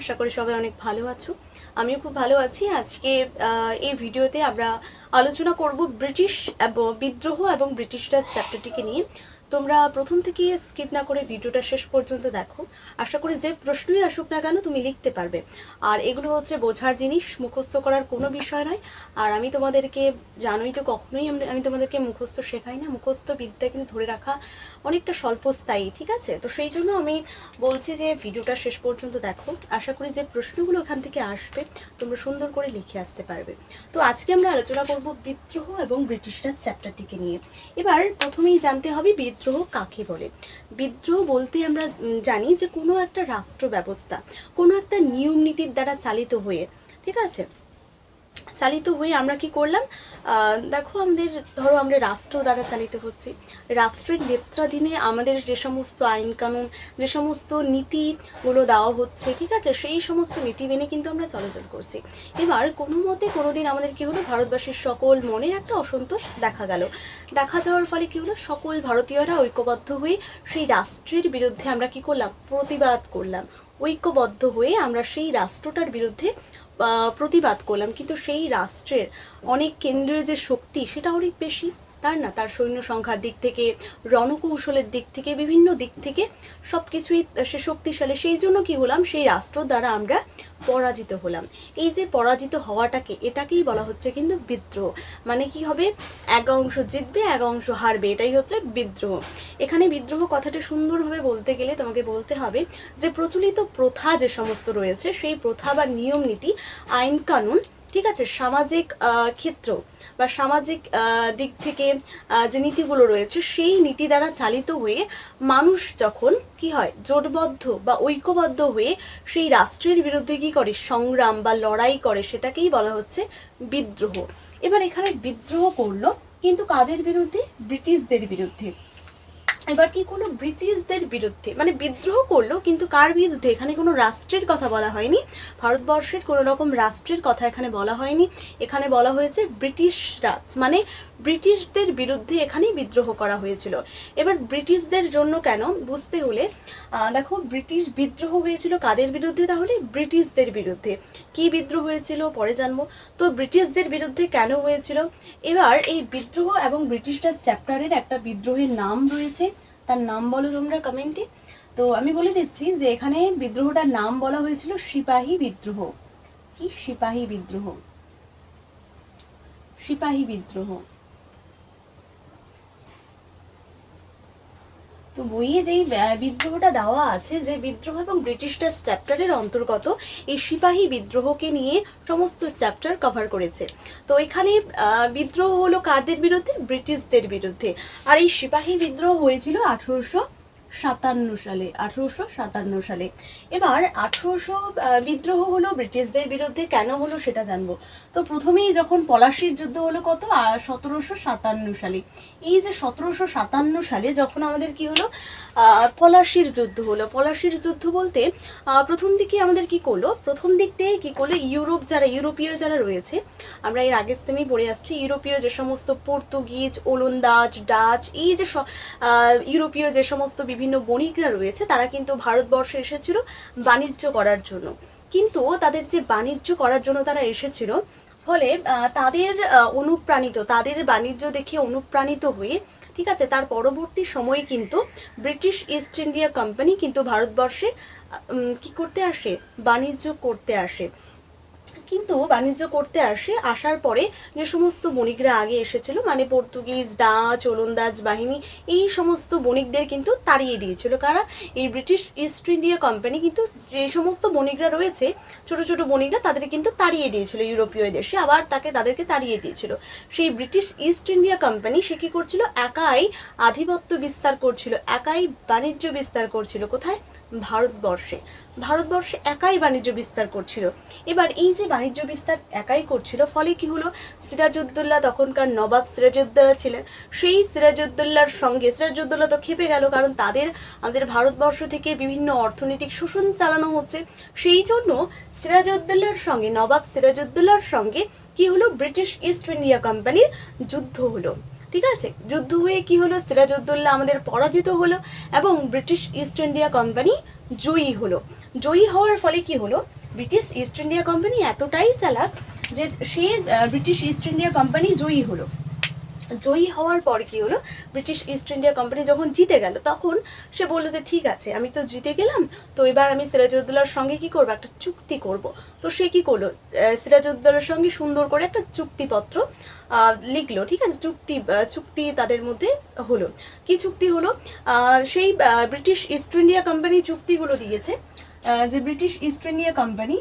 আশা করি সবাই অনেক ভালো আছো। আমিও খুব ভালো আছি। আজকে এই ভিডিওতে আমরা আলোচনা করব ব্রিটিশ বিদ্রোহ এবং ব্রিটিশ রাজ চ্যাপ্টারটিকে নিয়ে। তোমরা প্রথম থেকে স্কিপ না করে ভিডিওটা শেষ পর্যন্ত দেখো। আশা করি যে প্রশ্নই আসুক না কেন তুমি লিখতে পারবে। আর এগুলো হচ্ছে বোঝার জিনিস, মুখস্থ করার কোনো বিষয় নয়। আর আমি তোমাদেরকে জানোই তো, কখনোই আমি তোমাদেরকে মুখস্থ শেখাই না। মুখস্থ বিদ্যা কিন্তু ধরে রাখা অনেকটা স্বল্পস্থায়ী, ঠিক আছে? তো সেই জন্য আমি বলছি যে ভিডিওটা শেষ পর্যন্ত দেখো। আশা করি যে প্রশ্নগুলো ওখান থেকে আসবে তোমরা সুন্দর করে লিখে আসতে পারবে। তো আজকে আমরা আলোচনা করব বিদ্রোহ এবং ব্রিটিশ রাজ চ্যাপ্টারটিকে নিয়ে। এবার প্রথমেই জানতে হবে বিদ্রোহ কাকে বলে। বিদ্রোহ বলতে আমরা জানি যে কোনো একটা রাষ্ট্র ব্যবস্থা, কোনো একটা নিয়ম নীতির দ্বারা চালিত হয়ে, ঠিক আছে, চালিত হয়ে আমরা কি করলাম, দেখো ধরো আমরা রাষ্ট্র দ্বারা চালিত হচ্ছি। রাষ্ট্রের নেতৃত্বাধীনে আমাদের যে সমস্ত আইন কানুন, যে সমস্ত নীতিগুলো দেওয়া হচ্ছে, ঠিক আছে, সেই সমস্ত নীতি মেনে কিন্তু আমরা চলাচল করছি। এবার কোনো মতে কোনোদিন আমাদের কি হলো, ভারতবাসীর সকল মনের একটা অসন্তোষ দেখা যাওয়ার ফলে কি হলো, সকল ভারতীয়রা ঐক্যবদ্ধ হয়ে সেই রাষ্ট্রের বিরুদ্ধে আমরা কি করলাম, প্রতিবাদ করলাম। ঐক্যবদ্ধ হয়ে আমরা সেই রাষ্ট্রটার বিরুদ্ধে প্রতিবাদ করলাম। কিন্তু সেই রাষ্ট্রের অনেক কেন্দ্রীয় যে শক্তি সেটা অনেক বেশি, তার সৈন্য সংখ্যার দিক থেকে, রণকৌশলের দিক থেকে, বিভিন্ন দিক থেকে সব কিছুই সে শক্তিশালী। সেই জন্য কি হলাম, সেই রাষ্ট্র দ্বারা আমরা পরাজিত হলাম। এই যে পরাজিত হওয়াটাকে, এটাকেই বলা হচ্ছে কিন্তু বিদ্রোহ। মানে কি হবে, এক অংশ জিতবে এক অংশ হারবে, এটাই হচ্ছে বিদ্রোহ। এখানে বিদ্রোহ কথাটা সুন্দরভাবে বলতে গেলে তোমাকে বলতে হবে যে প্রচলিত প্রথা যে সমস্ত রয়েছে, সেই প্রথা বা নিয়ম নীতি, আইন কানুন, ঠিক আছে, সামাজিক ক্ষেত্র বা সামাজিক দিক থেকে যে নীতিগুলো রয়েছে, সেই নীতি দ্বারা চালিত হয়ে মানুষ যখন কি হয়, জোটবদ্ধ বা ঐক্যবদ্ধ হয়ে সেই রাষ্ট্রের বিরুদ্ধে কি করে, সংগ্রাম বা লড়াই করে, সেটাকেই বলা হচ্ছে বিদ্রোহ। এবার এখানে বিদ্রোহ করলো কিন্তু কাদের বিরুদ্ধে, ব্রিটিশদের বিরুদ্ধে। এবার কি করলো, ব্রিটিশদের বিরুদ্ধে, মানে বিদ্রোহ করলো কিন্তু কার বিরুদ্ধে, এখানে কোনো রাষ্ট্রের কথা বলা হয়নি, ভারতবর্ষের কোনো রকম রাষ্ট্রের কথা এখানে বলা হয়নি। এখানে বলা হয়েছে ব্রিটিশ রাজ, মানে ব্রিটিশদের বিরুদ্ধে এখানেই বিদ্রোহ করা হয়েছিল। এবার ব্রিটিশদের জন্য কেন, বুঝতে হলে দেখো, ব্রিটিশ বিদ্রোহ হয়েছিল কাদের বিরুদ্ধে, তাহলে ব্রিটিশদের বিরুদ্ধে। কি বিদ্রোহ হয়েছিল পরে জানবো। তো ব্রিটিশদের বিরুদ্ধে কেন হয়েছিল, এবার এই বিদ্রোহ এবং ব্রিটিশ রাজ চ্যাপ্টারের একটা বিদ্রোহের নাম রয়েছে, তার নাম বলো তোমরা কমেন্টে। তো আমি বলে দিচ্ছি যে এখানে বিদ্রোহটার নাম বলা হয়েছিল সিপাহী বিদ্রোহ। কি, সিপাহী বিদ্রোহ, সিপাহী বিদ্রোহ। তো বইয়ে যেই বিদ্রোহটা দেওয়া আছে, যে বিদ্রোহ এবং ব্রিটিশ রাজ চ্যাপ্টারের অন্তর্গত এই সিপাহী বিদ্রোহকে নিয়ে সমস্ত চ্যাপ্টার কভার করেছে। তো এখানে বিদ্রোহ হলো কাদের বিরুদ্ধে, ব্রিটিশদের বিরুদ্ধে। আর এই সিপাহী বিদ্রোহ হয়েছিল 1857 সালে। এবার 1800 বিদ্রোহ হলো ব্রিটিশদের বিরুদ্ধে, কেন হলো সেটা জানবো। তো প্রথমেই যখন পলাশির যুদ্ধ হলো কত, 1757 সালে। এই যে 1757 সালে যখন আমাদের কি হলো, পলাশির যুদ্ধ হলো। পলাশির যুদ্ধ বলতে প্রথম দিকে আমাদের কি করলো, প্রথম দিক দিয়ে কি করলো, ইউরোপীয় যারা রয়েছে, আমরা এর আগের সেমেই পড়ে আসছি, ইউরোপীয় যে সমস্ত পর্তুগিজ, ওলন্দাজ, ডাচ, এই যে ইউরোপীয় যে সমস্ত বিভিন্ন বণিকরা রয়েছে, তারা কিন্তু ভারতবর্ষে এসেছিল বাণিজ্য করার জন্য। কিন্তু তাদের যে বাণিজ্য করার জন্য তারা এসেছিল, ফলে তাদের বাণিজ্য দেখে অনুপ্রাণিত হয়ে, ঠিক আছে, তার পরবর্তী সময়ে কিন্তু ব্রিটিশ ইস্ট ইন্ডিয়া কোম্পানি কিন্তু ভারতবর্ষে কি করতে আসে, বাণিজ্য করতে আসে। কিন্তু বাণিজ্য করতে আসার পরে যে সমস্ত বণিকরা আগে এসেছিল, মানে পর্তুগিজ, ডাচ, ওলন্দাজ বাহিনী, এই সমস্ত বণিকদের কিন্তু তাড়িয়ে দিয়েছিল কারা, এই ব্রিটিশ ইস্ট ইন্ডিয়া কোম্পানি। কিন্তু যে সমস্ত বণিকরা রয়েছে, ছোট ছোট বণিকরা, তাদের কিন্তু তাড়িয়ে দিয়েছিল ইউরোপীয় দেশে, আবার তাদেরকে তাড়িয়ে দিয়েছিল। সেই ব্রিটিশ ইস্ট ইন্ডিয়া কোম্পানি সে কী করছিল, একাই আধিপত্য বিস্তার করছিল, একাই বাণিজ্য বিস্তার করছিল। কোথায়, ভারতবর্ষে একাই বাণিজ্য বিস্তার করছিল। এবার এই যে বাণিজ্য বিস্তার একাই করছিল, ফলে কি হলো, সিরাজউদ্দৌলা, তখনকার নবাব সিরাজউদ্দৌলা ছিলেন, সেই সিরাজউদ্দৌলা তো খেপে গেল, কারণ আমাদের ভারতবর্ষ থেকে বিভিন্ন অর্থনৈতিক শোষণ চালানো হচ্ছে। সেই জন্য নবাব সিরাজউদ্দৌলার সঙ্গে কি হলো, ব্রিটিশ ইস্ট ইন্ডিয়া কোম্পানির যুদ্ধ হলো। ঠিক আছে, যুদ্ধ হয়ে কি হলো, সিরাজউদ্দৌলা আমাদের পরাজিত হলো এবং ব্রিটিশ ইস্ট ইন্ডিয়া কোম্পানি জয়ী হলো। জয়ী হওয়ার ফলে কি হলো, ব্রিটিশ ইস্ট ইন্ডিয়া কোম্পানি এতটাই চালাক যে সে ব্রিটিশ ইস্ট ইন্ডিয়া কোম্পানি জয়ী হলো। জয়ী হওয়ার পর কি হলো, ব্রিটিশ ইস্ট ইন্ডিয়া কোম্পানি যখন জিতে গেল তখন সে বললো যে ঠিক আছে আমি তো জিতে গেলাম, তো এবার আমি সিরাজউদ্দৌলার সঙ্গে কি করবো, একটা চুক্তি করব। তো সে কি করলো, সিরাজউদ্দৌলার সঙ্গে সুন্দর করে একটা চুক্তিপত্র লিখলো, ঠিক আছে, চুক্তি তাদের মধ্যে হলো। কি চুক্তি হলো, সেই ব্রিটিশ ইস্ট ইন্ডিয়া কোম্পানি চুক্তিগুলো দিয়েছে, যে ব্রিটিশ ইস্ট ইন্ডিয়া কোম্পানি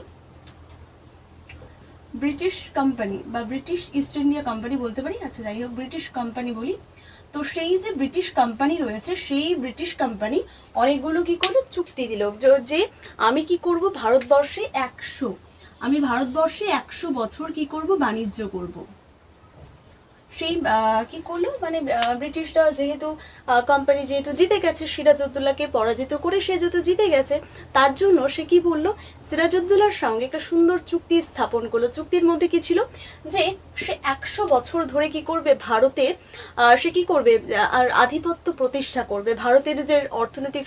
বা ব্রিটিশ ইস্ট ইন্ডিয়া কোম্পানি বলতে পারি, আচ্ছা যাই হোক ব্রিটিশ কোম্পানি বলি। তো সেই যে ব্রিটিশ কোম্পানি রয়েছে, সেই ব্রিটিশ কোম্পানি অনেকগুলো কি করলো চুক্তি দিল, যে আমি কি করব, ভারতবর্ষে 100 বছর কি করব, বাণিজ্য করব। সেই কি করলো, মানে ব্রিটিশরা যেহেতু কোম্পানি যেহেতু জিতে গেছে, সিরাজউদ্দৌলাকে পরাজিত করে সে যেহেতু জিতে গেছে, তার জন্য সে কি বললো, সিরাজউদ্দৌলার সঙ্গে একটা সুন্দর চুক্তি স্থাপন করলো। চুক্তির মধ্যে কি ছিল, যে সে 100 বছর ধরে কি করবে, ভারতে সে কি করবে, আর আধিপত্য প্রতিষ্ঠা করবে, ভারতের যে অর্থনৈতিক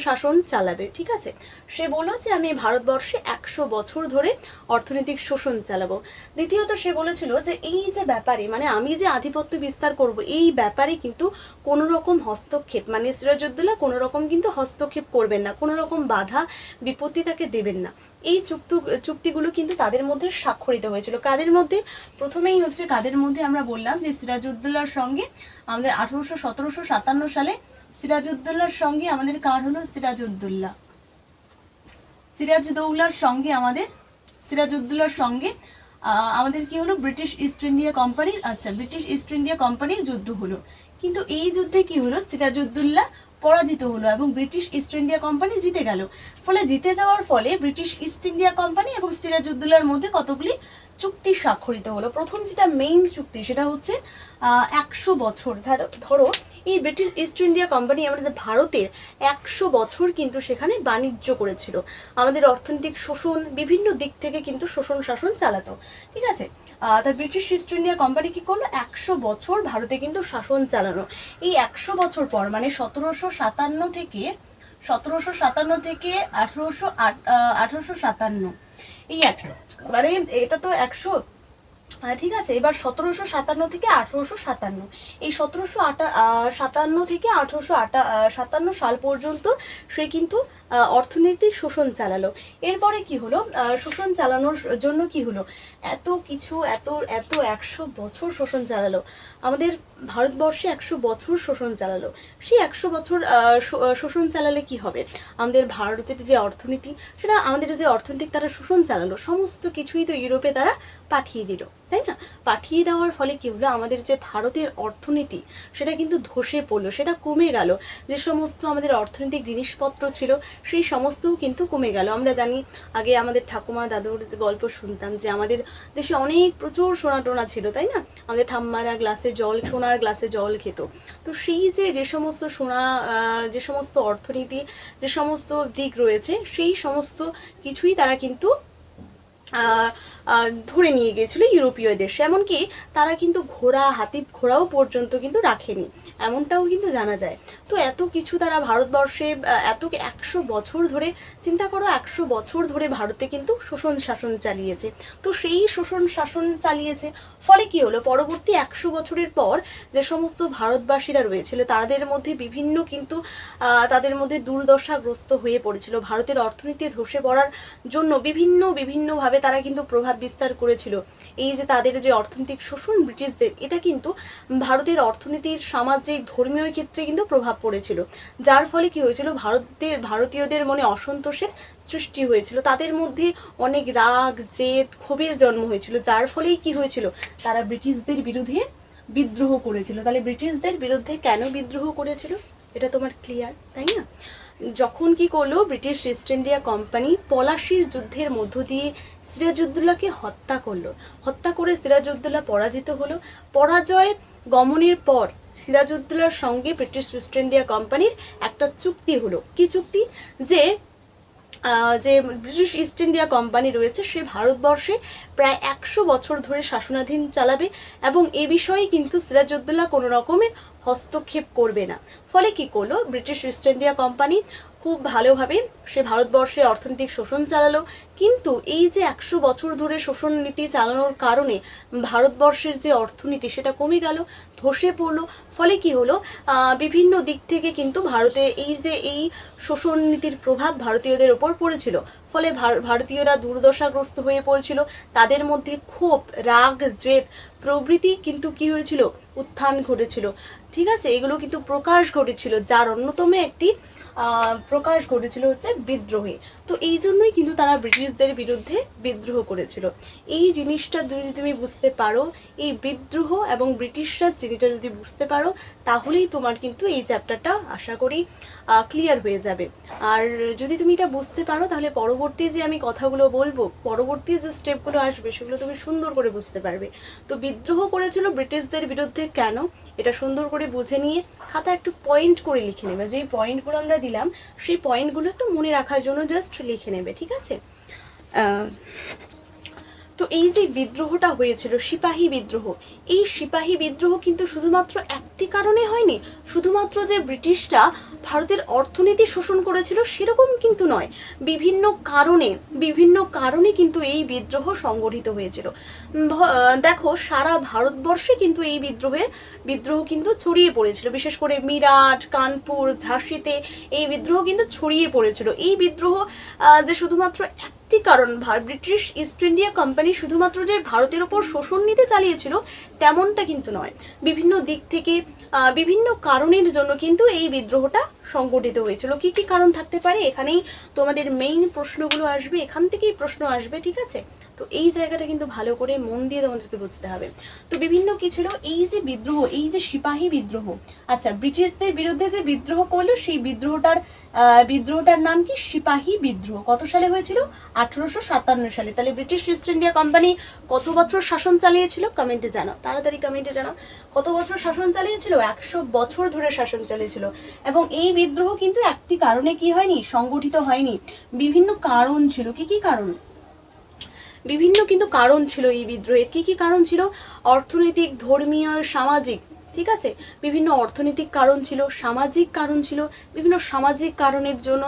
শাসন চালাবে, ঠিক আছে। সে বললো যে আমি ভারতবর্ষে 100 বছর ধরে অর্থনৈতিক শোষণ চালাবো। দ্বিতীয়ত সে বলেছিল যে এই যে ব্যাপারে, মানে আমি যে আধিপত্য বিস্তার করব, এই ব্যাপারে কিন্তু কোনো রকম হস্তক্ষেপ, মানে সিরাজউদ্দৌলা কোনো রকম কিন্তু হস্তক্ষেপ করবেন না, কোনো রকম বাধা বিপত্তি তাকে দেবেন না। এই চুক্তিগুলো কিন্তু তাদের মধ্যে স্বাক্ষরিত হয়েছিল। কাদের মধ্যে, প্রথমেই হচ্ছে কাদের মধ্যে আমরা বললাম যে সিরাজউদ্দৌলার সঙ্গে আমাদের 1757 সালে সিরাজউদ্দৌলার সঙ্গে আমাদের কার হলো, সিরাজউদ্দৌলার সঙ্গে আমাদের কি হলো, ব্রিটিশ ইস্ট ইন্ডিয়া কোম্পানির যুদ্ধ হলো। কিন্তু এই যুদ্ধে কি হলো, সিরাজউদ্দৌলা পরাজিত হলো এবং ব্রিটিশ ইস্ট ইন্ডিয়া কোম্পানি জিতে গেল। ফলে জিতে যাওয়ার ফলে ব্রিটিশ ইস্ট ইন্ডিয়া কোম্পানি এবং সিরাজউদ্দৌলার মধ্যে কতগুলি চুক্তি স্বাক্ষরিত হলো। প্রথম যেটা মেইন চুক্তি সেটা হচ্ছে 100 বছর, ধরো এই ব্রিটিশ ইস্ট ইন্ডিয়া কোম্পানি আমাদের ভারতের 100 বছর কিন্তু সেখানে বাণিজ্য করেছিল, আমাদের অর্থনৈতিক শোষণ বিভিন্ন দিক থেকে কিন্তু শাসন চালাতো, ঠিক আছে। তার ব্রিটিশ ইস্ট ইন্ডিয়া কোম্পানি কি করলো, 100 বছর ভারতে কিন্তু শাসন চালানো। এই 100 বছর পর, মানে 1757 থেকে 1857, এই 100 মানে এটা তো 100, ঠিক আছে। এবার 1757 থেকে 1857, এই 1757 থেকে 1857 সাল পর্যন্ত সে কিন্তু অর্থনৈতিক শোষণ চালালো। এরপরে কি হলো, শোষণ চালানোর জন্য কি হলো, এত 100 বছর শোষণ চালালো, আমাদের ভারতবর্ষে 100 বছর শোষণ চালালো। সেই 100 বছর শোষণ চালালে কি হবে, আমাদের ভারতের যে অর্থনীতি, সেটা আমাদের যে অর্থনৈতিক তারা শোষণ চালালো, সমস্ত কিছুই তো ইউরোপে তারা পাঠিয়ে দিল, তাই না। পাঠিয়ে দেওয়ার ফলে কি হলো, আমাদের যে ভারতের অর্থনীতি সেটা কিন্তু ধসে পড়লো, সেটা কমে গেল। যে সমস্ত আমাদের অর্থনৈতিক জিনিসপত্র ছিল সেই সমস্তও কিন্তু কমে গেল। আমরা জানি আগে আমাদের ঠাকুমা দাদুর যে গল্প শুনতাম যে আমাদের দেশে প্রচুর সোনা টোনা ছিল, তাই না। আমাদের ঠাম্মারা সোনার গ্লাসে জল খেত। তো সেই যে সমস্ত যে সমস্ত অর্থনীতি, যে সমস্ত দিক রয়েছে, সেই সমস্ত কিছুই তারা কিন্তু ধরে নিয়ে গিয়েছিল ইউরোপীয় দেশে। এমনকি তারা কিন্তু ঘোড়াও পর্যন্ত কিন্তু রাখেনি, এমনটাও কিন্তু জানা যায়। তো এত কিছু তারা ভারতবর্ষে 100 বছর ধরে, চিন্তা করো 100 বছর ধরে ভারতে কিন্তু শাসন চালিয়েছে। তো সেই শাসন চালিয়েছে ফলে কি হলো, পরবর্তী 100 বছরের পর যে সমস্ত ভারতবাসীরা রয়েছিল তাদের মধ্যে বিভিন্ন কিন্তু তাদের মধ্যে দুর্দশাগ্রস্ত হয়ে পড়েছিল। ভারতের অর্থনীতি ধসে পড়ার জন্য বিভিন্নভাবে তারা কিন্তু প্রভাব বিস্তার করেছিল। এই যে তাদের যে অর্থনৈতিক শোষণ ব্রিটিশদের, এটা কিন্তু ভারতের অর্থনীতির, সামাজিক, ধর্মীয় ক্ষেত্রে কিন্তু প্রভাব পড়েছিল। যার ফলে কি হয়েছিল, ভারতীয়দের মনে অসন্তোষের সৃষ্টি হয়েছিল, তাদের মধ্যে অনেক রাগ, জেদ, ক্ষোভের জন্ম হয়েছিল। যার ফলেই কি হয়েছিল, তারা ব্রিটিশদের বিরুদ্ধে বিদ্রোহ করেছিল। তাহলে ব্রিটিশদের বিরুদ্ধে কেন বিদ্রোহ করেছিল, এটা তোমার ক্লিয়ার, তাই না। যখন কি করলো, ব্রিটিশ ইস্ট ইন্ডিয়া কোম্পানি পলাশির যুদ্ধের মধ্য দিয়ে সিরাজউদ্দৌলাকে হত্যা করে সিরাজউদ্দৌলা পরাজিত হলো। পরাজয় গমনের পর সিরাজউদ্দৌলার সঙ্গে ব্রিটিশ ইস্ট ইন্ডিয়া কোম্পানির একটা চুক্তি হলো। কি চুক্তি, যে ব্রিটিশ ইস্ট ইন্ডিয়া কোম্পানি রয়েছে সে ভারতবর্ষে প্রায় 100 বছর ধরে শাসনাধীন চালাবে এবং এ বিষয়ে কিন্তু সিরাজউদ্দৌলা কোনো রকমের হস্তক্ষেপ করবে না। ফলে কি করলো, ব্রিটিশ ইস্ট ইন্ডিয়া কোম্পানি খুব ভালোভাবে সে ভারতবর্ষে অর্থনৈতিক শোষণ চালালো, কিন্তু এই যে 100 বছর ধরে শোষণ নীতি চালানোর কারণে ভারতবর্ষের যে অর্থনীতি সেটা কমে গেল, ধসে পড়লো। ফলে কি হলো, বিভিন্ন দিক থেকে কিন্তু ভারতে এই শোষণ নীতির প্রভাব ভারতীয়দের ওপর পড়েছিল। ফলে ভারতীয়রা দুর্দশাগ্রস্ত হয়ে পড়েছিল, তাদের মধ্যে ক্ষোভ, রাগ, জেদ প্রভৃতি কিন্তু কি হয়েছিল, উত্থান ঘটেছিল। ঠিক আছে, এগুলো কিন্তু প্রকাশ ঘটেছিল, যার অন্যতম একটি প্রকাশ ঘটেছিল হচ্ছে বিদ্রোহে। তো এই জন্যই কিন্তু তারা ব্রিটিশদের বিরুদ্ধে বিদ্রোহ করেছিল। এই জিনিসটা যদি তুমি বুঝতে পারো, এই বিদ্রোহ এবং ব্রিটিশরা জিনিসটা যদি বুঝতে পারো, তাহলেই তোমার কিন্তু এই চ্যাপ্টারটা আশা করি ক্লিয়ার হয়ে যাবে। আর যদি তুমি এটা বুঝতে পারো, তাহলে পরবর্তী যে আমি কথাগুলো বলবো, পরবর্তী যে স্টেপগুলো আসবে, সেগুলো তুমি সুন্দর করে বুঝতে পারবে। তো বিদ্রোহ করেছিল ব্রিটিশদের বিরুদ্ধে কেন, এটা সুন্দর করে বুঝে নিয়ে খাতা একটু পয়েন্ট করে লিখে নেবে। যেই পয়েন্টগুলো আমরা দিলাম, সেই পয়েন্টগুলো একটু মনে রাখার জন্য জাস্ট লিখে নেবে, ঠিক আছে? তো এই যে বিদ্রোহটা হয়েছিল, সিপাহী বিদ্রোহ, এই সিপাহী বিদ্রোহ কিন্তু শুধুমাত্র একটি কারণে হয়নি। শুধুমাত্র যে ব্রিটিশরা ভারতের অর্থনীতি শোষণ করেছিল সেরকম কিন্তু নয়, বিভিন্ন কারণে কিন্তু এই বিদ্রোহ সংগঠিত হয়েছিল। দেখো, সারা ভারতবর্ষে কিন্তু এই বিদ্রোহ কিন্তু ছড়িয়ে পড়েছিল। বিশেষ করে মিরাট, কানপুর, ঝাঁসিতে এই বিদ্রোহ কিন্তু ছড়িয়ে পড়েছিল। এই বিদ্রোহ যে শুধুমাত্র একটি কারণ, ব্রিটিশ ইস্ট ইন্ডিয়া কোম্পানি শুধুমাত্র যে ভারতের ওপর শোষণ নীতি চালিয়েছিল তেমনটা কিন্তু নয়। বিভিন্ন দিক থেকে বিভিন্ন কারণের জন্য কিন্তু এই বিদ্রোহটা সংগঠিত হয়েছিল। কি কি কারণ থাকতে পারে, এখানেই তোমাদের মেইন প্রশ্নগুলো আসবে, এখান থেকেই প্রশ্ন আসবে, ঠিক আছে? তো এই জায়গাটা কিন্তু ভালো করে মন দিয়ে তোমাদেরকে বুঝতে হবে। তো বিভিন্ন কি ছিল এই যে বিদ্রোহ, এই যে সিপাহী বিদ্রোহ। আচ্ছা, ব্রিটিশদের বিরুদ্ধে যে বিদ্রোহ করলো, সেই বিদ্রোহটার নাম কি? সিপাহী বিদ্রোহ। কত সালে হয়েছিল? 1857 সালে। তাহলে ব্রিটিশ ইস্ট ইন্ডিয়া কোম্পানি কত বছর শাসন চালিয়েছিল? কমেন্টে জানাও, তাড়াতাড়ি কমেন্টে জানাও। কত বছর শাসন চালিয়েছিল? 100 বছর ধরে শাসন চালিয়েছিল। এবং এই বিদ্রোহ কিন্তু একটি কারণে কি হয়নি, সংগঠিত হয়নি। বিভিন্ন কারণ ছিল। কি কি কারণ? বিভিন্ন কিন্তু কারণ ছিল এই বিদ্রোহের। কি কি কারণ ছিল? অর্থনৈতিক, ধর্মীয়, সামাজিক। ঠিক আছে, বিভিন্ন অর্থনৈতিক কারণ ছিল, সামাজিক কারণ ছিল, বিভিন্ন সামাজিক কারণের জন্য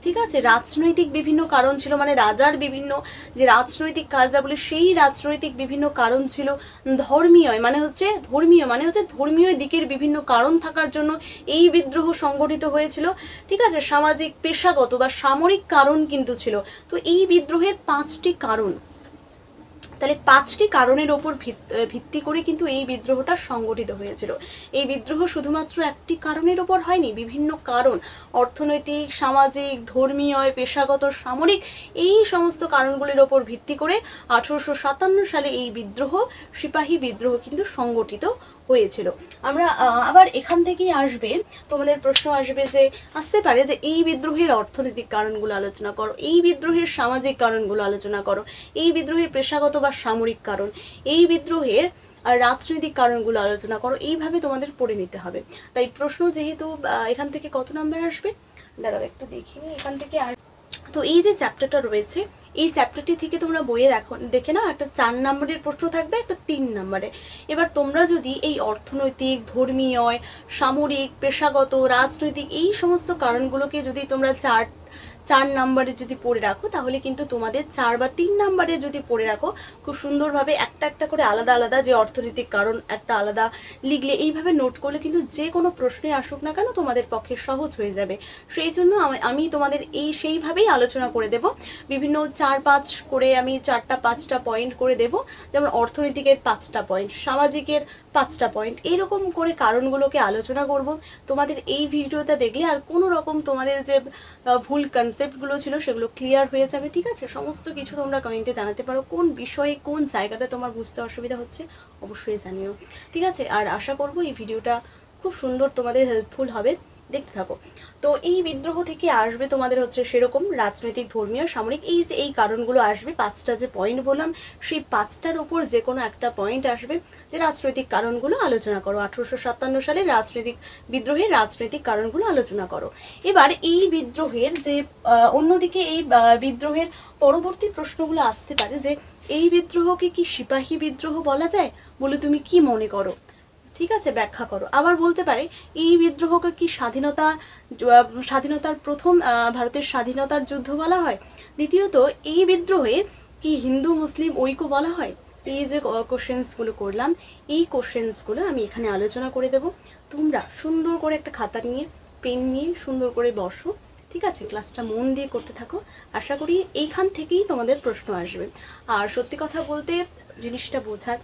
ঠিক আছে, রাজনৈতিক বিভিন্ন কারণ ছিল, মানে রাজার বিভিন্ন যে রাজনৈতিক কার্যাবলী, সেই রাজনৈতিক বিভিন্ন কারণ ছিল। ধর্মীয় মানে হচ্ছে ধর্মীয় দিকের বিভিন্ন কারণ থাকার জন্য এই বিদ্রোহ সংগঠিত হয়েছিল। ঠিক আছে, সামাজিক, পেশাগত বা সামরিক কারণ কিন্তু ছিল। তো এই বিদ্রোহের 5টি কারণ, তাহলে 5টি কারণের ওপর ভিত্তি করে কিন্তু এই বিদ্রোহটা সংগঠিত হয়েছিল। এই বিদ্রোহ শুধুমাত্র একটি কারণের ওপর হয়নি, বিভিন্ন কারণ, অর্থনৈতিক, সামাজিক, ধর্মীয়, পেশাগত, সামরিক, এই সমস্ত কারণগুলির ওপর ভিত্তি করে 1857 সালে এই সিপাহী বিদ্রোহ কিন্তু সংগঠিত হয়েছিল। আমরা আবার এখান থেকেই আসবে, তোমাদের প্রশ্ন আসতে পারে যে এই বিদ্রোহের অর্থনৈতিক কারণগুলো আলোচনা করো, এই বিদ্রোহের সামাজিক কারণগুলো আলোচনা করো, এই বিদ্রোহের পেশাগত বা সামরিক কারণ, এই বিদ্রোহের রাজনৈতিক কারণগুলো আলোচনা করো। এইভাবে তোমাদের পড়ে নিতে হবে। তাই প্রশ্ন যেহেতু এখান থেকে কত নাম্বার আসবে, দাঁড়াও একটু দেখি এখান থেকে। তো এই যে চ্যাপ্টারটা রয়েছে, এই চ্যাপ্টারটি থেকে তোমরা বইয়ে দেখে নাও, একটা 4 নম্বরের প্রশ্ন থাকবে, একটা 3 নম্বরে। এবার তোমরা যদি এই অর্থনৈতিক, ধর্মীয়, সামরিক, পেশাগত, রাজনৈতিক এই সমস্ত কারণগুলোকে যদি তোমরা 4 নম্বরে যদি পড়ে রাখো, তাহলে কিন্তু তোমাদের 4 বা 3 নম্বরে যদি পড়ে রাখো, খুব সুন্দরভাবে একটা একটা করে আলাদা আলাদা যে অর্থনৈতিক কারণ একটা আলাদা লিখলে, এইভাবে নোট করলে কিন্তু যে কোনো প্রশ্নে আসুক না কেন তোমাদের পক্ষে সহজ হয়ে যাবে। সেই জন্য আমি তোমাদের সেইভাবেই আলোচনা করে দেব। বিভিন্ন 4-5 করে আমি 4টা 5টা পয়েন্ট করে দেব। যেমন অর্থনৈতিকের 5টা পয়েন্ট, সামাজিকের 5টা পয়েন্ট, এইরকম করে কারণগুলোকে আলোচনা করব। তোমাদের এই ভিডিওটা দেখলে আর কোনো রকম তোমাদের যে ভুল কনসেপ্টগুলো ছিল সেগুলো ক্লিয়ার হয়ে যাবে। ঠিক আছে, সমস্ত কিছু তোমরা কমেন্টে জানাতে পারো, কোন বিষয়ে কোন জায়গাটা তোমার বুঝতে অসুবিধা হচ্ছে অবশ্যই জানিও। ঠিক আছে, আর আশা করব এই ভিডিওটা খুব সুন্দর তোমাদের হেল্পফুল হবে, দেখতে থাকো। তো এই বিদ্রোহ থেকে আসবে তোমাদের হচ্ছে সেরকম রাজনৈতিক, ধর্মীয়, সামরিক, এই কারণগুলো আসবে। 5টা যে পয়েন্ট বললাম, সেই 5টার উপর যে কোনো একটা পয়েন্ট আসবে যে রাজনৈতিক কারণগুলো আলোচনা করো। 1857 সালে বিদ্রোহের রাজনৈতিক কারণগুলো আলোচনা করো। এবার এই বিদ্রোহের যে অন্যদিকে এই বিদ্রোহের পরবর্তী প্রশ্নগুলো আসতে পারে যে এই বিদ্রোহকে কি সিপাহী বিদ্রোহ বলা যায় বলে তুমি কি মনে করো? ঠিক আছে, ব্যাখ্যা করো। আবার বলতে পারে এই বিদ্রোহকে কি স্বাধীনতার প্রথম ভারতের স্বাধীনতার যুদ্ধ বলা হয়? দ্বিতীয়ত, এই বিদ্রোহে কি হিন্দু মুসলিম ঐক্য বলা হয়? এই যে কোশ্চেন্সগুলো করলাম, এই কোশ্চেন্সগুলো আমি এখানে আলোচনা করে দেব। তোমরা সুন্দর করে একটা খাতা নিয়ে পেন নিয়ে সুন্দর করে বসো, ঠিক আছে? ক্লাসটা মন দিয়ে করতে থাকো। আশা করি এইখান থেকেই তোমাদের প্রশ্ন আসবে। আর সত্যি কথা বলতে জিনিসটা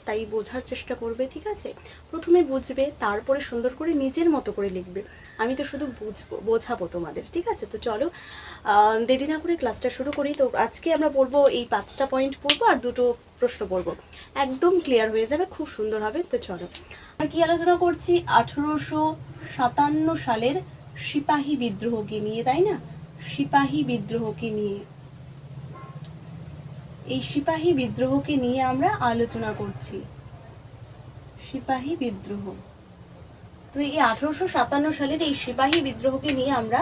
তাই বোঝার চেষ্টা করবে, ঠিক আছে? প্রথমে বুঝবে, তারপরে সুন্দর করে নিজের মতো করে লিখবে। আমি তো শুধু বোঝাবো তোমাদের, ঠিক আছে? তো চলো দেরি না করে ক্লাসটা শুরু করি। তো আজকে আমরা পড়বো এই 5টা পয়েন্ট পড়বো আর 2টো প্রশ্ন পড়বো, একদম ক্লিয়ার হয়ে যাবে, খুব সুন্দর হবে। তো চলো, আর কি আলোচনা করছি? 1857 সালের সিপাহী বিদ্রোহকে নিয়ে, তাই না? সিপাহী বিদ্রোহকে নিয়ে, এই সিপাহী বিদ্রোহকে নিয়ে আমরা আলোচনা করছি। সিপাহী বিদ্রোহ, তো এই 1857 সালের এই সিপাহী বিদ্রোহকে নিয়ে আমরা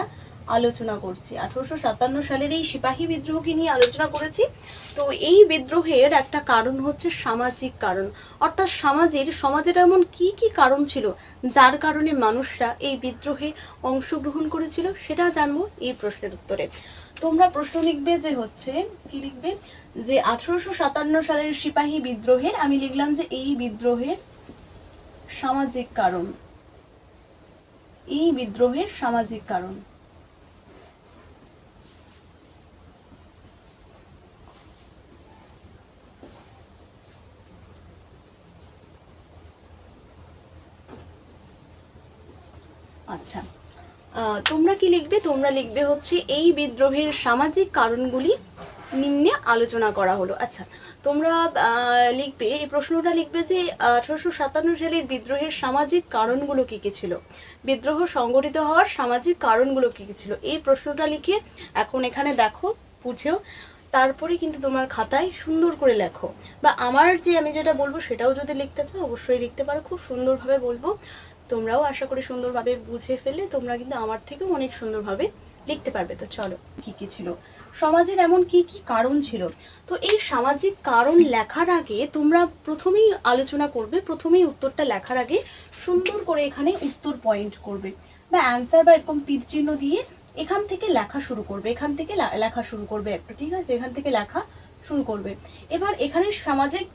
আলোচনা করছি। 1857 সালের এই সিপাহী বিদ্রোহকে নিয়ে আলোচনা করেছি। তো এই বিদ্রোহের একটা কারণ হচ্ছে সামাজিক কারণ, অর্থাৎ সমাজের এমন কি কি কারণ ছিল যার কারণে মানুষরা এই বিদ্রোহে অংশগ্রহণ করেছিল, সেটা জানবো এই প্রশ্নের উত্তরে। তোমরা প্রশ্ন লিখবে যে হচ্ছে কি লিখবে, যে 1857 সালের সিপাহী বিদ্রোহের, আমি লিখলাম যে এই বিদ্রোহের সামাজিক কারণ, এই বিদ্রোহের সামাজিক কারণ। আচ্ছা, তোমরা কি লিখবে? তোমরা লিখবে হচ্ছে এই বিদ্রোহের সামাজিক কারণগুলি নিম্নে আলোচনা করা হলো। আচ্ছা, তোমরা লিখবে, এই প্রশ্নটা লিখবে যে 1857 সালের বিদ্রোহের সামাজিক কারণগুলো কী কী ছিল, বিদ্রোহ সংগঠিত হওয়ার সামাজিক কারণগুলো কী কী ছিল, এই প্রশ্নটা লিখে এখন এখানে দেখো, বুঝেও তারপরে কিন্তু তোমার খাতায় সুন্দর করে লেখো। বা আমি যেটা বলবো সেটাও যদি লিখতে চাও অবশ্যই লিখতে পারো, খুব সুন্দরভাবে বলবো। তোমরাও আশা করি সুন্দরভাবে বুঝে ফেললে তোমরা কিন্তু আমার থেকেও অনেক সুন্দরভাবে লিখতে পারবে। তো চলো, কী কী ছিল সমাজের, এমন কি কি কারণ ছিল? তো এই সামাজিক কারণ লেখার আগে তোমরা প্রথমেই আলোচনা করবে, প্রথমেই উত্তরটা লেখার আগে সুন্দর করে এখানে উত্তর পয়েন্ট করবে বা অ্যান্সার বা এরকম তীর চিহ্ন দিয়ে এখান থেকে লেখা শুরু করবে, এখান থেকে লেখা শুরু করবে একটা, ঠিক আছে? এখান থেকে লেখা শুরু করবে। এবার এখানে সামাজিক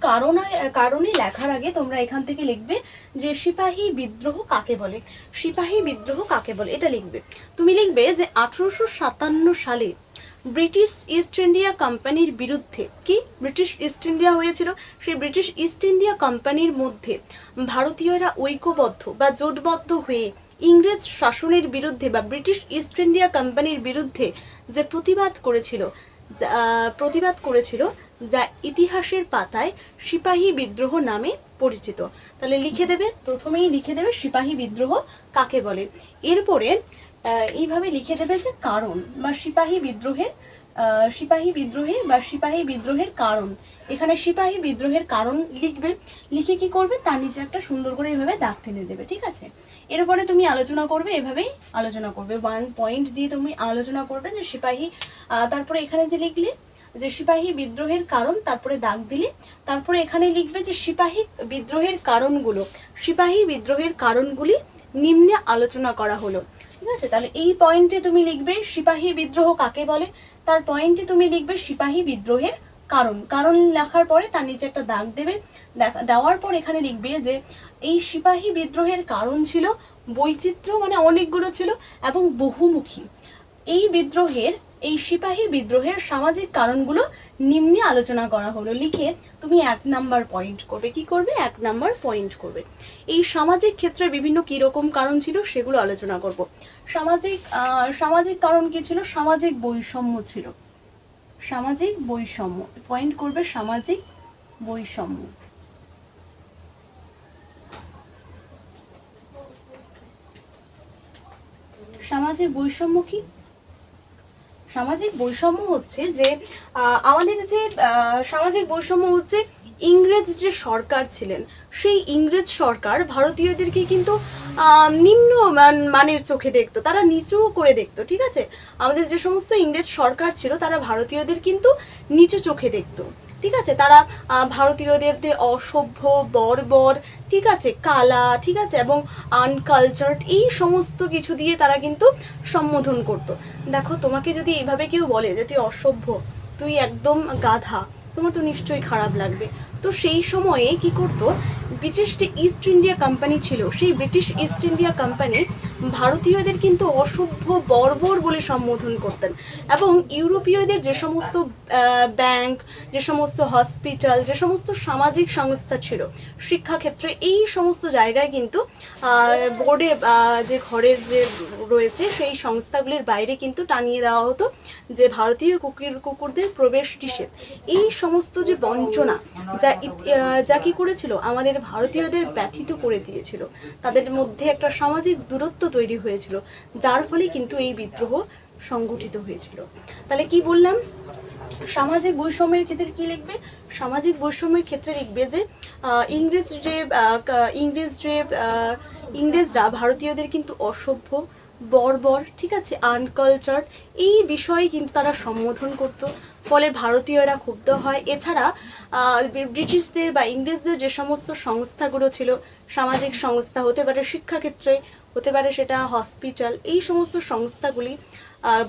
কারণে লেখার আগে তোমরা এখান থেকে লিখবে যে সিপাহী বিদ্রোহ কাকে বলে, সিপাহী বিদ্রোহ কাকে বলে, এটা লিখবে। তুমি লিখবে যে 1857 সালে ব্রিটিশ ইস্ট ইন্ডিয়া কোম্পানির বিরুদ্ধে, কি ব্রিটিশ ইস্ট ইন্ডিয়া হয়েছিল, সেই ব্রিটিশ ইস্ট ইন্ডিয়া কোম্পানির মধ্যে ভারতীয়রা ঐক্যবদ্ধ বা জোটবদ্ধ হয়ে ইংরেজ শাসনের বিরুদ্ধে বা ব্রিটিশ ইস্ট ইন্ডিয়া কোম্পানির বিরুদ্ধে যে প্রতিবাদ করেছিল যা ইতিহাসের পাতায় সিপাহী বিদ্রোহ নামে পরিচিত। তাহলে লিখে দেবে, প্রথমেই লিখে দেবে সিপাহী বিদ্রোহ কাকে বলে। এরপরে এইভাবে লিখে দেবে যে কারণ বা সিপাহী বিদ্রোহের কারণ। এখানে সিপাহী বিদ্রোহের কারণ লিখবে, লিখে কি করবে, তার নিচে একটা সুন্দর করে এইভাবে দাগ টেনে দেবে, ঠিক আছে? এরপরে তুমি আলোচনা করবে, এভাবেই আলোচনা করবে, 1 পয়েন্ট দিয়ে তুমি আলোচনা করবে যে তারপরে এখানে যে লিখলে যে সিপাহী বিদ্রোহের কারণ, তারপরে দাগ দিলে, তারপরে এখানে লিখবে যে সিপাহী বিদ্রোহের কারণগুলি নিম্নে আলোচনা করা হলো, ঠিক আছে? তাহলে এই পয়েন্টে তুমি লিখবে সিপাহী বিদ্রোহ কাকে বলে, তার পয়েন্টে তুমি লিখবে সিপাহী বিদ্রোহের কারণ লেখার পরে তার নিচে একটা দাগ দেবে, দেওয়ার পর এখানে লিখবে যে এই সিপাহী বিদ্রোহের কারণ ছিল বৈচিত্র্য, মানে অনেকগুলো ছিল এবং বহুমুখী। এই সিপাহী বিদ্রোহের সামাজিক কারণগুলো নিম্নে আলোচনা করা হলো, লিখে তুমি 1 নাম্বার পয়েন্ট করবে। কি করবে? 1 নাম্বার পয়েন্ট করবে। এই সামাজিক ক্ষেত্রে বিভিন্ন কি রকম কারণ ছিল সেগুলো আলোচনা করব। সামাজিক কারণ কি ছিল? সামাজিক বৈষম্য ছিল, সামাজিক বৈষম্য পয়েন্ট করবে, সামাজিক বৈষম্য। সামাজিক বৈষম্য কি? সামাজিক বৈষম্য হচ্ছে যে আমাদের যে সামাজিক বৈষম্য হচ্ছে ইংরেজ যে সরকার ছিলেন, সেই ইংরেজ সরকার ভারতীয়দেরকে কিন্তু নিম্ন মানের চোখে দেখতো, তারা নিচু করে দেখতো, ঠিক আছে? আমাদের যে সমস্ত ইংরেজ সরকার ছিল তারা ভারতীয়দের কিন্তু নিচু চোখে দেখতো, ঠিক আছে। তারা ভারতীয়দের অসভ্য, বর্বর, ঠিক আছে, কালা, ঠিক আছে, এবং আনকালচার্ড, এই সমস্ত কিছু দিয়ে তারা কিন্তু সম্বোধন করতো। দেখো, তোমাকে যদি এইভাবে কেউ বলে যে তুই অসভ্য, তুই একদম গাধা, তোমার তো নিশ্চয়ই খারাপ লাগবে। তো সেই সময়ে কি করতো, ব্রিটিশ যে ইস্ট ইন্ডিয়া কোম্পানি ছিল, সেই ব্রিটিশ ইস্ট ইন্ডিয়া কোম্পানি ভারতীয়দের কিন্তু অসভ্য, বর্বর বলে সম্বোধন করতেন। এবং ইউরোপীয়দের যে সমস্ত ব্যাংক, যে সমস্ত হসপিটাল, যে সমস্ত সামাজিক সংস্থা ছিল, শিক্ষাক্ষেত্রে, এই সমস্ত জায়গায় কিন্তু বোর্ডে যে ঘরের যে রয়েছে সেই সংস্থাগুলির বাইরে কিন্তু টানিয়ে দেওয়া হতো যে ভারতীয় কুকুরদের প্রবেশ নিষেধ। এই সমস্ত যে বঞ্চনা, যা কি করেছিল, আমাদের ভারতীয়দের ব্যথিত করে দিয়েছিল। তাদের মধ্যে একটা সামাজিক দূরত্ব তৈরি হয়েছিল, যার ফলে কিন্তু এই বিদ্রোহ সংগঠিত হয়েছিল। তাহলে কি বললাম, সামাজিক বৈষম্যের ক্ষেত্রে কি লিখবে, সামাজিক বৈষম্যের ক্ষেত্রে লিখবে যে ইংরেজরা ভারতীয়দের কিন্তু অসভ্য, বর্বর, ঠিক আছে, আনকালচার্ড, এই বিষয়ে কিন্তু তারা সম্বোধন করত, ফলে ভারতীয়রা ক্ষুব্ধ হয়। এছাড়া ব্রিটিশদের বা ইংরেজদের যে সমস্ত সংস্থাগুলো ছিল, সামাজিক সংস্থা হতে পারে, শিক্ষাক্ষেত্রে হতে পারে, সেটা হসপিটাল, এই সমস্ত সংস্থাগুলি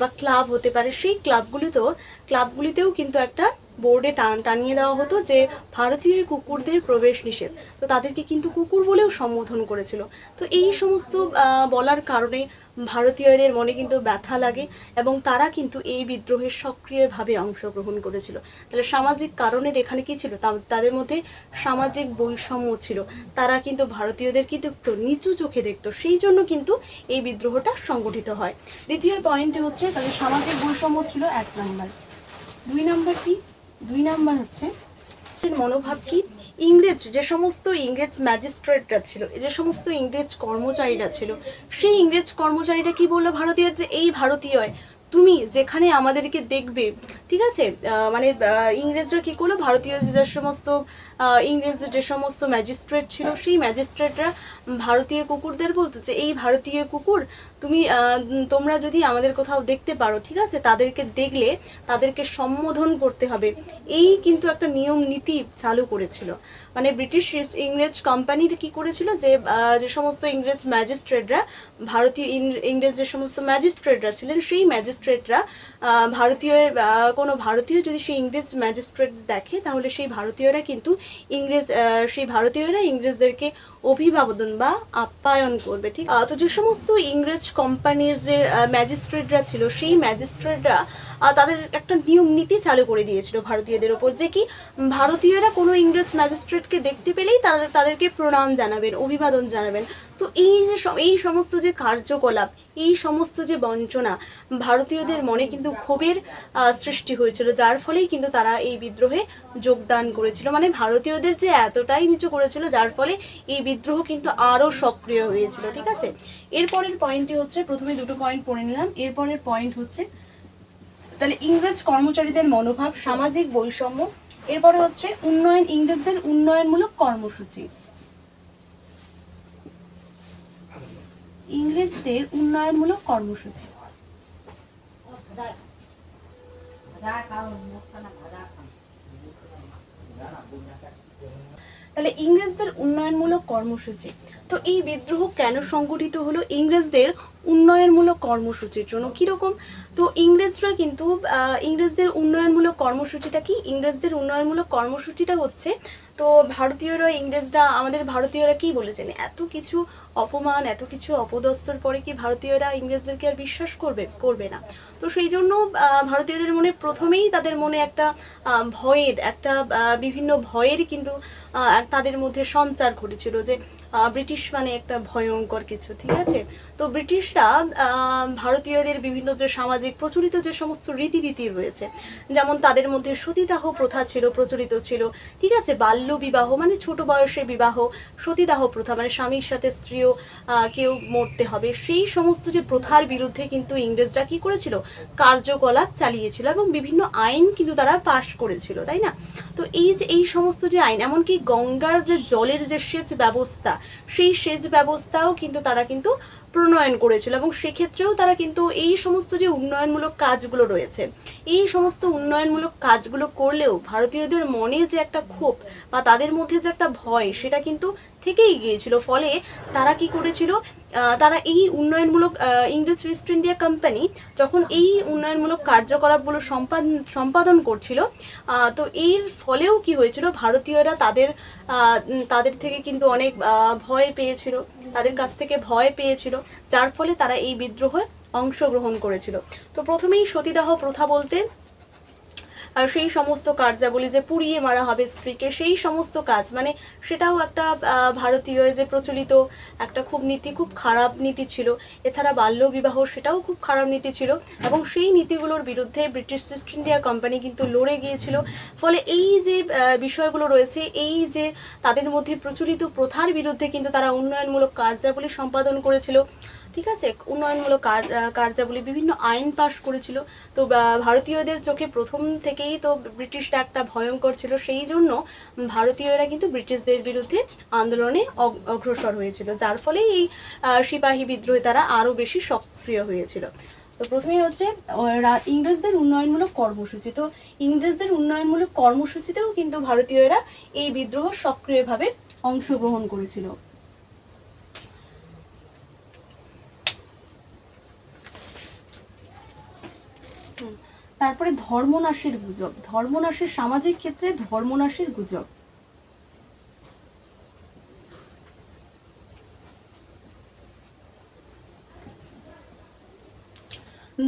বা ক্লাব হতে পারে, সেই ক্লাবগুলিতেও কিন্তু একটা বোর্ডে টানিয়ে দেওয়া হতো যে ভারতীয় কুকুরদের প্রবেশ নিষেধ। তো তাদেরকে কিন্তু কুকুর বলেও সম্বোধন করেছিল। তো এই সমস্ত বলার কারণে ভারতীয়দের মনে কিন্তু ব্যথা লাগে এবং তারা কিন্তু এই বিদ্রোহে সক্রিয়ভাবে অংশগ্রহণ করেছিল। তাহলে সামাজিক কারণের এখানে কি ছিল, তাদের মধ্যে সামাজিক বৈষম্য ছিল। তারা কিন্তু ভারতীয়দের কি দেখতো, নিচু চোখে দেখতো, সেই জন্য কিন্তু এই বিদ্রোহটা সংগঠিত হয়। দ্বিতীয় পয়েন্টে হচ্ছে, তাহলে সামাজিক বৈষম্য ছিল 1 নম্বর। 2 নম্বর কি, 2 নম্বর হচ্ছে মনোভাব কি, যে সমস্ত ইংরেজ ম্যাজিস্ট্রেটরা ছিল, যে সমস্ত ইংরেজ কর্মচারীরা ছিল, সেই ইংরেজ কর্মচারীরা কি বললো ভারতীয়, যে এই ভারতীয় তুমি যেখানে আমাদেরকে দেখবে, ঠিক আছে, মানে ইংরেজরা কী করলো, ভারতীয় ইংরেজদের যে সমস্ত ম্যাজিস্ট্রেট ছিল, সেই ম্যাজিস্ট্রেটরা ভারতীয় কুকুরদের বলতো যে এই ভারতীয় কুকুর, তোমরা যদি আমাদের কোথাও দেখতে পারো, ঠিক আছে, তাদেরকে দেখলে তাদেরকে সম্বোধন করতে হবে। এই কিন্তু একটা নিয়ম নীতি চালু করেছিল। মানে ব্রিটিশ ইংরেজ কোম্পানির কি করেছিল, যে সমস্ত ইংরেজ ম্যাজিস্ট্রেটরা, ইংরেজ যে সমস্ত ম্যাজিস্ট্রেটরা ছিলেন, সেই ম্যাজিস্ট্রেটরা কোনো ভারতীয় যদি সেই ইংরেজ ম্যাজিস্ট্রেট দেখে, তাহলে সেই ভারতীয়রা ইংরেজদেরকে অভিবাদন বা আপ্যায়ন করবে, ঠিক। তো যে সমস্ত ইংরেজ কোম্পানির যে ম্যাজিস্ট্রেটরা ছিল, সেই ম্যাজিস্ট্রেটরা তাদের একটা নিয়ম নীতি চালু করে দিয়েছিল ভারতীয়দের ওপর, যে কি ভারতীয়রা কোনো ইংরেজ ম্যাজিস্ট্রেটকে দেখতে পেলেই তাদেরকে প্রণাম জানাবেন, অভিবাদন জানাবেন। তো এই সমস্ত যে কার্যকলাপ, এই সমস্ত যে বঞ্চনা, ভারতীয়দের মনে কিন্তু ক্ষোভের সৃষ্টি হয়েছিল, যার ফলেই কিন্তু তারা এই বিদ্রোহে যোগদান করেছিল। মানে ভারতীয়দের যে এতটাই নিচু করেছিল, যার ফলে এই বিদ্রোহ কিন্তু আরও সক্রিয় হয়েছিল, ঠিক আছে। এরপরের পয়েন্টটি হচ্ছে, প্রথমে দুটো পয়েন্ট পড়ে নিলাম, এরপরের পয়েন্ট হচ্ছে তাহলে ইংরেজ কর্মচারীদের মনোভাব, সামাজিক বৈষম্য, এরপরে হচ্ছে ইংরেজদের উন্নয়নমূলক কর্মসূচি, ইংরেজদের উন্নয়নমূলক কর্মসূচি। তাহলে ইংরেজদের উন্নয়নমূলক কর্মসূচি, তো এই বিদ্রোহ কেন সংগঠিত হলো, ইংরেজদের উন্নয়নমূলক কর্মসূচির জন্য। কীরকম, তো ইংরেজদের উন্নয়নমূলক কর্মসূচিটা কি, ইংরেজদের উন্নয়নমূলক কর্মসূচিটা হচ্ছে, তো আমাদের ভারতীয়রা কি বলেছেন, এত কিছু অপমান, এত কিছু অপদস্থর পরে কি ভারতীয়রা ইংরেজদেরকে আর বিশ্বাস করবে না। তো সেই জন্য ভারতীয়দের মনে প্রথমেই তাদের মনে একটা বিভিন্ন ভয়ের কিন্তু তাদের মধ্যে সঞ্চার ঘটেছিল, যে ব্রিটিশ মানে একটা ভয়ঙ্কর কিছু, ঠিক আছে। তো ব্রিটিশরা ভারতীয়দের বিভিন্ন যে সামাজিক প্রচলিত যে সমস্ত রীতিনীতি রয়েছে, যেমন তাদের মধ্যে সতীদাহ প্রথা প্রচলিত ছিল, ঠিক আছে, বাল্য বিবাহ মানে ছোট বয়সে বিবাহ, সতীদাহ প্রথা মানে স্বামীর সাথে স্ত্রীও কেউ মরতে হবে, সেই সমস্ত যে প্রথার বিরুদ্ধে কিন্তু ইংরেজরা কি করেছিল, কার্যকলাপ চালিয়েছিল এবং বিভিন্ন আইন কিন্তু তারা পাশ করেছিল, তাই না। তো এই সমস্ত যে আইন, এমনকি গঙ্গার যে জলের যে সেচ ব্যবস্থা, সেই সেচ ব্যবস্থাও কিন্তু তারা কিন্তু প্রণয়ন করেছিল, এবং সেক্ষেত্রেও তারা কিন্তু এই সমস্ত যে উন্নয়নমূলক কাজগুলো রয়েছে, এই সমস্ত উন্নয়নমূলক কাজগুলো করলেও ভারতীয়দের মনে যে একটা ক্ষোভ বা তাদের মধ্যে যে একটা ভয়, সেটা কিন্তু থেকেই গিয়েছিল। ফলে তারা কি করেছিল, তারা এই উন্নয়নমূলক ইংরেজ ইস্ট ইন্ডিয়া কোম্পানি যখন এই উন্নয়নমূলক কার্যকলাপগুলো সম্পাদন করছিল, তো এর ফলেও কি হয়েছিল, ভারতীয়রা তাদের থেকে কিন্তু অনেক ভয় পেয়েছিল, তাদের কাছ থেকে ভয় পেয়েছিল, যার ফলে তারা এই বিদ্রোহে অংশগ্রহণ করেছিল। তো প্রথমেই সতীদাহ প্রথা বলতে আর সেই সমস্ত কার্যাবলী যে পুড়িয়ে মারা হবে স্ত্রীকে, সেই সমস্ত কাজ, মানে সেটাও একটা ভারতীয় যে প্রচলিত একটা খুব খারাপ নীতি ছিল। এছাড়া বাল্যবিবাহ, সেটাও খুব খারাপ নীতি ছিল, এবং সেই নীতিগুলোর বিরুদ্ধে ব্রিটিশ ইস্ট ইন্ডিয়া কোম্পানি কিন্তু লড়ে গিয়েছিল। ফলে এই যে বিষয়গুলো রয়েছে, এই যে তাদের মধ্যে প্রচলিত প্রথার বিরুদ্ধে কিন্তু তারা উন্নয়নমূলক কার্যাবলী সম্পাদন করেছিল, ঠিক আছে, উন্নয়নমূলক কার্যাবলী, বিভিন্ন আইন পাশ করেছিল। তো ভারতীয়দের চোখে প্রথম থেকেই তো ব্রিটিশরা একটা ভয়ঙ্কর ছিল, সেই জন্য ভারতীয়রা কিন্তু ব্রিটিশদের বিরুদ্ধে আন্দোলনে অগ্রসর হয়েছিল, যার ফলে এই সিপাহী বিদ্রোহে তারা আরও বেশি সক্রিয় হয়েছিল। তো প্রথমেই হচ্ছে ইংরেজদের উন্নয়নমূলক কর্মসূচি। তো ইংরেজদের উন্নয়নমূলক কর্মসূচিতেও কিন্তু ভারতীয়রা এই বিদ্রোহ সক্রিয়ভাবে অংশগ্রহণ করেছিল। তারপরে ধর্মনাশের গুজব, ধর্মনাশের সামাজিক ক্ষেত্রে ধর্মনাশের গুজব।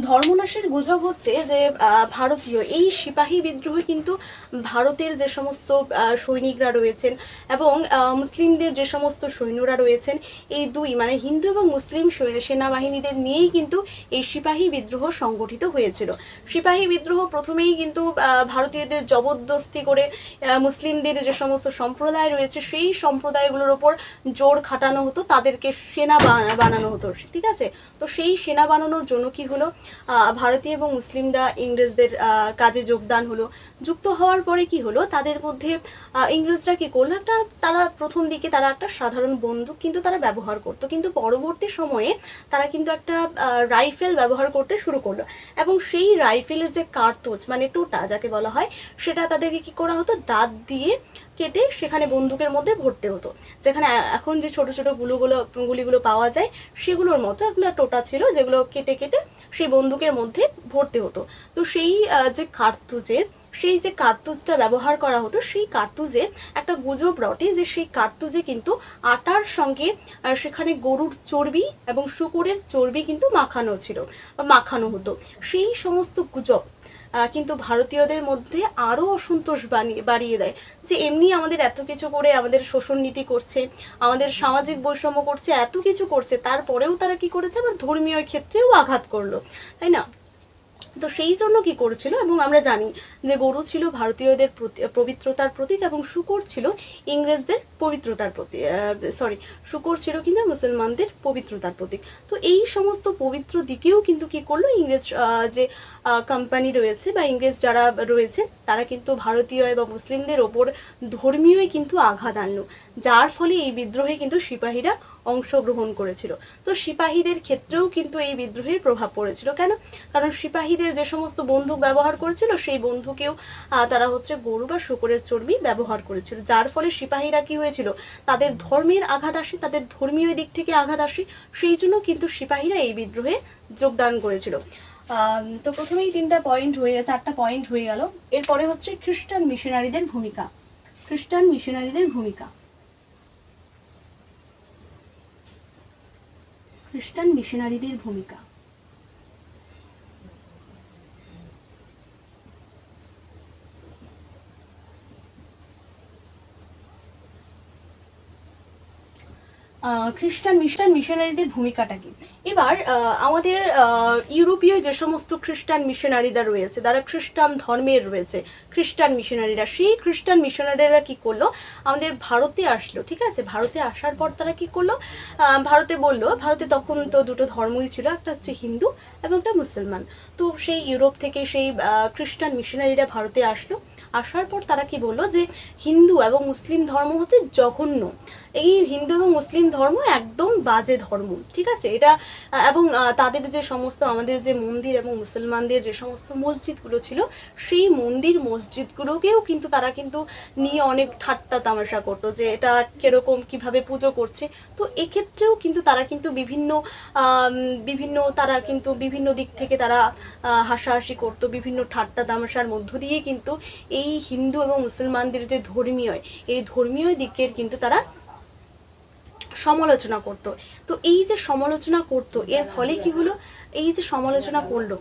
ধর্মনাশের গুজব হচ্ছে যে ভারতীয় এই সিপাহী বিদ্রোহে কিন্তু ভারতের যে সমস্ত সৈনিকরা রয়েছেন এবং মুসলিমদের যে সমস্ত সৈন্যরা রয়েছেন, এই দুই মানে হিন্দু এবং মুসলিম সেনাবাহিনীদের নিয়েই কিন্তু এই সিপাহী বিদ্রোহ সংগঠিত হয়েছিল। সিপাহী বিদ্রোহ প্রথমেই কিন্তু ভারতীয়দের জবরদস্তি করে মুসলিমদের যে সমস্ত সম্প্রদায় রয়েছে, সেই সম্প্রদায়গুলোর ওপর জোর খাটানো হতো, তাদেরকে সেনা বানানো হতো, ঠিক আছে। তো সেই সেনা বানানোর জন্য কি হলো, ভারতীয় এবং মুসলিমরা ইংরেজদের কাজে যোগদান হলো। যুক্ত হওয়ার পরে কি হলো, তাদের মধ্যে ইংরেজরা কি করলো, তারা প্রথম দিকে তারা একটা সাধারণ বন্দুক কিন্তু তারা ব্যবহার করতো, কিন্তু পরবর্তী সময়ে তারা কিন্তু একটা রাইফেল ব্যবহার করতে শুরু করলো, এবং সেই রাইফেলের যে কার্তুজ মানে টোটা যাকে বলা হয়, সেটা তাদেরকে কি করা হতো, দাঁত দিয়ে কেটে সেখানে বন্দুকের মধ্যে ভরতে হতো। যেখানে এখন যে ছোট ছোট গুলিগুলো পাওয়া যায়, সেগুলোর মতো এগুলো টোটা ছিল, যেগুলো কেটে কেটে সেই বন্দুকের মধ্যে ভরতে হতো। তো সেই যে কার্তুজটা ব্যবহার করা হতো, সেই কার্তুজে একটা গুজব রটে যে সেই কার্তুজে কিন্তু আটার সঙ্গে সেখানে গরুর চর্বি এবং শূকরের চর্বি কিন্তু মাখানো হতো। সেই সমস্ত গুজব কিন্তু ভারতীয়দের মধ্যে আরও অসন্তোষ বাড়িয়ে দেয়, যে এমনি আমাদের এত কিছু করে আমাদের শোষণ নীতি করছে, আমাদের সামাজিক বৈষম্য করছে, এত কিছু করছে, তারপরেও তারা কি করেছে, আবার ধর্মীয় ক্ষেত্রেও আঘাত করলো, তাই না। তো সেই জন্য কি করেছিল, এবং আমরা জানি যে গরু ছিল ভারতীয়দের পবিত্রতার প্রতীক, এবং শূকর ছিল ইংরেজদের শূকর ছিল কিন্তু মুসলমানদের পবিত্রতার প্রতীক। তো এই সমস্ত পবিত্র দিকেও কিন্তু কি করলো, ইংরেজ যে কোম্পানি রয়েছে বা ইংরেজ যারা রয়েছে, তারা কিন্তু ভারতীয় এবং মুসলিমদের ওপর ধর্মীয়ই কিন্তু আঘাত আনলো, যার ফলে এই বিদ্রোহে কিন্তু সিপাহীরা অংশগ্রহণ করেছিল। তো সিপাহীদের ক্ষেত্রেও কিন্তু এই বিদ্রোহের প্রভাব পড়েছিল। কেন? কারণ সিপাহীদের যে সমস্ত বন্দুক ব্যবহার করেছিল, সেই বন্দুকেও তারা হচ্ছে গরু বা শূকরের চর্বি ব্যবহার করেছিল, যার ফলে সিপাহীরা কি হয়েছিল, তাদের ধর্মের আঘাত আসে, তাদের ধর্মীয় দিক থেকে আঘাত আসে, সেই জন্য কিন্তু সিপাহীরা এই বিদ্রোহে যোগদান করেছিল। তো প্রথমেই চারটা পয়েন্ট হয়ে গেল। এরপরে হচ্ছে খ্রিস্টান মিশনারিদের ভূমিকা। খ্রিস্টান মিশনারিদের ভূমিকা খ্রিস্টান মিশনারিদের ভূমিকা খ্রিস্টান মিশনারিদের ভূমিকাটা কি। এবার আমাদের ইউরোপীয় যে সমস্ত খ্রিস্টান মিশনারিরা রয়েছে, যারা খ্রিস্টান ধর্মের রয়েছে, খ্রিস্টান মিশনারিরা, সেই খ্রিস্টান মিশনারিরা কি করলো, আমাদের ভারতে আসলো। ঠিক আছে, ভারতে আসার পর তারা কি করলো, ভারতে বললো, ভারতে তখন তো দুটো ধর্মই ছিল, একটা হচ্ছে হিন্দু এবং একটা মুসলমান। তো সেই ইউরোপ থেকে সেই খ্রিস্টান মিশনারিরা ভারতে আসলো। আসার পর তারা কি বললো যে হিন্দু এবং মুসলিম ধর্ম হচ্ছে জঘন্য, এই হিন্দু এবং মুসলিম ধর্ম একদম বাজে ধর্ম। ঠিক আছে, এটা এবং তাদের যে সমস্ত আমাদের যে মন্দির এবং মুসলমানদের যে সমস্ত মসজিদগুলো ছিল, সেই মন্দির মসজিদগুলোকেও কিন্তু তারা কিন্তু নিয়ে অনেক ঠাট্টা তামাশা করতো, যে এটা কিরকম কিভাবে পুজো করছে। তো এক্ষেত্রেও কিন্তু তারা কিন্তু বিভিন্ন তারা কিন্তু বিভিন্ন দিক থেকে তারা হাসাহাসি করতো, বিভিন্ন ঠাট্টা তামাশার মধ্য দিয়ে কিন্তু এই হিন্দু এবং মুসলমানদের যে ধর্মীয়, এই ধর্মীয় দিকের কিন্তু তারা সমালোচনা করত। তো এই যে সমালোচনা করত, এর ফলে কি হলো, এই যে সমালোচনা করলো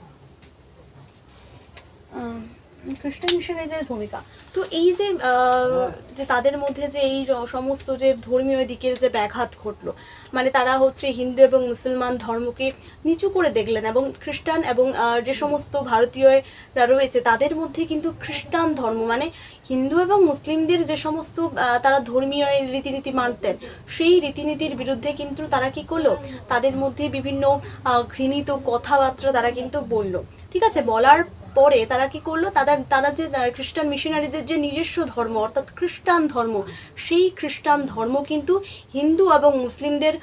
খ্রিস্টান মিশনারিদের ভূমিকা, তো এই যে যে তাদের মধ্যে যে এই সমস্ত যে ধর্মীয় দিকের যে ব্যাঘাত ঘটলো, মানে তারা হচ্ছে হিন্দু এবং মুসলমান ধর্মকে নিচু করে দেখলেন, এবং খ্রিস্টান এবং যে সমস্ত ভারতীয়রা রয়েছে তাদের মধ্যে কিন্তু খ্রিস্টান ধর্ম মানে হিন্দু এবং মুসলিমদের যে সমস্ত তারা ধর্মীয় রীতিনীতি মানতেন, সেই রীতিনীতির বিরুদ্ধে কিন্তু তারা কি করলো, তাদের মধ্যে বিভিন্ন ঘৃণিত কথাবার্তা তারা কিন্তু বলল। ঠিক আছে, বলার পরে তারা কি করলো, তারা যে খ্রিস্টান মিশনারিদের যে নিজস্ব ধর্ম অর্থাৎ খ্রিস্টান ধর্ম, সেই খ্রিস্টান ধর্ম কিন্তু হিন্দু এবং মুসলিমদের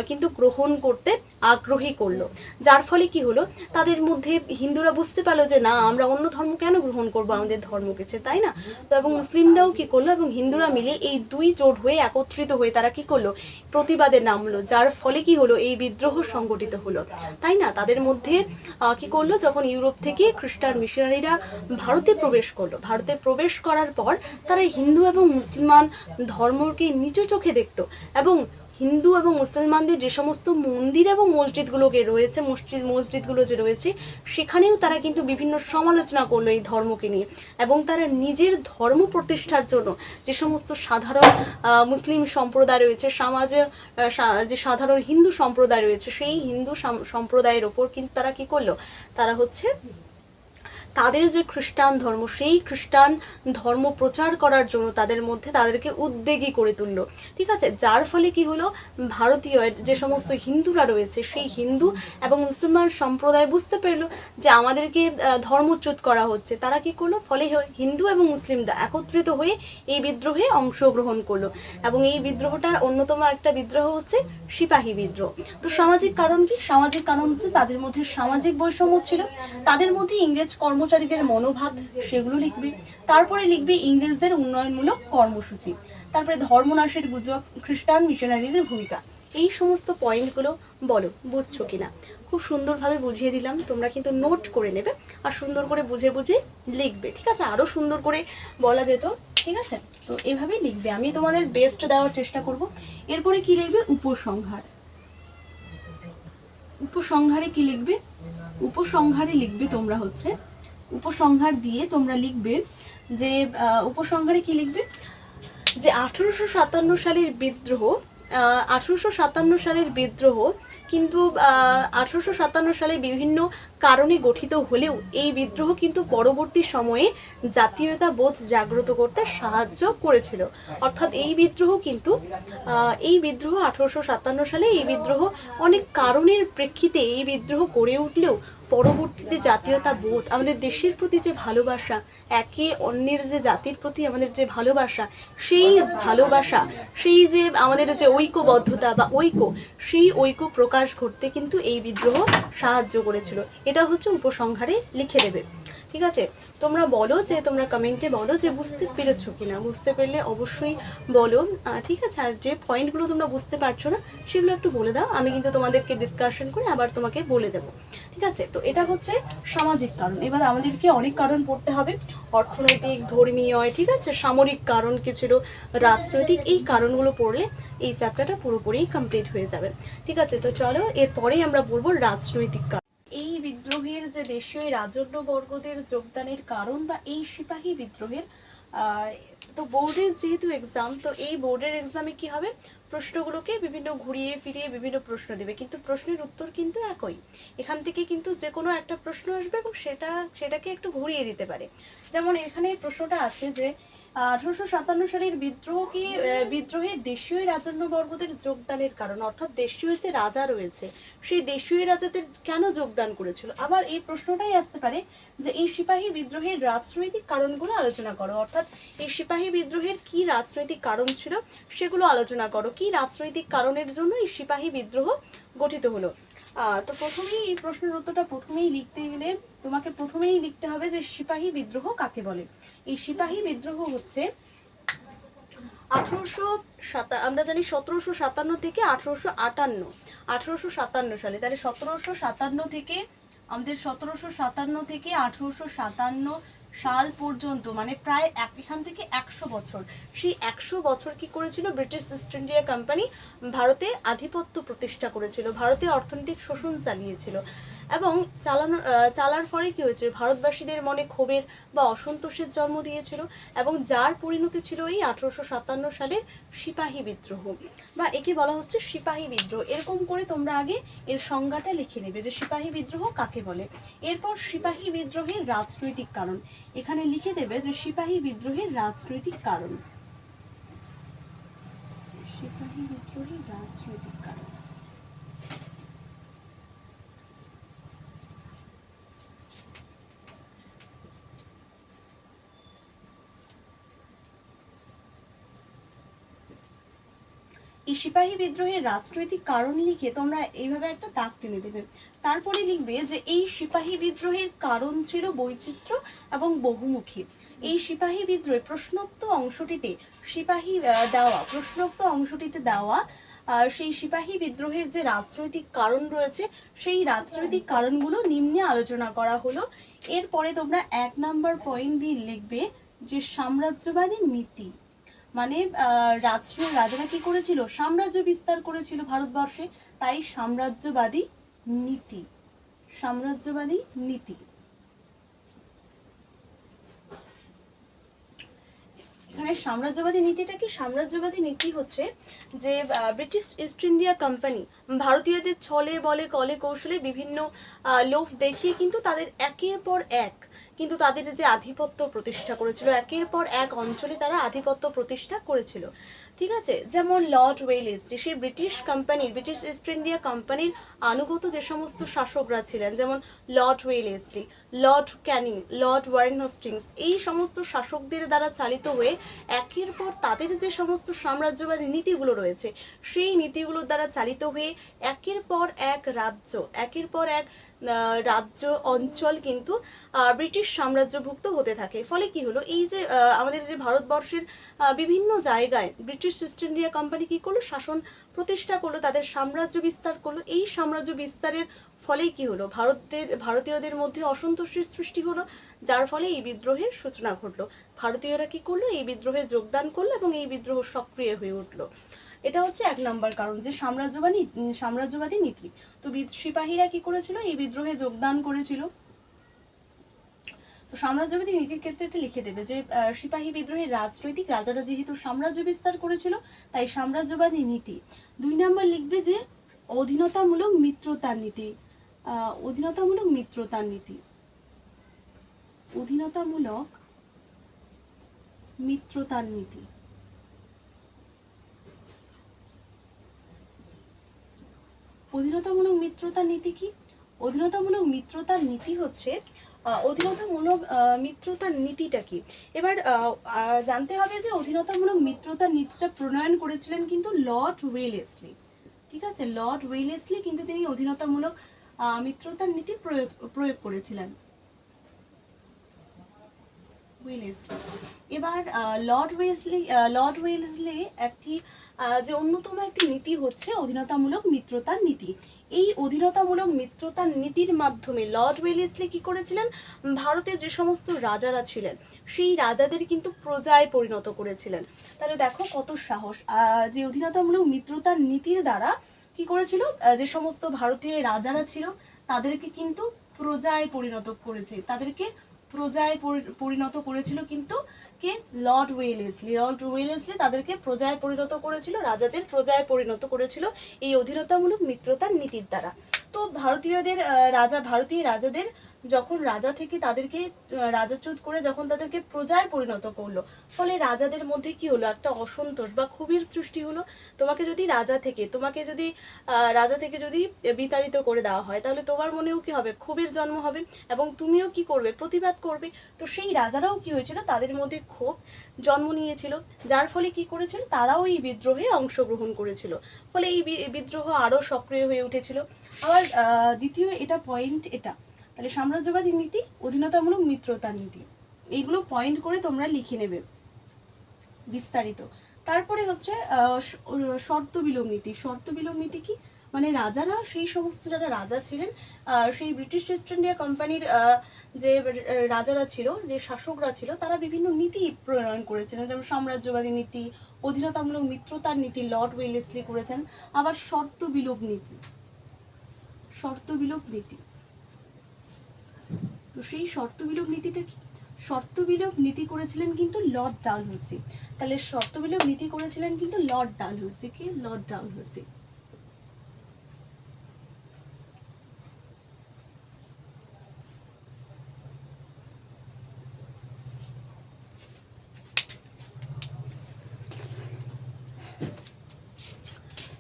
কিন্তু গ্রহণ করতে আগ্রহী করলো। যার ফলে কি হলো, তাদের মধ্যে হিন্দুরা বুঝতে পারলো যে না, আমরা অন্য ধর্ম কেন গ্রহণ করবো, আমাদের ধর্ম কিছু, তাই না। তো এবং মুসলিমরাও কি করলো, এবং হিন্দুরা মিলে এই দুই জোট হয়ে একত্রিত হয়ে তারা কি করলো, প্রতিবাদে নামলো। যার ফলে কি হলো, এই বিদ্রোহ সংগঠিত হলো, তাই না। তাদের মধ্যে কি করলো, যখন ইউরোপ থেকে খ্রিস্টান মিশনারিরা ভারতে প্রবেশ করলো, ভারতে প্রবেশ করার পর তারা হিন্দু এবং মুসলমান ধর্মকে নিচু চোখে দেখতো, এবং হিন্দু এবং মুসলমানদের যে সমস্ত মন্দির এবং মসজিদগুলোকে রয়েছে, মসজিদগুলো যে রয়েছে, সেখানেও তারা কিন্তু বিভিন্ন সমালোচনা করলো এই ধর্মকে নিয়ে, এবং তারা নিজের ধর্ম প্রতিষ্ঠার জন্য যে সমস্ত সাধারণ মুসলিম সম্প্রদায় রয়েছে, সমাজে যে সাধারণ হিন্দু সম্প্রদায় রয়েছে, সেই হিন্দু সম্প্রদায়ের ওপর কিন্তু তারা কি করলো, তারা হচ্ছে তাদের যে খ্রিস্টান ধর্ম, সেই খ্রিস্টান ধর্ম প্রচার করার জন্য তাদের মধ্যে তাদেরকে উদ্যোগী করে তুললো। ঠিক আছে, যার ফলে কি হলো, ভারতীয় যে সমস্ত হিন্দুরা রয়েছে, সেই হিন্দু এবং মুসলমান সম্প্রদায় বুঝতে পেরলো যে আমাদেরকে ধর্মচ্যুত করা হচ্ছে। তারা কি করলো, ফলে হিন্দু এবং মুসলিমরা একত্রিত হয়ে এই বিদ্রোহে অংশগ্রহণ করলো, এবং এই বিদ্রোহটার অন্যতম একটা বিদ্রোহ হচ্ছে সিপাহী বিদ্রোহ। তো সামাজিক কারণ কি, সামাজিক কারণ হচ্ছে তাদের মধ্যে সামাজিক বৈষম্য ছিল, তাদের মধ্যে ইংরেজ কর্মচারীদের মনোভাব, সেগুলো লিখবে। তারপরে লিখবে ইংরেজদের উন্নয়নমূলক কর্মসূচি, তারপরে ধর্মনাশের গুজব, খ্রিস্টান মিশনারিদের ভূমিকা। এই সমস্ত পয়েন্টগুলো বলো, বুঝছো কিনা। খুব সুন্দরভাবে বুঝিয়ে দিলাম, তোমরা কিন্তু নোট করে নেবে আর সুন্দর করে বুঝে বুঝে লিখবে। ঠিক আছে, আরও সুন্দর করে বলা যেত। ঠিক আছে, তো এইভাবেই লিখবে, আমি তোমাদের বেস্ট দেওয়ার চেষ্টা করব। এরপরে কি লিখবে, উপসংহার। উপসংহারে কি লিখবে, উপসংহারে লিখবে তোমরা হচ্ছে, উপসংহার দিয়ে তোমরা লিখবে যে উপসংহারে কি লিখবে, যে 1857 সালের বিদ্রোহ, 1857 সালের বিদ্রোহ কিন্তু 1857 সালে বিভিন্ন কারণে গঠিত হলেও এই বিদ্রোহ কিন্তু পরবর্তী সময়ে জাতীয়তাবোধ জাগ্রত করতে সাহায্য করেছিল। অর্থাৎ এই বিদ্রোহ কিন্তু এই বিদ্রোহ 1857 সালে এই বিদ্রোহ অনেক কারণের প্রেক্ষিতে এই বিদ্রোহ গড়ে উঠলেও পরবর্তীতে জাতীয়তাবোধ, আমাদের দেশের প্রতি যে ভালোবাসা, একে অন্যের যে জাতির প্রতি আমাদের যে ভালোবাসা, সেই ভালোবাসা, সেই যে আমাদের যে ঐক্যবদ্ধতা বা ঐক্য, সেই ঐক্য প্রকাশ ঘটতে কিন্তু এই বিদ্রোহ সাহায্য করেছিল। এটা হচ্ছে উপসংহারে লিখে দেবে। ঠিক আছে, তোমরা বলো, যে তোমরা কমেন্টে বলো যে বুঝতে পেরেছো কিনা, বুঝতে পারলে অবশ্যই বলো। ঠিক আছে, আর যে পয়েন্টগুলো তোমরা বুঝতে পারছো না সেগুলো একটু বলে দাও, আমি কিন্তু তোমাদেরকে ডিসকাশন করে আবার তোমাকে বলে দেবো। ঠিক আছে, তো এটা হচ্ছে সামাজিক কারণ। এবার আমাদেরকে অনেক কারণ পড়তে হবে, অর্থনৈতিক, ধর্মীয়, ঠিক আছে, সামরিক কারণ কি ছিল, রাজনৈতিক, এই কারণগুলো পড়লে এই চ্যাপ্টারটা পুরোপুরি কমপ্লিট হয়ে যাবে। ঠিক আছে, তো চলো এরপরেই আমরা বলবো রাজনৈতিক কারণ। এই বিদ্রোহের যে দেশীয় রাজন্যবর্গদের যোগদানের কারণ বা এই সিপাহী বিদ্রোহের তো বোর্ডের যেহেতু এক্সাম, তো এই বোর্ডের এক্সামে কি হবে, প্রশ্নগুলোকে বিভিন্ন ঘুরিয়ে ফিরিয়ে বিভিন্ন প্রশ্ন দেবে, কিন্তু প্রশ্নের উত্তর কিন্তু একই। এখান থেকে কিন্তু যে কোনো একটা প্রশ্ন আসবে এবং সেটাকে একটু ঘুরিয়ে দিতে পারে। যেমন এখানে প্রশ্নটা আছে যে 1857 সালের বিদ্রোহে দেশীয় রাজন্যবর্গদের যোগদানের কারণ, অর্থাৎ দেশীয় যে রাজা রয়েছে সেই দেশীয় রাজাদের কেন যোগদান করেছিল। আবার এই প্রশ্নটাই আসতে পারে যে এই সিপাহী বিদ্রোহের রাজনৈতিক কারণগুলো আলোচনা করো, অর্থাৎ এই সিপাহী বিদ্রোহের কি রাজনৈতিক কারণ ছিল সেগুলো আলোচনা করো, কি রাজনৈতিক কারণের জন্য এই সিপাহী বিদ্রোহ গঠিত হলো। তো প্রথমেই এই প্রশ্নের উত্তরটা প্রথমেই লিখতে গেলে তোমাকে প্রথমেই লিখতে হবে যে সিপাহী বিদ্রোহ কাকে বলে। এই সিপাহী বিদ্রোহ হচ্ছে আমরা জানি 1757 থেকে 1857 সালে, তাহলে 1757 থেকে আমাদের 1757 থেকে 1857 সাল পর্যন্ত, মানে প্রায় এখান থেকে 100 বছর, সেই 100 বছর কি করেছিল ব্রিটিশ ইস্ট ইন্ডিয়া কোম্পানি ভারতে আধিপত্য প্রতিষ্ঠা করেছিল, ভারতে অর্থনৈতিক শোষণ চালিয়েছিল এবং চালার ফলে কি হয়েছে, ভারতবাসীদের মনে ক্ষোভের বা অসন্তোষের জন্ম দিয়েছিল এবং যার পরিণতি ছিল এই 1857 সালের সিপাহী বিদ্রোহ, বা একে বলা হচ্ছে সিপাহী বিদ্রোহ। এরকম করে তোমরা আগে এর সংজ্ঞাটা লিখে নেবে যে সিপাহী বিদ্রোহ কাকে বলে। এরপর সিপাহী বিদ্রোহের রাজনৈতিক কারণ, এখানে লিখে দেবে যে সিপাহী বিদ্রোহের রাজনৈতিক কারণ, সিপাহী বিদ্রোহের রাজনৈতিক কারণ। এই সিপাহী বিদ্রোহের রাজনৈতিক কারণ লিখে তোমরা এইভাবে একটা দাগ টেনে দেবে। তারপরে লিখবে যে এই সিপাহী বিদ্রোহের কারণ ছিল বৈচিত্র্য এবং বহুমুখী। এই সিপাহী বিদ্রোহের প্রশ্নোক্ত অংশটিতে দেওয়া সেই সিপাহী বিদ্রোহের যে রাজনৈতিক কারণ রয়েছে সেই রাজনৈতিক কারণগুলো নিম্নে আলোচনা করা হলো। এরপরে তোমরা 1 নাম্বার পয়েন্ট দিয়ে লিখবে যে সাম্রাজ্যবাদী নীতি, মানে রাজারা কি করেছিল, সাম্রাজ্য বিস্তার করেছিল ভারতবর্ষে, তাই সাম্রাজ্যবাদী নীতি। এখানে সাম্রাজ্যবাদী নীতিটা কি, সাম্রাজ্যবাদী নীতি হচ্ছে যে ব্রিটিশ ইস্ট ইন্ডিয়া কোম্পানি ভারতীয়দের ছলে বলে কলে কৌশলে বিভিন্ন লোভ দেখিয়ে কিন্তু তাদের একের পর এক কিন্তু তাদের যে আধিপত্য প্রতিষ্ঠা করেছিল, একের পর এক অঞ্চলে তারা আধিপত্য প্রতিষ্ঠা করেছিল। ঠিক আছে, যেমন লর্ড ওয়েলেসলি, সেই ব্রিটিশ ইস্ট ইন্ডিয়া কোম্পানির আনুগত যে সমস্ত শাসকরা ছিলেন, যেমন Lord Wellesley, Lord Canning, Lord Warren Hastings, এই সমস্ত শাসকদের দ্বারা চালিত হয়ে একের পর তাদের যে সমস্ত সাম্রাজ্যবাদী নীতিগুলো রয়েছে সেই নীতিগুলোর দ্বারা চালিত হয়ে একের পর এক রাজ্য অঞ্চল কিন্তু ব্রিটিশ সাম্রাজ্যভুক্ত হতে থাকে। ফলে কি হলো, এই যে আমাদের যে ভারতবর্ষের বিভিন্ন জায়গায় ব্রিটিশ ইস্ট ইন্ডিয়া কোম্পানি কি করলো, শাসন প্রতিষ্ঠা করলো, তাদের সাম্রাজ্য বিস্তার করলো। এই সাম্রাজ্য বিস্তারের ফলেই কি হলো, ভারতীয়দের মধ্যে অসন্তোষের সৃষ্টি হলো, যার ফলে এই বিদ্রোহের সূচনা ঘটলো। ভারতীয়রা কি করলো, এই বিদ্রোহে যোগদান করলো এবং এই বিদ্রোহ সক্রিয় হয়ে উঠলো। এটা হচ্ছে 1 নম্বর কারণ, যে সাম্রাজ্যবাদী নীতি। তো সিপাহীরা কি করেছিল, এই বিদ্রোহে যোগদান করেছিল। তো সাম্রাজ্যবাদী নীতির ক্ষেত্রে এটা লিখে দেবে যে সিপাহী বিদ্রোহের রাজনৈতিক, রাজারা যেহেতু সাম্রাজ্য বিস্তার করেছিল তাই সাম্রাজ্যবাদী নীতি। 2 নম্বর লিখবে যে অধীনতামূলক মিত্রতার নীতি। অধীনতামূলক মিত্রতার নীতি। অধীনতামূলক মিত্রতার নীতি কি? অধীনতামূলক মিত্রতার নীতি হচ্ছে মিত্রতার নীতিটা কি। এবার জানতে হবে যে অধীনতামূলক মিত্রতার নীতিটা প্রণয়ন করেছিলেন কিন্তু লর্ড ওয়েলেসলি। ঠিক আছে, লর্ড ওয়েলেসলি কিন্তু তিনি অধীনতামূলক মিত্রতার নীতি প্রয়োগ করেছিলেন। এবার লর্ড ওয়েলেসলি একটি যে অন্যতম একটি নীতি হচ্ছে অধীনতামূলক মিত্রতার নীতি। এই অধীনতামূলক মিত্রতার নীতির মাধ্যমে লর্ড ওয়েলেসলি কি করেছিলেন, ভারতের যে সমস্ত রাজারা ছিলেন সেই রাজাদের কিন্তু প্রজায় পরিণত করেছিলেন। তাহলে দেখো কত সাহস, যে অধীনতামূলক মিত্রতার নীতির দ্বারা কি করেছিল, যে সমস্ত ভারতীয় রাজারা ছিল তাদেরকে কিন্তু প্রজায় পরিণত করেছে, তাদেরকে প্রজায় পরিণত করেছিল কিন্তু কে? Lord Wellesley. লর্ড ওয়েলেসলি তাদেরকে প্রজায় পরিণত করেছিল, রাজাদের প্রজায় পরিণত করেছিল এই অধীনতামূলক মিত্রতার নীতির দ্বারা। তো ভারতীয় রাজাদের যখন রাজা থেকে তাদেরকে রাজাচ্যুত করে যখন তাদেরকে প্রজায় পরিণত করলো, ফলে রাজাদের মধ্যে কি হলো? একটা অসন্তোষ বা ক্ষোভের সৃষ্টি হলো। তোমাকে যদি রাজা থেকে যদি বিতাড়িত করে দেওয়া হয়, তাহলে তোমার মনেও কি হবে? ক্ষোভের জন্ম হবে এবং তুমিও কি করবে? প্রতিবাদ করবে। তো সেই রাজারাও কি হয়েছিল? তাদের মধ্যে ক্ষোভ জন্ম নিয়েছিল, যার ফলে কি করেছিল? তারাও এই বিদ্রোহে অংশগ্রহণ করেছিল, ফলে এই বিদ্রোহ আরও সক্রিয় হয়ে উঠেছিল। আবার দ্বিতীয় পয়েন্ট এটা, তাহলে সাম্রাজ্যবাদী নীতি, অধীনতামূলক মিত্রতার নীতি, এইগুলো পয়েন্ট করে তোমরা লিখে নেবে বিস্তারিত। তারপরে হচ্ছে শর্ত বিলোপ নীতি। শর্ত বিলোপ নীতি কি? মানে রাজারা, সেই সমস্ত যারা রাজা ছিলেন, সেই ব্রিটিশ ইস্ট ইন্ডিয়া কোম্পানির যে রাজারা ছিল, যে শাসকরা ছিল, তারা বিভিন্ন নীতি প্রণয়ন করেছিলেন, যেমন সাম্রাজ্যবাদী নীতি, অধীনতামূলক মিত্রতার নীতি লর্ড ওয়েলেসলি করেছেন। আবার শর্ত বিলোপ নীতি, শর্ত বিলোপ নীতি। তো সেই শর্ত বিলোপ নীতিটা কি? শর্ত বিলোপ নীতি করেছিলেন কিন্তু লর্ড ডালহৌসি। তাহলে শর্ত বিলোপ নীতি করেছিলেন কিন্তু লর্ড ডালহৌসি। কি? লর্ড ডালহৌসি।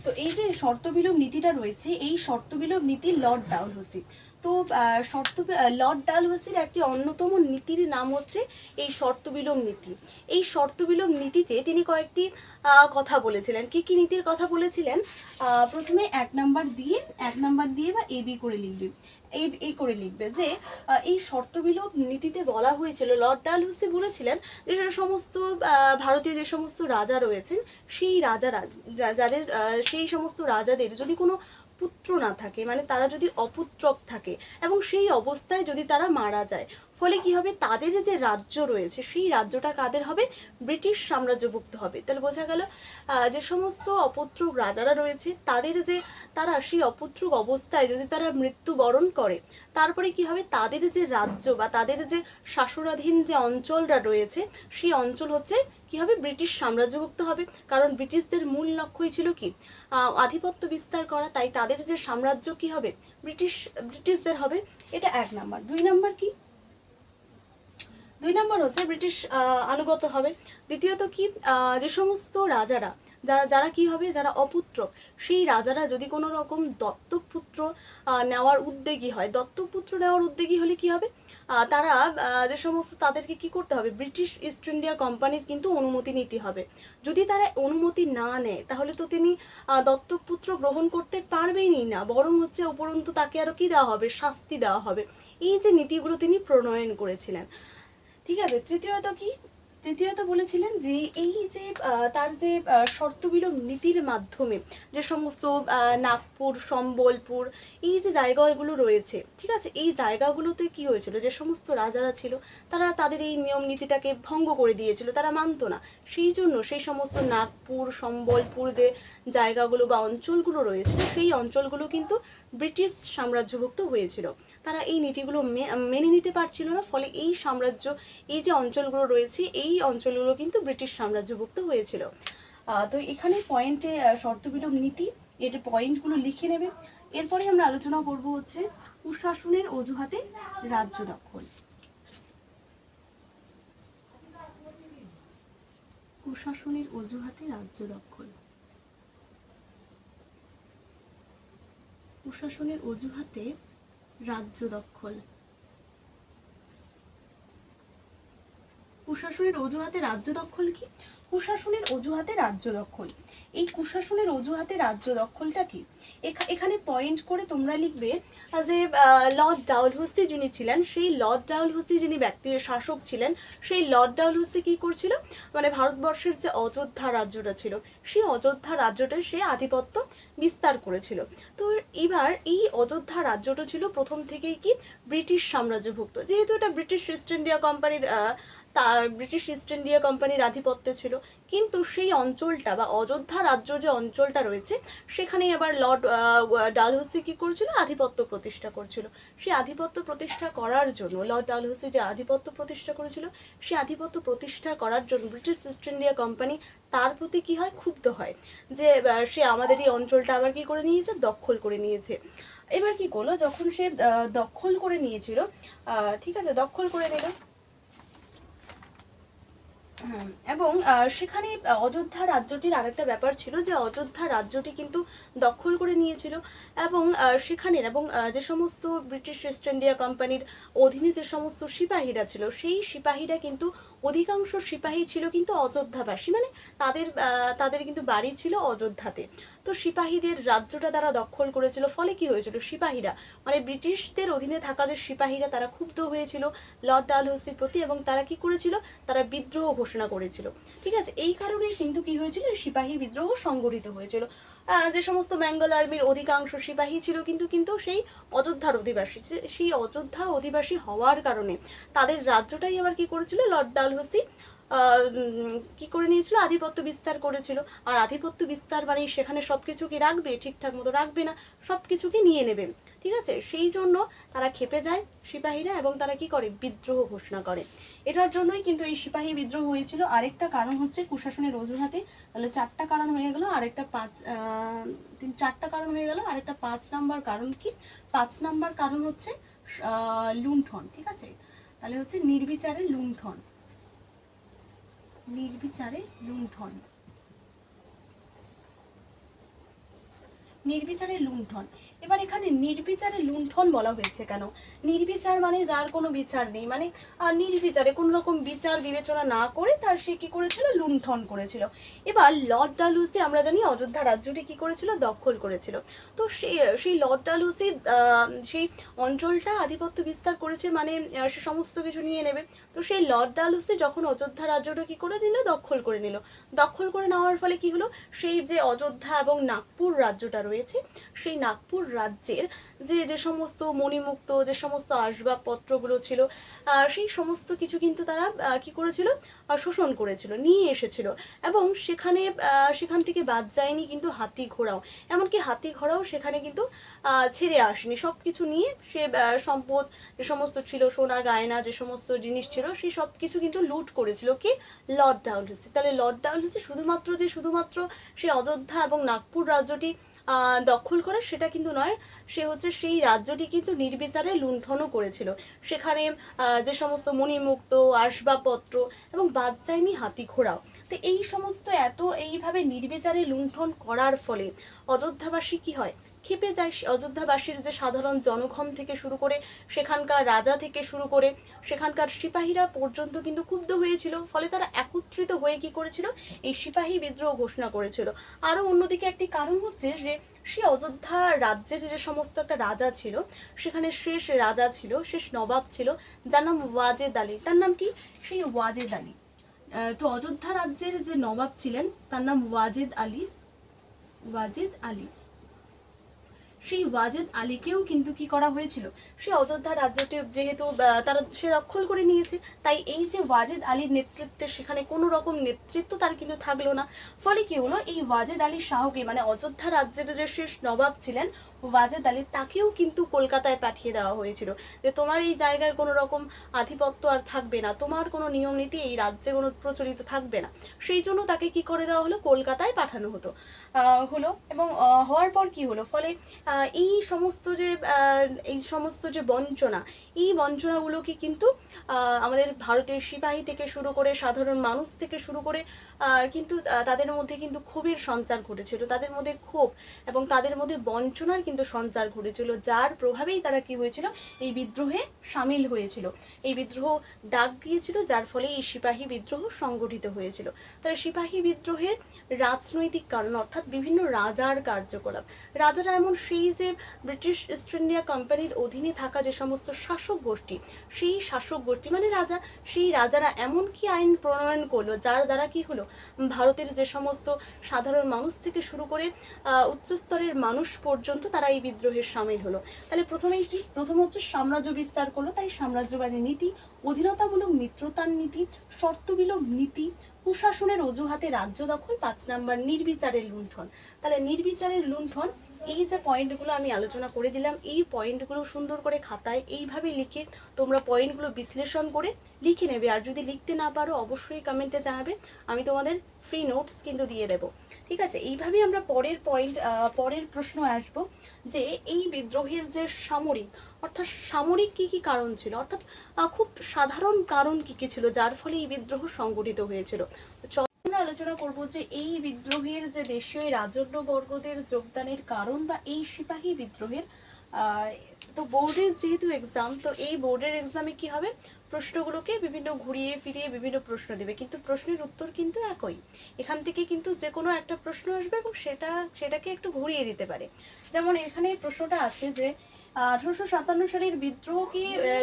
তো এই যে শর্ত বিলোপ নীতিটা রয়েছে, এই শর্ত বিলোপ নীতি লর্ড ডালহৌসি। তো লর্ড ডালহৌসির একটি অন্যতম নীতির নাম হচ্ছে এই শর্ত বিলোপ নীতি। এই শর্ত বিলোপ নীতিতে তিনি কয়েকটি কথা বলেছিলেন। কি কি নীতির কথা বলেছিলেন? প্রথমে 1 নাম্বার দিয়ে বা এবি করে লিখবে, এই করে লিখবে যে এই শর্ত বিলোপ নীতিতে বলা হয়েছিল, লর্ড ডালহৌসি বলেছিলেন যে সমস্ত ভারতীয় যে সমস্ত রাজা রয়েছেন, সেই রাজারা যাদের সেই সমস্ত রাজাদের যদি কোনো পুত্র না থাকে, মানে তারা যদি অপুত্রক থাকে এবং সেই অবস্থায় যদি তারা মারা যায়, ফলে কি হবে? তাদের যে রাজ্য রয়েছে, সেই রাজ্যটা কাদের হবে? ব্রিটিশ সাম্রাজ্যভুক্ত হবে। তাহলে বোঝা গেল যে সমস্ত অপুত্রক রাজারা রয়েছে, তারা সেই অপুত্রক অবস্থায় যদি তারা মৃত্যুবরণ করে, তারপরে কি হবে? তাদের যে রাজ্য বা তাদের যে শাসনাধীন যে অঞ্চলটা রয়েছে, সেই অঞ্চল হচ্ছে কি হবে? ব্রিটিশ সাম্রাজ্যভুক্ত হবে। কারণ ব্রিটিশদের মূল লক্ষ্যই ছিল কি? আধিপত্য বিস্তার করা। তাই তাদের যে সাম্রাজ্য কি হবে? ব্রিটিশদের হবে। এটা 1 নাম্বার। 2 নাম্বার কি? 2 নম্বর হচ্ছে ব্রিটিশ আনুগত হবে। দ্বিতীয়ত কি? যে সমস্ত রাজারা যারা কি হবে? যারা অপুত্রক, সেই রাজারা যদি কোনো রকম দত্তক পুত্র নেওয়ার উদ্যোগী হয়, দত্তক পুত্র নেওয়ার উদ্যোগী হলে কি হবে? তারা যে সমস্ত, তাদেরকে কি করতে হবে? ব্রিটিশ ইস্ট ইন্ডিয়া কোম্পানির কিন্তু অনুমতি নিতে হবে। যদি তারা অনুমতি না নেয়, তাহলে তো তিনি দত্তক পুত্র গ্রহণ করতে পারবেনই না, বরং হচ্ছে উপরন্তু তাকে আরও কি দেওয়া হবে? শাস্তি দেওয়া হবে। এই যে নীতিগুলো তিনি প্রণয়ন করেছিলেন। ঠিক আছে। তৃতীয়ত বলেছিলেন যে এই যে তার যে শর্ত বিলোপ নীতির মাধ্যমে যে সমস্ত নাগপুর, সম্বলপুর, এই যে জায়গাগুলো রয়েছে, ঠিক আছে, এই জায়গাগুলোতে কি হয়েছিল? যে সমস্ত রাজারা ছিল, তারা তাদের এই নিয়ম নীতিটাকে ভঙ্গ করে দিয়েছিল, তারা মানতো না। সেই জন্য সেই সমস্ত নাগপুর, সম্বলপুর যে জায়গাগুলো বা অঞ্চলগুলো রয়েছিল, সেই অঞ্চলগুলো কিন্তু ব্রিটিশ সাম্রাজ্যভুক্ত হয়েছিল। তারা এই নীতিগুলো মেনে নিতে পারছিল না, ফলে এই যে অঞ্চলগুলো রয়েছে, এই অঞ্চলগুলো কিন্তু ব্রিটিশ সাম্রাজ্যভুক্ত হয়েছিল। তো এখানে পয়েন্টে শর্ত বিলোপ নীতি, এর পয়েন্টগুলো লিখে নেবে। এরপরে আমরা আলোচনা করব হচ্ছে কুশাসনের অজুহাতে রাজ্য দখল। কুশাসনের অজুহাতে রাজ্য দখল। কুশাসনের অজুহাতে রাজ্য দখল। কুশাসনের অজুহাতে রাজ্য দখল কি? কুশাসনের অজুহাতে রাজ্য দখল, এই কুশাসনের অজুহাতে রাজ্য দখলটা কি? এখানে পয়েন্ট করে তোমরা লিখবে যে লর্ড ডালহৌসি যিনি ছিলেন, সেই লর্ড ডালহৌসি যিনি শাসক ছিলেন, সেই লর্ড ডালহৌসি কি করছিল? মানে ভারতবর্ষের যে অযোধ্যা রাজ্যটা ছিল, সেই অযোধ্যা রাজ্যটা সে আধিপত্য বিস্তার করেছিল। তো এবার এই অযোধ্যা রাজ্যটা ছিল প্রথম থেকেই কি? ব্রিটিশ সাম্রাজ্যভুক্ত। যেহেতু এটা ব্রিটিশ ইস্ট ইন্ডিয়া কোম্পানির তার ব্রিটিশ ইস্ট ইন্ডিয়া কোম্পানির আধিপত্য ছিল, কিন্তু সেই অঞ্চলটা বা অযোধ্যা রাজ্য যে অঞ্চলটা রয়েছে সেখানেই আবার লর্ড ডালহৌসি কী করেছিল, আধিপত্য প্রতিষ্ঠা করছিল। সেই আধিপত্য প্রতিষ্ঠা করার জন্য লর্ড ডালহৌসি যে আধিপত্য প্রতিষ্ঠা করেছিল, সেই আধিপত্য প্রতিষ্ঠা করার জন্য ব্রিটিশ ইস্ট ইন্ডিয়া কোম্পানি তার প্রতি কী হয়, ক্ষুব্ধ হয় যে সে আমাদের এই অঞ্চলটা আবার কী করে নিয়েছে, দখল করে নিয়েছে। এবার কি করলো, যখন সে দখল করে নিয়েছিল, ঠিক আছে, দখল করে নিল, এবং সেখানে অযোধ্যা রাজ্যটির আরেকটা ব্যাপার ছিল যে অযোধ্যা রাজ্যটি কিন্তু দখল করে নিয়েছিল, এবং সেখানের এবং যে সমস্ত ব্রিটিশ ইস্ট ইন্ডিয়া কোম্পানির অধীনে যে সমস্ত সিপাহীরা ছিল, সেই সিপাহীরা কিন্তু অধিকাংশ সিপাহী ছিল কিন্তু অযোধ্যাবাসী, মানে তাদের কিন্তু বাড়ি ছিল অযোধ্যাতে। তো সিপাহীদের রাজ্যটা তারা দখল করেছিল, ফলে কি হয়েছিল, সিপাহীরা মানে ব্রিটিশদের অধীনে থাকা যে সিপাহীরা তারা ক্ষুব্ধ হয়েছিল লর্ড ডালহৌসির প্রতি, এবং তারা কি করেছিল, তারা বিদ্রোহ ঘোষণা করেছিল। ঠিক আছে, এই কারণেই কিন্তু কি হয়েছিল, সিপাহী বিদ্রোহ সংগঠিত হয়েছিল। যে সমস্ত বেঙ্গল আর্মির অধিকাংশ সিপাহী ছিল কিন্তু সেই অযোধ্যার অধিবাসী, সেই অযোধ্যা অধিবাসী হওয়ার কারণে তাদের রাজ্যটাই আবার কি করেছিল, লর্ড ডালহৌসি কি করে নিয়েছিল, আধিপত্য বিস্তার করেছিল। আর আধিপত্য বিস্তার মানে সেখানে সব কিছু কি রাখবে, ঠিকঠাক মতো রাখবে না, সব কিছুকে নিয়ে নেবে। ঠিক আছে, সেই জন্য তারা খেপে যায় সিপাহীরা, এবং তারা কি করে, বিদ্রোহ ঘোষণা করে। এটার জন্যই কিন্তু এই সিপাহী বিদ্রোহ হয়েছিল। আরেকটা কারণ হচ্ছে কুশাসনের অজুহাতে, তাহলে 4টা কারণ হয়ে গেল, আরেকটা 4টা কারণ হয়ে গেল, আরেকটা 5 নাম্বার কারণ কি, 5 নাম্বার কারণ হচ্ছে লুণ্ঠন। ঠিক আছে, তাহলে হচ্ছে নির্বিচারে লুণ্ঠন, নির্বিচারে লুণ্ঠন, নির্বিচারে লুণ্ঠন। এবার এখানে নির্বিচারে লুণ্ঠন বলা হয়েছে কেন, নির্বিচার মানে যার কোনো বিচার নেই, মানে নির্বিচারে কোনো রকম বিচার বিবেচনা না করে তার সে কী করেছিল, লুণ্ঠন করেছিল। এবার লর্ড ডালহৌসি আমরা জানি অযোধ্যা রাজ্যটি কী করেছিল, দখল করেছিল। তো সেই লর্ড ডালহৌসি সেই অঞ্চলটা আধিপত্য বিস্তার করেছে, মানে সে সমস্ত কিছু নিয়ে নেবে। তো সেই লর্ড ডালহৌসি যখন অযোধ্যা রাজ্যটা কী করে নিল, দখল করে নিল। দখল করে নেওয়ার ফলে কি হলো, সেই যে অযোধ্যা এবং নাগপুর রাজ্যটা রয়েছে, সেই নাগপুর রাজ্যের যে সমস্ত মণিমুক্ত যে সমস্ত আসবাবপত্রগুলো ছিল, সেই সমস্ত কিছু কিন্তু তারা কি করেছিল, শোষণ করেছিল, নিয়ে এসেছিল। এবং সেখান থেকে বাদ যায়নি কিন্তু হাতি ঘোড়াও, এমনকি হাতি ঘোড়াও সেখানে কিন্তু ছেড়ে আসেনি। সব কিছু নিয়ে সে সম্পদ যে সমস্ত ছিল, সোনা গয়না যে সমস্ত জিনিস ছিল, সেই সব কিছু কিন্তু লুট করেছিল কি, লর্ড ডালহৌসি। তাহলে লর্ড ডালহৌসি শুধুমাত্র সে অযোধ্যা এবং নাগপুর রাজ্যটি দখল করে সেটা কিন্তু নয়, সে হচ্ছে সেই রাজ্যটি কিন্তু নির্বিচারে লুণ্ঠনও করেছিল। সেখানে যে সমস্ত মণিমুক্ত আসবাবপত্র এবং বাদ যায়নি হাতি ঘোড়াও। তো এই সমস্ত এইভাবে নির্বিচারে লুণ্ঠন করার ফলে অযোধ্যাবাসী কি হয়, খেপে যায়। অযোধ্যাবাসীর যে সাধারণ জনগণ থেকে শুরু করে সেখানকার রাজা থেকে শুরু করে সেখানকার সিপাহীরা পর্যন্ত কিন্তু ক্ষুব্ধ হয়েছিল। ফলে তারা একত্রিত হয়ে কি করেছিল, এই সিপাহী বিদ্রোহ ঘোষণা করেছিল। আরও অন্যদিকে একটি কারণ হচ্ছে যে সে অযোধ্যা রাজ্যের যে সমস্ত একটা রাজা ছিল, সেখানে শেষ রাজা ছিল, শেষ নবাব ছিল, যার নাম ওয়াজেদ আলী। তার নাম কি, সেই ওয়াজেদ আলী। তো অযোধ্যা রাজ্যের যে নবাব ছিলেন তার নাম ওয়াজেদ আলী, ওয়াজেদ আলী। সেই ওয়াজেদ আলীকেও কিন্তু কি করা হয়েছিল, সে অযোধ্যা রাজ্যটি যেহেতু সে দখল করে নিয়েছে, তাই এই যে ওয়াজেদ আলীর নেতৃত্বে সেখানে কোনো রকম নেতৃত্ব তার কিন্তু থাকলো না। ফলে কি হলো, এই ওয়াজেদ আলী শাহকে মানে অযোধ্যা রাজ্যের যে শেষ নবাব ছিলেন ওয়াজেদ আলী, তাকেও কিন্তু কলকাতায় পাঠিয়ে দেওয়া হয়েছিল যে তোমার এই জায়গায় কোনো রকম আধিপত্য আর থাকবে না, তোমার কোনো নিয়ম নীতি এই রাজ্যে কোনো প্রচলিত থাকবে না। সেই জন্য তাকে কি করে দেওয়া হলো, কলকাতায় পাঠানো হলো। এবং হওয়ার পর কি হলো, ফলে এই সমস্ত যে বঞ্চনা, এই বঞ্চনাগুলোকে কিন্তু আমাদের ভারতের সিপাহী থেকে শুরু করে সাধারণ মানুষ থেকে শুরু করে কিন্তু তাদের মধ্যে কিন্তু ক্ষোভের সঞ্চার ঘটেছিল, তাদের মধ্যে ক্ষোভ এবং তাদের মধ্যে বঞ্চনার কিন্তু সঞ্চার ঘটেছিল, যার প্রভাবেই তারা কি হয়েছিল, এই বিদ্রোহে সামিল হয়েছিল, এই বিদ্রোহ ডাক দিয়েছিল, যার ফলে এই সিপাহী বিদ্রোহ সংগঠিত হয়েছিল। তাহলে সিপাহী বিদ্রোহের রাজনৈতিক কারণ অর্থাৎ বিভিন্ন রাজার কার্যকলাপ, রাজারা এমন সেই যে ব্রিটিশ ইস্ট ইন্ডিয়া কোম্পানির অধীনে থাকা যে সমস্ত শাসক গোষ্ঠী, সেই শাসক গোষ্ঠী মানে রাজা, সেই রাজারা এমন কি আইন প্রণয়ন করলো যার দ্বারা কি হলো, ভারতের যে সমস্ত সাধারণ মানুষ থেকে শুরু করে উচ্চস্তরের মানুষ পর্যন্ত তারা এই বিদ্রোহের সামিল হলো। তাহলে প্রথমেই কি, প্রথম হচ্ছে সাম্রাজ্য বিস্তার করলো, তাই সাম্রাজ্যবাদী নীতি, অধীনতামূলক মিত্রতার নীতি, শর্তবিলোপ নীতি, কুশাসনের অজুহাতে রাজ্য দখল, 5 নাম্বার নির্বিচারের লুণ্ঠন। তাহলে নির্বিচারের লুণ্ঠন, এই যে পয়েন্টগুলো আমি আলোচনা করে দিলাম, এই পয়েন্টগুলো সুন্দর করে খাতায় এইভাবে লিখে তোমরা পয়েন্টগুলো বিশ্লেষণ করে লিখে নেবে। আর যদি লিখতে না পারো অবশ্যই কমেন্টে জানাবে, আমি তোমাদের ফ্রি নোটস কিন্তু দিয়ে দেবো। ঠিক আছে, এইভাবেই আমরা পরের প্রশ্ন আসব যে এই বিদ্রোহের যে সামরিক, অর্থাৎ সামরিক কি কি কারণ ছিল, অর্থাৎ খুব সাধারণ কারণ কি কি ছিল যার ফলে এই বিদ্রোহ সংগঠিত হয়েছিল। আমরা আলোচনা করব যে এই বিদ্রোহের যে দেশীয় রাজন্যবর্গদের যোগদানের কারণ বা এই সিপাহী বিদ্রোহের তো বোর্ডের যেহেতু এক্সাম, তো এই বোর্ডের এক্সামে কি হবে, প্রশ্নগুলোকে বিভিন্ন ঘুরিয়ে ফিরিয়ে বিভিন্ন প্রশ্ন দেবে, কিন্তু প্রশ্নের উত্তর কিন্তু একই। এখান থেকে কিন্তু যে কোনো একটা প্রশ্ন আসবে এবং সেটাকে একটু ঘুরিয়ে দিতে পারে। যেমন এখানে প্রশ্নটা আছে যে 1857 সালের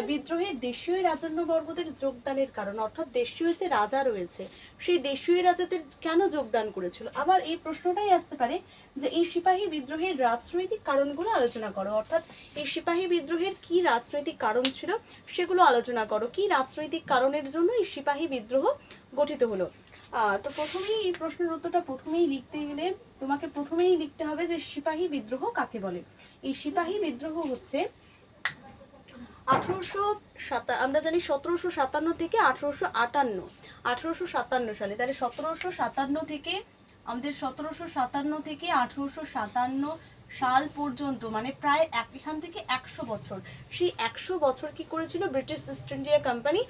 বিদ্রোহে দেশীয় রাজন্যবর্গদের যোগদানের কারণ, অর্থাৎ দেশীয় যে রাজা রয়েছে সেই দেশীয় রাজাদের কেন যোগদান করেছিল। আবার এই প্রশ্নটাই আসতে পারে যে এই সিপাহী বিদ্রোহের রাজনৈতিক কারণগুলো আলোচনা করো, অর্থাৎ এই সিপাহী বিদ্রোহের কি রাজনৈতিক কারণ ছিল সেগুলো আলোচনা করো, কি রাজনৈতিক কারণের জন্য এই সিপাহী বিদ্রোহ গঠিত হলো। তো প্রথমেই এই প্রশ্নের উত্তরটা প্রথমেই লিখতে গেলে তোমাকে প্রথমেই লিখতে হবে যে সিপাহী বিদ্রোহ কাকে বলে। এই সিপাহী বিদ্রোহ হচ্ছে আমরা জানি 1757 থেকে 1857 সালে, তাহলে 1757 থেকে আমাদের 1757 থেকে 1857 সাল পর্যন্ত, মানে প্রায় এখান থেকে 100 বছর, সেই 100 বছর কি করেছিল ব্রিটিশ ইস্ট ইন্ডিয়া কোম্পানি,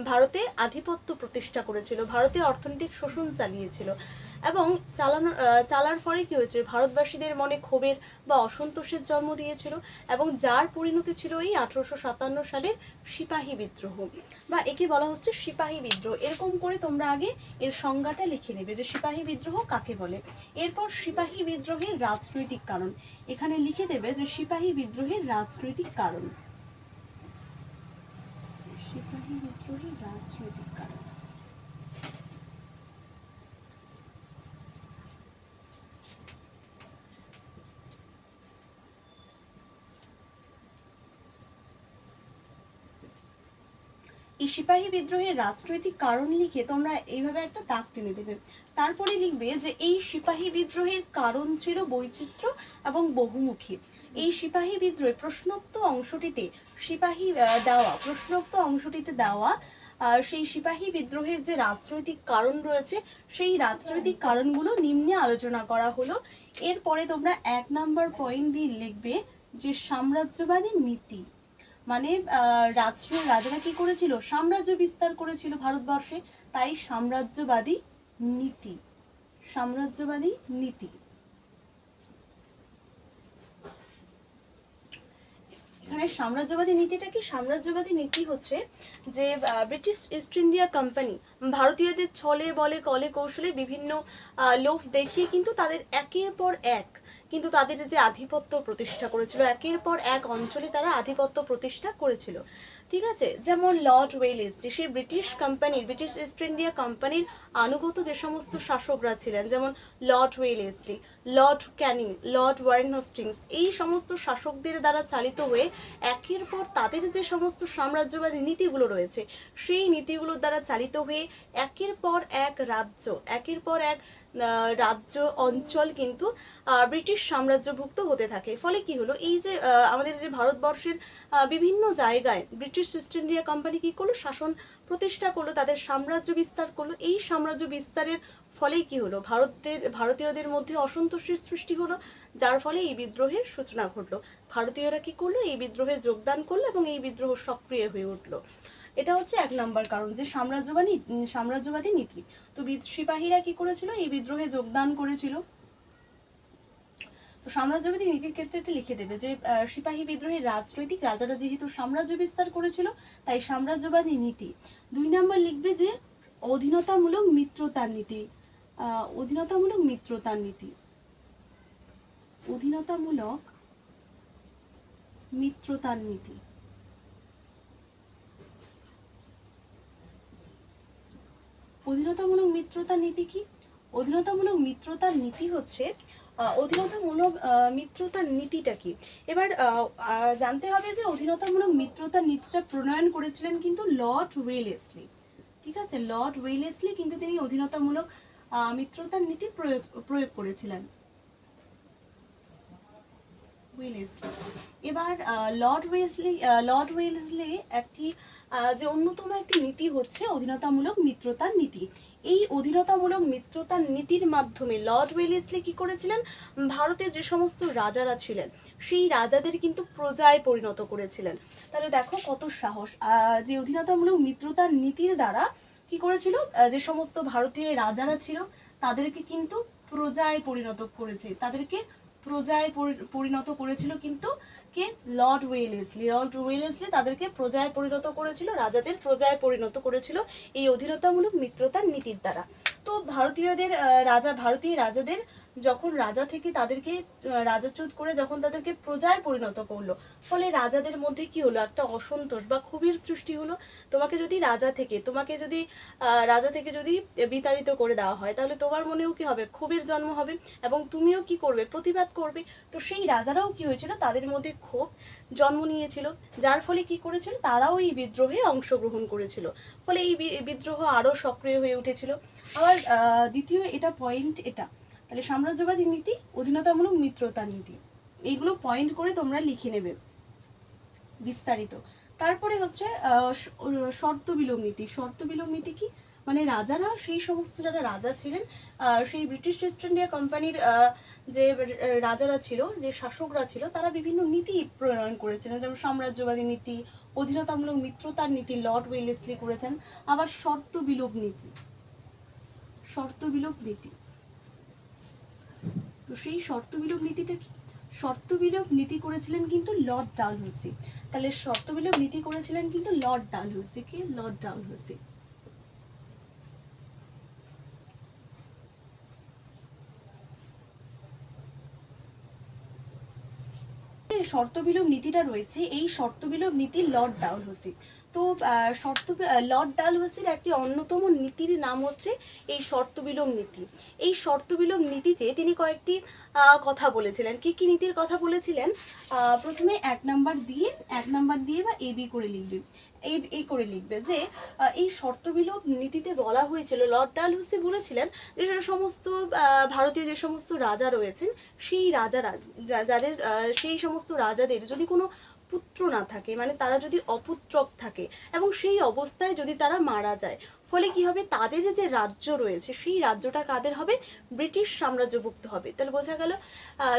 ভারতে আধিপত্য প্রতিষ্ঠা করেছিল, ভারতে অর্থনৈতিক শোষণ চালিয়েছিল এবং চালার ফলে কি হয়েছে, ভারতবাসীদের মনে ক্ষোভের বা অসন্তোষের জন্ম দিয়েছিল এবং যার পরিণতি ছিল এই 1857 সালের সিপাহী বিদ্রোহ, বা একে বলা হচ্ছে সিপাহী বিদ্রোহ। এরকম করে তোমরা আগে এর সংজ্ঞাটা লিখে নেবে যে সিপাহী বিদ্রোহ কাকে বলে। এরপর সিপাহী বিদ্রোহের রাজনৈতিক কারণ, এখানে লিখে দেবে যে সিপাহী বিদ্রোহের রাজনৈতিক কারণ, সিপাহী বিদ্রোহের রাজনৈতিক কারণ। এই সিপাহী বিদ্রোহের রাজনৈতিক কারণ লিখে তোমরা এইভাবে একটা দাগ টেনে দেবে। তারপরে লিখবে যে এই সিপাহী বিদ্রোহের কারণ ছিল বৈচিত্র্য এবং বহুমুখী। এই সিপাহী বিদ্রোহের প্রশ্নোক্ত অংশটিতে দেওয়া সেই সিপাহী বিদ্রোহের যে রাজনৈতিক কারণ রয়েছে সেই রাজনৈতিক কারণগুলো নিম্নে আলোচনা করা হলো। এরপরে তোমরা 1 নাম্বার পয়েন্ট দিয়ে লিখবে যে সাম্রাজ্যবাদী নীতি, মানে রাজারা কি করেছিল, সাম্রাজ্য বিস্তার করেছিল ভারতবর্ষে, তাই সাম্রাজ্যবাদী নীতি। এখানে সাম্রাজ্যবাদী নীতিটা কি, সাম্রাজ্যবাদী নীতি হচ্ছে যে ব্রিটিশ ইস্ট ইন্ডিয়া কোম্পানি ভারতীয়দের ছলে বলে কলে কৌশলে বিভিন্ন লোভ দেখিয়ে কিন্তু তাদের একের পর এক কিন্তু তাদের যে আধিপত্য প্রতিষ্ঠা করেছিল, একের পর এক অঞ্চলে তারা আধিপত্য প্রতিষ্ঠা করেছিল। ঠিক আছে, যেমন লর্ড ওয়েলেসলি, সেই ব্রিটিশ ইস্ট ইন্ডিয়া কোম্পানির আনুগত যে সমস্ত শাসকরা ছিলেন, যেমন Lord Wellesley, Lord Canning, Lord Warren Hastings, এই সমস্ত শাসকদের দ্বারা চালিত হয়ে একের পর তাদের যে সমস্ত সাম্রাজ্যবাদী নীতিগুলো রয়েছে সেই নীতিগুলোর দ্বারা চালিত হয়ে একের পর এক রাজ্য অঞ্চল কিন্তু ব্রিটিশ সাম্রাজ্যভুক্ত হতে থাকে। ফলে কি হলো, এই যে আমাদের যে ভারতবর্ষের বিভিন্ন জায়গায় ব্রিটিশ ইস্ট ইন্ডিয়া কোম্পানি কি করলো, শাসন প্রতিষ্ঠা করলো, তাদের সাম্রাজ্য বিস্তার করলো। এই সাম্রাজ্য বিস্তারের ফলেই কি হলো, ভারতীয়দের মধ্যে অসন্তোষের সৃষ্টি হলো, যার ফলে এই বিদ্রোহের সূচনা ঘটলো। ভারতীয়রা কি করলো, এই বিদ্রোহে যোগদান করলো এবং এই বিদ্রোহ সক্রিয় হয়ে উঠলো। এটা হচ্ছে 1 নাম্বার কারণ, যে সাম্রাজ্যবাদী নীতি। তো সিপাহীরা কি করেছিল, এই বিদ্রোহে যোগদান করেছিল। তো সাম্রাজ্যবাদী নীতির ক্ষেত্রে এটা লিখে দেবে যে সিপাহী বিদ্রোহের রাজনৈতিক, রাজারা যেহেতু সাম্রাজ্য বিস্তার করেছিল তাই সাম্রাজ্যবাদী নীতি। 2 নাম্বার লিখবে যে অধীনতামূলক মিত্রতার নীতি। অধীনতামূলক মিত্রতার নীতি। অধীনতামূলক মিত্রতার নীতি কি? অধীনতামূলক মিত্রতার নীতি হচ্ছে অধীনতামূলক মিত্রতার নীতিটা কি। এবার জানতে হবে যে অধীনতামূলক মিত্রতার নীতিটা প্রণয়ন করেছিলেন কিন্তু লর্ড ওয়েলেসলি। ঠিক আছে, লর্ড ওয়েলেসলি কিন্তু তিনি অধীনতামূলক মিত্রতার নীতি প্রয়োগ করেছিলেন। ওয়েলেসলি। এবার লর্ড ওয়েলেসলি একটি যে অন্যতম একটি নীতি হচ্ছে অধীনতামূলক মিত্রতার নীতি। এই অধীনতামূলক মিত্রতার নীতির মাধ্যমে লর্ড ওয়েলেসলি কি করেছিলেন, ভারতের যে সমস্ত রাজারা ছিলেন সেই রাজাদের কিন্তু প্রজায় পরিণত করেছিলেন। তাহলে দেখো কত সাহস, যে অধীনতামূলক মিত্রতার নীতির দ্বারা কি করেছিল, যে সমস্ত ভারতীয় রাজারা ছিল তাদেরকে কিন্তু প্রজায় পরিণত করেছে, তাদেরকে প্রজায় পরিণত করেছিল কিন্তু কে, লর্ড ওয়েলেসলি তাদেরকে প্রজায় পরিণত করেছিল, রাজাদের প্রজায় পরিণত করেছিল এই অধীনতামূলক মিত্রতার নীতির দ্বারা। তো ভারতীয় রাজাদের যখন রাজা থেকে তাদেরকে রাজাচ্যুত করে যখন তাদেরকে প্রজায় পরিণত করলো, ফলে রাজাদের মধ্যে কি হলো, একটা অসন্তোষ বা ক্ষোভের সৃষ্টি হলো। তোমাকে যদি রাজা থেকে যদি বিতাড়িত করে দেওয়া হয় তাহলে তোমার মনেও কি হবে, ক্ষোভের জন্ম হবে এবং তুমিও কি করবে, প্রতিবাদ করবে। তো সেই রাজারাও কি হয়েছিল, তাদের মধ্যে ক্ষোভ জন্ম নিয়েছিল, যার ফলে কি করেছিল, তারাও এই বিদ্রোহে অংশগ্রহণ করেছিল, ফলে এই বিদ্রোহ আরও সক্রিয় হয়ে উঠেছিল। আবার দ্বিতীয় এটা পয়েন্ট, এটা তাহলে সাম্রাজ্যবাদী নীতি, অধীনতামূলক মিত্রতার নীতি, এইগুলো পয়েন্ট করে তোমরা লিখে নেবে বিস্তারিত। তারপরে হচ্ছে শর্ত বিলোপ নীতি কি, মানে রাজারা, সেই সমস্ত যারা রাজা ছিলেন, সেই ব্রিটিশ ইস্ট ইন্ডিয়া কোম্পানির যে রাজারা ছিল, যে শাসকরা ছিল, তারা বিভিন্ন নীতি প্রণয়ন করেছিলেন, যেমন সাম্রাজ্যবাদী নীতি, অধীনতামূলক মিত্রতার নীতি লর্ড ওয়েলেসলি করেছেন। আবার শর্ত বিলোপ নীতি, তো সেই শর্ত বিলোপ নীতিটা কি, শর্ত বিলোপ নীতি করেছিলেন কিন্তু লর্ড ডালহৌসি। তাহলে শর্ত বিলোপ নীতি করেছিলেন কিন্তু লর্ড ডালহৌসি। কি, লর্ড ডালহৌসি। শর্ত বিলোপ নীতিটা রয়েছে, এই শর্ত বিলোপ নীতি লর্ড ডালহৌসি। তো লর্ড ডালহৌসির একটি অন্যতম নীতির নাম হচ্ছে এই শর্ত বিলোপ নীতি। এই শর্ত বিলোপ নীতিতে তিনি কয়েকটি কথা বলেছিলেন। কি কি নীতির কথা বলেছিলেন, প্রথমে 1 নাম্বার দিয়ে বা এবি করে লিখবে, এই করে লিখবে যে এই শর্ত বিলোপ নীতিতে বলা হয়েছিল, লর্ড ডালহৌসি বলেছিলেন যে সমস্ত ভারতীয় যে সমস্ত রাজা রয়েছেন সেই রাজারা যাদের সেই সমস্ত রাজাদের যদি কোনো পুত্র না থাকে, মানে তারা যদি অপুত্রক থাকে এবং সেই অবস্থায় যদি তারা মারা যায়, ফলে কি হবে, তাদের যে রাজ্য রয়েছে সেই রাজ্যটা কাদের হবে, ব্রিটিশ সাম্রাজ্যভুক্ত হবে। তাহলে বোঝা গেল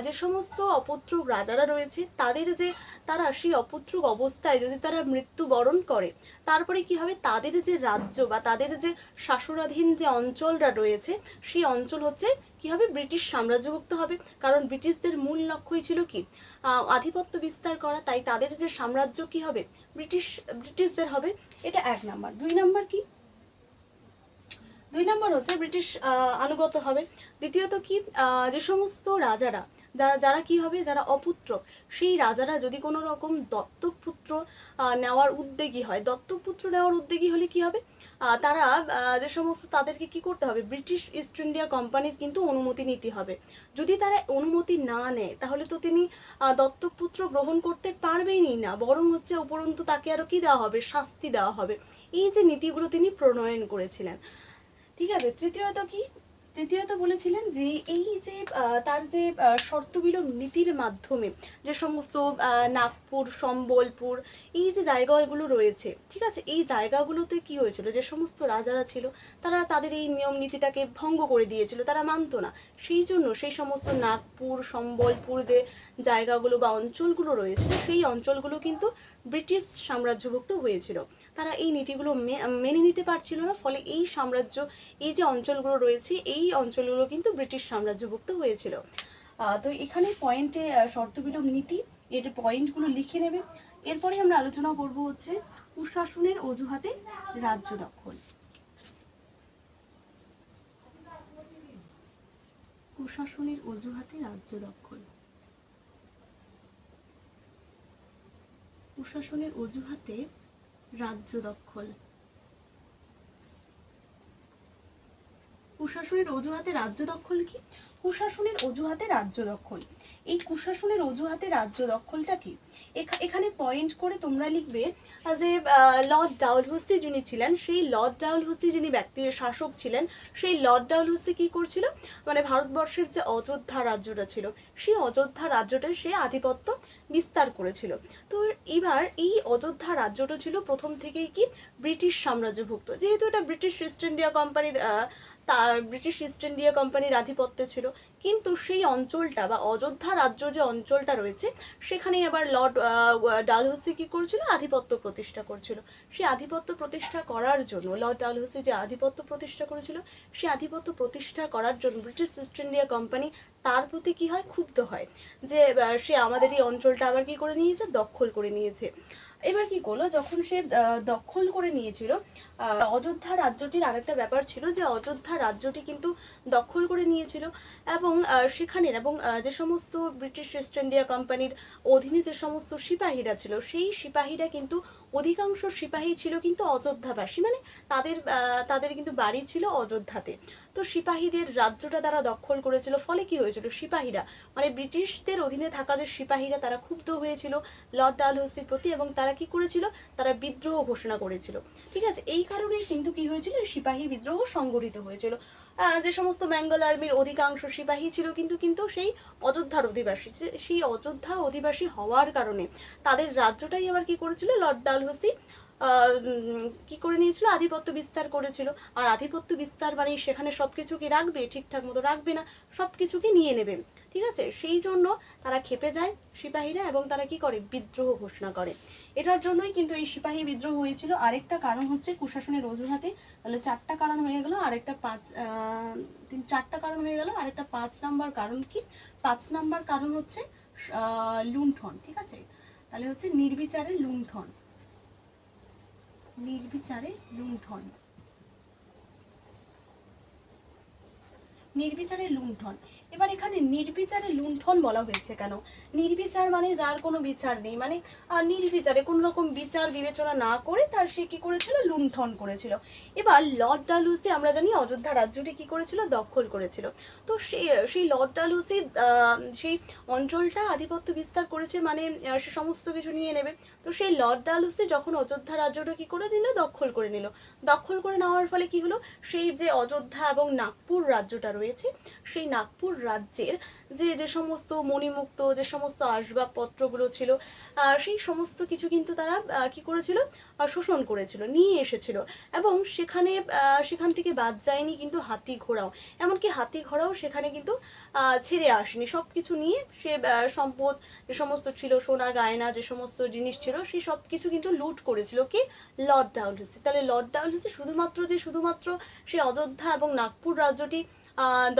যে সমস্ত অপুত্রক রাজারা রয়েছে তারা সেই অপুত্রক অবস্থায় যদি তারা মৃত্যুবরণ করে, তারপরে কি হবে, তাদের যে রাজ্য বা তাদের যে শাসনাধীন যে অঞ্চলটা রয়েছে সেই অঞ্চল হচ্ছে কি হবে, ব্রিটিশ সাম্রাজ্যভুক্ত হবে। কারণ ব্রিটিশদের মূল লক্ষ্যই ছিল কি, আধিপত্য বিস্তার করা, তাই তাদের যে সাম্রাজ্য কি হবে, ব্রিটিশদের হবে। এটা 1 নাম্বার। 2 নাম্বার কি, 2 নাম্বার হচ্ছে ব্রিটিশ আনুগত্য হবে। দ্বিতীয়ত কি, যে সমস্ত রাজারা যারা কি হবে, যারা অপুত্রক, সেই রাজারা যদি কোনো রকম দত্তক পুত্র নেওয়ার উদ্যোগী হয়, দত্তক পুত্র নেওয়ার উদ্যোগী হলে কি হবে, তারা যে সমস্ত তাদেরকে কি করতে হবে, ব্রিটিশ ইস্ট ইন্ডিয়া কোম্পানির কিন্তু অনুমতি নিতে হবে। যদি তারা অনুমতি না নেয় তাহলে তো তিনি দত্তক পুত্র গ্রহণ করতে পারবেনই না, বরং হচ্ছে উপরন্তু তাকে আরও কি দেওয়া হবে, শাস্তি দেওয়া হবে। এই যে নীতিগুলো তিনি প্রণয়ন করেছিলেন। ঠিক আছে। তৃতীয়ত বলেছিলেন যে এই যে তার যে শর্ত বিলোপ নীতির মাধ্যমে যে সমস্ত নাগপুর, সম্বলপুর, এই যে জায়গাগুলো রয়েছে, ঠিক আছে, এই জায়গাগুলোতে কি হয়েছিল, যে সমস্ত রাজারা ছিল তারা তাদের এই নিয়ম নীতিটাকে ভঙ্গ করে দিয়েছিল, তারা মানতো না। সেই জন্য সেই সমস্ত নাগপুর, সম্বলপুর যে জায়গাগুলো বা অঞ্চলগুলো রয়েছে সেই অঞ্চলগুলো কিন্তু ব্রিটিশ সাম্রাজ্যভুক্ত হয়েছিল। তারা এই নীতিগুলো মেনে নিতে পারছিল না, ফলে এই যে অঞ্চলগুলো রয়েছে এই অঞ্চলগুলো কিন্তু ব্রিটিশ সাম্রাজ্যভুক্ত হয়েছিল। তো এখানে পয়েন্টে শর্ত বিলোপ নীতি, এর পয়েন্টগুলো লিখে নেবে। এরপরে আমরা আলোচনা করব হচ্ছে কুশাসনের অজুহাতে রাজ্য দখল। কুশাসনের অজুহাতে রাজ্য দখল। কুশাসনের অজুহাতে রাজ্য দখল। কুশাসনের অজুহাতে রাজ্য দখল কি, কুশাসনের অজুহাতে রাজ্য দখল। এই কুশাসনের অজুহাতে রাজ্য দখলটা কি? এখানে পয়েন্ট করে তোমরা লিখবে যে লর্ড ডালহৌসি যিনি ছিলেন, সেই লর্ড ডালহৌসি যিনি শাসক ছিলেন, সেই লর্ড ডালহৌসি কি করছিল, মানে ভারতবর্ষের যে অযোধ্যা রাজ্যটা ছিল, সেই অযোধ্যা রাজ্যটা সে আধিপত্য বিস্তার করেছিল। তো এবার এই অযোধ্যা রাজ্যটা ছিল প্রথম থেকেই কি ব্রিটিশ সাম্রাজ্যভুক্ত, যেহেতু এটা ব্রিটিশ ইস্ট ইন্ডিয়া কোম্পানির ব্রিটিশ ইস্ট ইন্ডিয়া কোম্পানির আধিপত্যে ছিল। কিন্তু সেই অঞ্চলটা বা অযোধ্যা রাজ্য যে অঞ্চলটা রয়েছে, সেখানে আবার লর্ড ডালহৌসি কী করছিল, আধিপত্য প্রতিষ্ঠা করছিল। সেই আধিপত্য প্রতিষ্ঠা করার জন্য লর্ড ডালহৌসি যে আধিপত্য প্রতিষ্ঠা করেছিল, সেই আধিপত্য প্রতিষ্ঠা করার জন্য ব্রিটিশ ইস্ট ইন্ডিয়া কোম্পানি তার প্রতি কী হয়, ক্ষুব্ধ হয় যে সে আমাদের এই অঞ্চলটা আবার কী করে নিয়েছে, দখল করে নিয়েছে। এবার কি করলো, যখন সে দখল করে নিয়েছিল অযোধ্যা রাজ্যটির আরেকটা ব্যাপার ছিল যে অযোধ্যা রাজ্যটি কিন্তু দখল করে নিয়েছিল এবং সেখানের এবং যে সমস্ত ব্রিটিশ ইস্ট ইন্ডিয়া কোম্পানির অধীনে যে সমস্ত সিপাহীরা ছিল, সেই সিপাহীরা কিন্তু অধিকাংশ সিপাহী ছিল কিন্তু অযোধ্যাবাসী, মানে তাদের কিন্তু বাড়ি ছিল অযোধ্যাতে। তো সিপাহীদের রাজ্যটা তারা দখল করেছিল, ফলে কি হয়েছিল, সিপাহীরা মানে ব্রিটিশদের অধীনে থাকা যে সিপাহীরা তারা ক্ষুব্ধ হয়েছিল লর্ড ডালহৌসির প্রতি এবং তারা কি করেছিল, তারা বিদ্রোহ ঘোষণা করেছিল। ঠিক আছে, এই কারণেই কিন্তু কি হয়েছিল, সিপাহী বিদ্রোহ সংগঠিত হয়েছিল। যে সমস্ত বেঙ্গল আর্মির অধিকাংশ সিপাহী ছিল কিন্তু সেই অযোধ্যার অধিবাসী, সেই অযোধ্যা অধিবাসী হওয়ার কারণে তাদের রাজ্যটাই আবার কি করেছিল, লর্ড ডালহৌসি কি করে নিয়েছিল, আধিপত্য বিস্তার করেছিল। আর আধিপত্য বিস্তার মানে সেখানে সব কিছু কি রাখবে, ঠিকঠাক মতো রাখবে না, সব কিছুকে নিয়ে নেবে। ঠিক আছে, সেই জন্য তারা খেপে যায় সিপাহীরা এবং তারা কি করে, বিদ্রোহ ঘোষণা করে। এটার জন্যই কিন্তু এই সিপাহী বিদ্রোহ হয়েছিল। আরেকটা কারণ হচ্ছে কুশাসনের অজুহাতে, তাহলে 4টা কারণ হয়ে গেল, আরেকটা 4টা কারণ হয়ে গেল। আরেকটা 5 নাম্বার কারণ কি, 5 নাম্বার কারণ হচ্ছে লুণ্ঠন। ঠিক আছে, তাহলে হচ্ছে নির্বিচারে লুণ্ঠন, নির্বিচারে লুণ্ঠন, নির্বিচারে লুণ্ঠন। এবার এখানে নির্বিচারে লুণ্ঠন বলা হয়েছে কেন? নির্বিচার মানে যার কোনো বিচার নেই, মানে নির্বিচারে কোনো রকম বিচার বিবেচনা না করে তার সে কি করেছিল, লুণ্ঠন করেছিল। এবার লর্ড ডালহৌসি আমরা জানি অযোধ্যা রাজ্যটি কি করেছিল, দখল করেছিল। তো সেই লর্ড ডালহৌসি সেই অঞ্চলটা আধিপত্য বিস্তার করেছে, মানে সে সমস্ত কিছু নিয়ে নেবে। তো সেই লর্ড ডালহৌসি যখন অযোধ্যা রাজ্যটা কি করে নিল, দখল করে নিল। দখল করে নেওয়ার ফলে কি হলো, সেই যে অযোধ্যা এবং নাগপুর রাজ্যটা রয়েছে, সেই নাগপুর রাজ্যের যে সমস্ত মণিমুক্ত যে সমস্ত আসবাবপত্রগুলো ছিল, সেই সমস্ত কিছু কিন্তু তারা কি করেছিল, শোষণ করেছিল, নিয়ে এসেছিল। এবং সেখান থেকে বাদ যায়নি কিন্তু হাতি ঘোড়াও, এমনকি হাতি ঘোড়াও সেখানে কিন্তু ছেড়ে আসেনি। সব কিছু নিয়ে সে সম্পদ যে সমস্ত ছিল, সোনা গয়না যে সমস্ত জিনিস ছিল, সেই সব কিছু কিন্তু লুট করেছিল কি, লর্ড ডালহৌসি। তাহলে লর্ড ডালহৌসি শুধুমাত্র সে অযোধ্যা এবং নাগপুর রাজ্যটি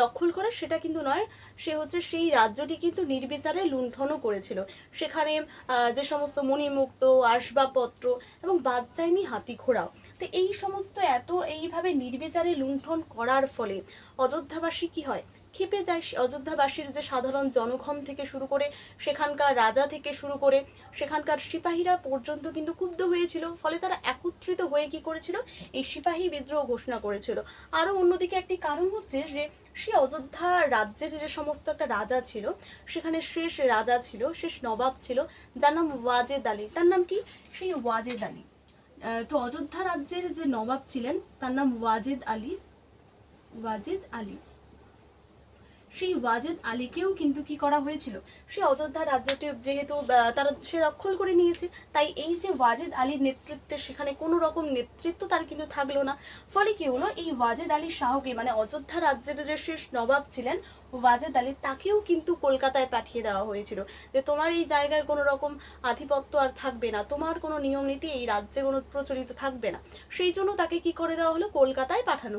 দখল করে সেটা কিন্তু নয়, সে হচ্ছে সেই রাজ্যটি কিন্তু নির্বিচারে লুণ্ঠনও করেছিল। সেখানে যে সমস্ত মণিমুক্ত আসবাবপত্র এবং বাদ যায়নি হাতি ঘোড়াও। তো এই সমস্ত এইভাবে নির্বিচারে লুণ্ঠন করার ফলে অযোধ্যাবাসী কি হয়, খেপে যায়। অযোধ্যাবাসীর যে সাধারণ জনগণ থেকে শুরু করে সেখানকার রাজা থেকে শুরু করে সেখানকার সিপাহীরা পর্যন্ত কিন্তু ক্ষুব্ধ হয়েছিল। ফলে তারা একত্রিত হয়ে কি করেছিল, এই সিপাহী বিদ্রোহ ঘোষণা করেছিল। আরও অন্যদিকে একটি কারণ হচ্ছে যে সে অযোধ্যা রাজ্যের যে সমস্ত একটা রাজা ছিল, সেখানে শেষ রাজা ছিল, শেষ নবাব ছিল, যার নাম ওয়াজেদ আলী। তার নাম কি, সেই ওয়াজেদ আলী। তো অযোধ্যা রাজ্যের যে নবাব ছিলেন তার নাম ওয়াজেদ আলী। সেই ওয়াজেদ আলীকেও কিন্তু কি করা হয়েছিল, সে অযোধ্যা রাজ্যটি যেহেতু সে দখল করে নিয়েছে, তাই এই যে ওয়াজেদ আলীর নেতৃত্বে সেখানে কোনো রকম নেতৃত্ব তার কিন্তু থাকলো না। ফলে কি হলো, এই ওয়াজেদ আলী শাহকে মানে অযোধ্যা রাজ্যের যে শেষ নবাব ছিলেন ওয়াজেদ আলী, তাকেও কিন্তু কলকাতায় পাঠিয়ে দেওয়া হয়েছিল যে তোমার এই জায়গায় কোনো রকম আধিপত্য আর থাকবে না, তোমার কোনো নিয়ম নীতি এই রাজ্যে কোনো প্রচলিত থাকবে না। সেই জন্য তাকে কি করে দেওয়া হলো, কলকাতায় পাঠানো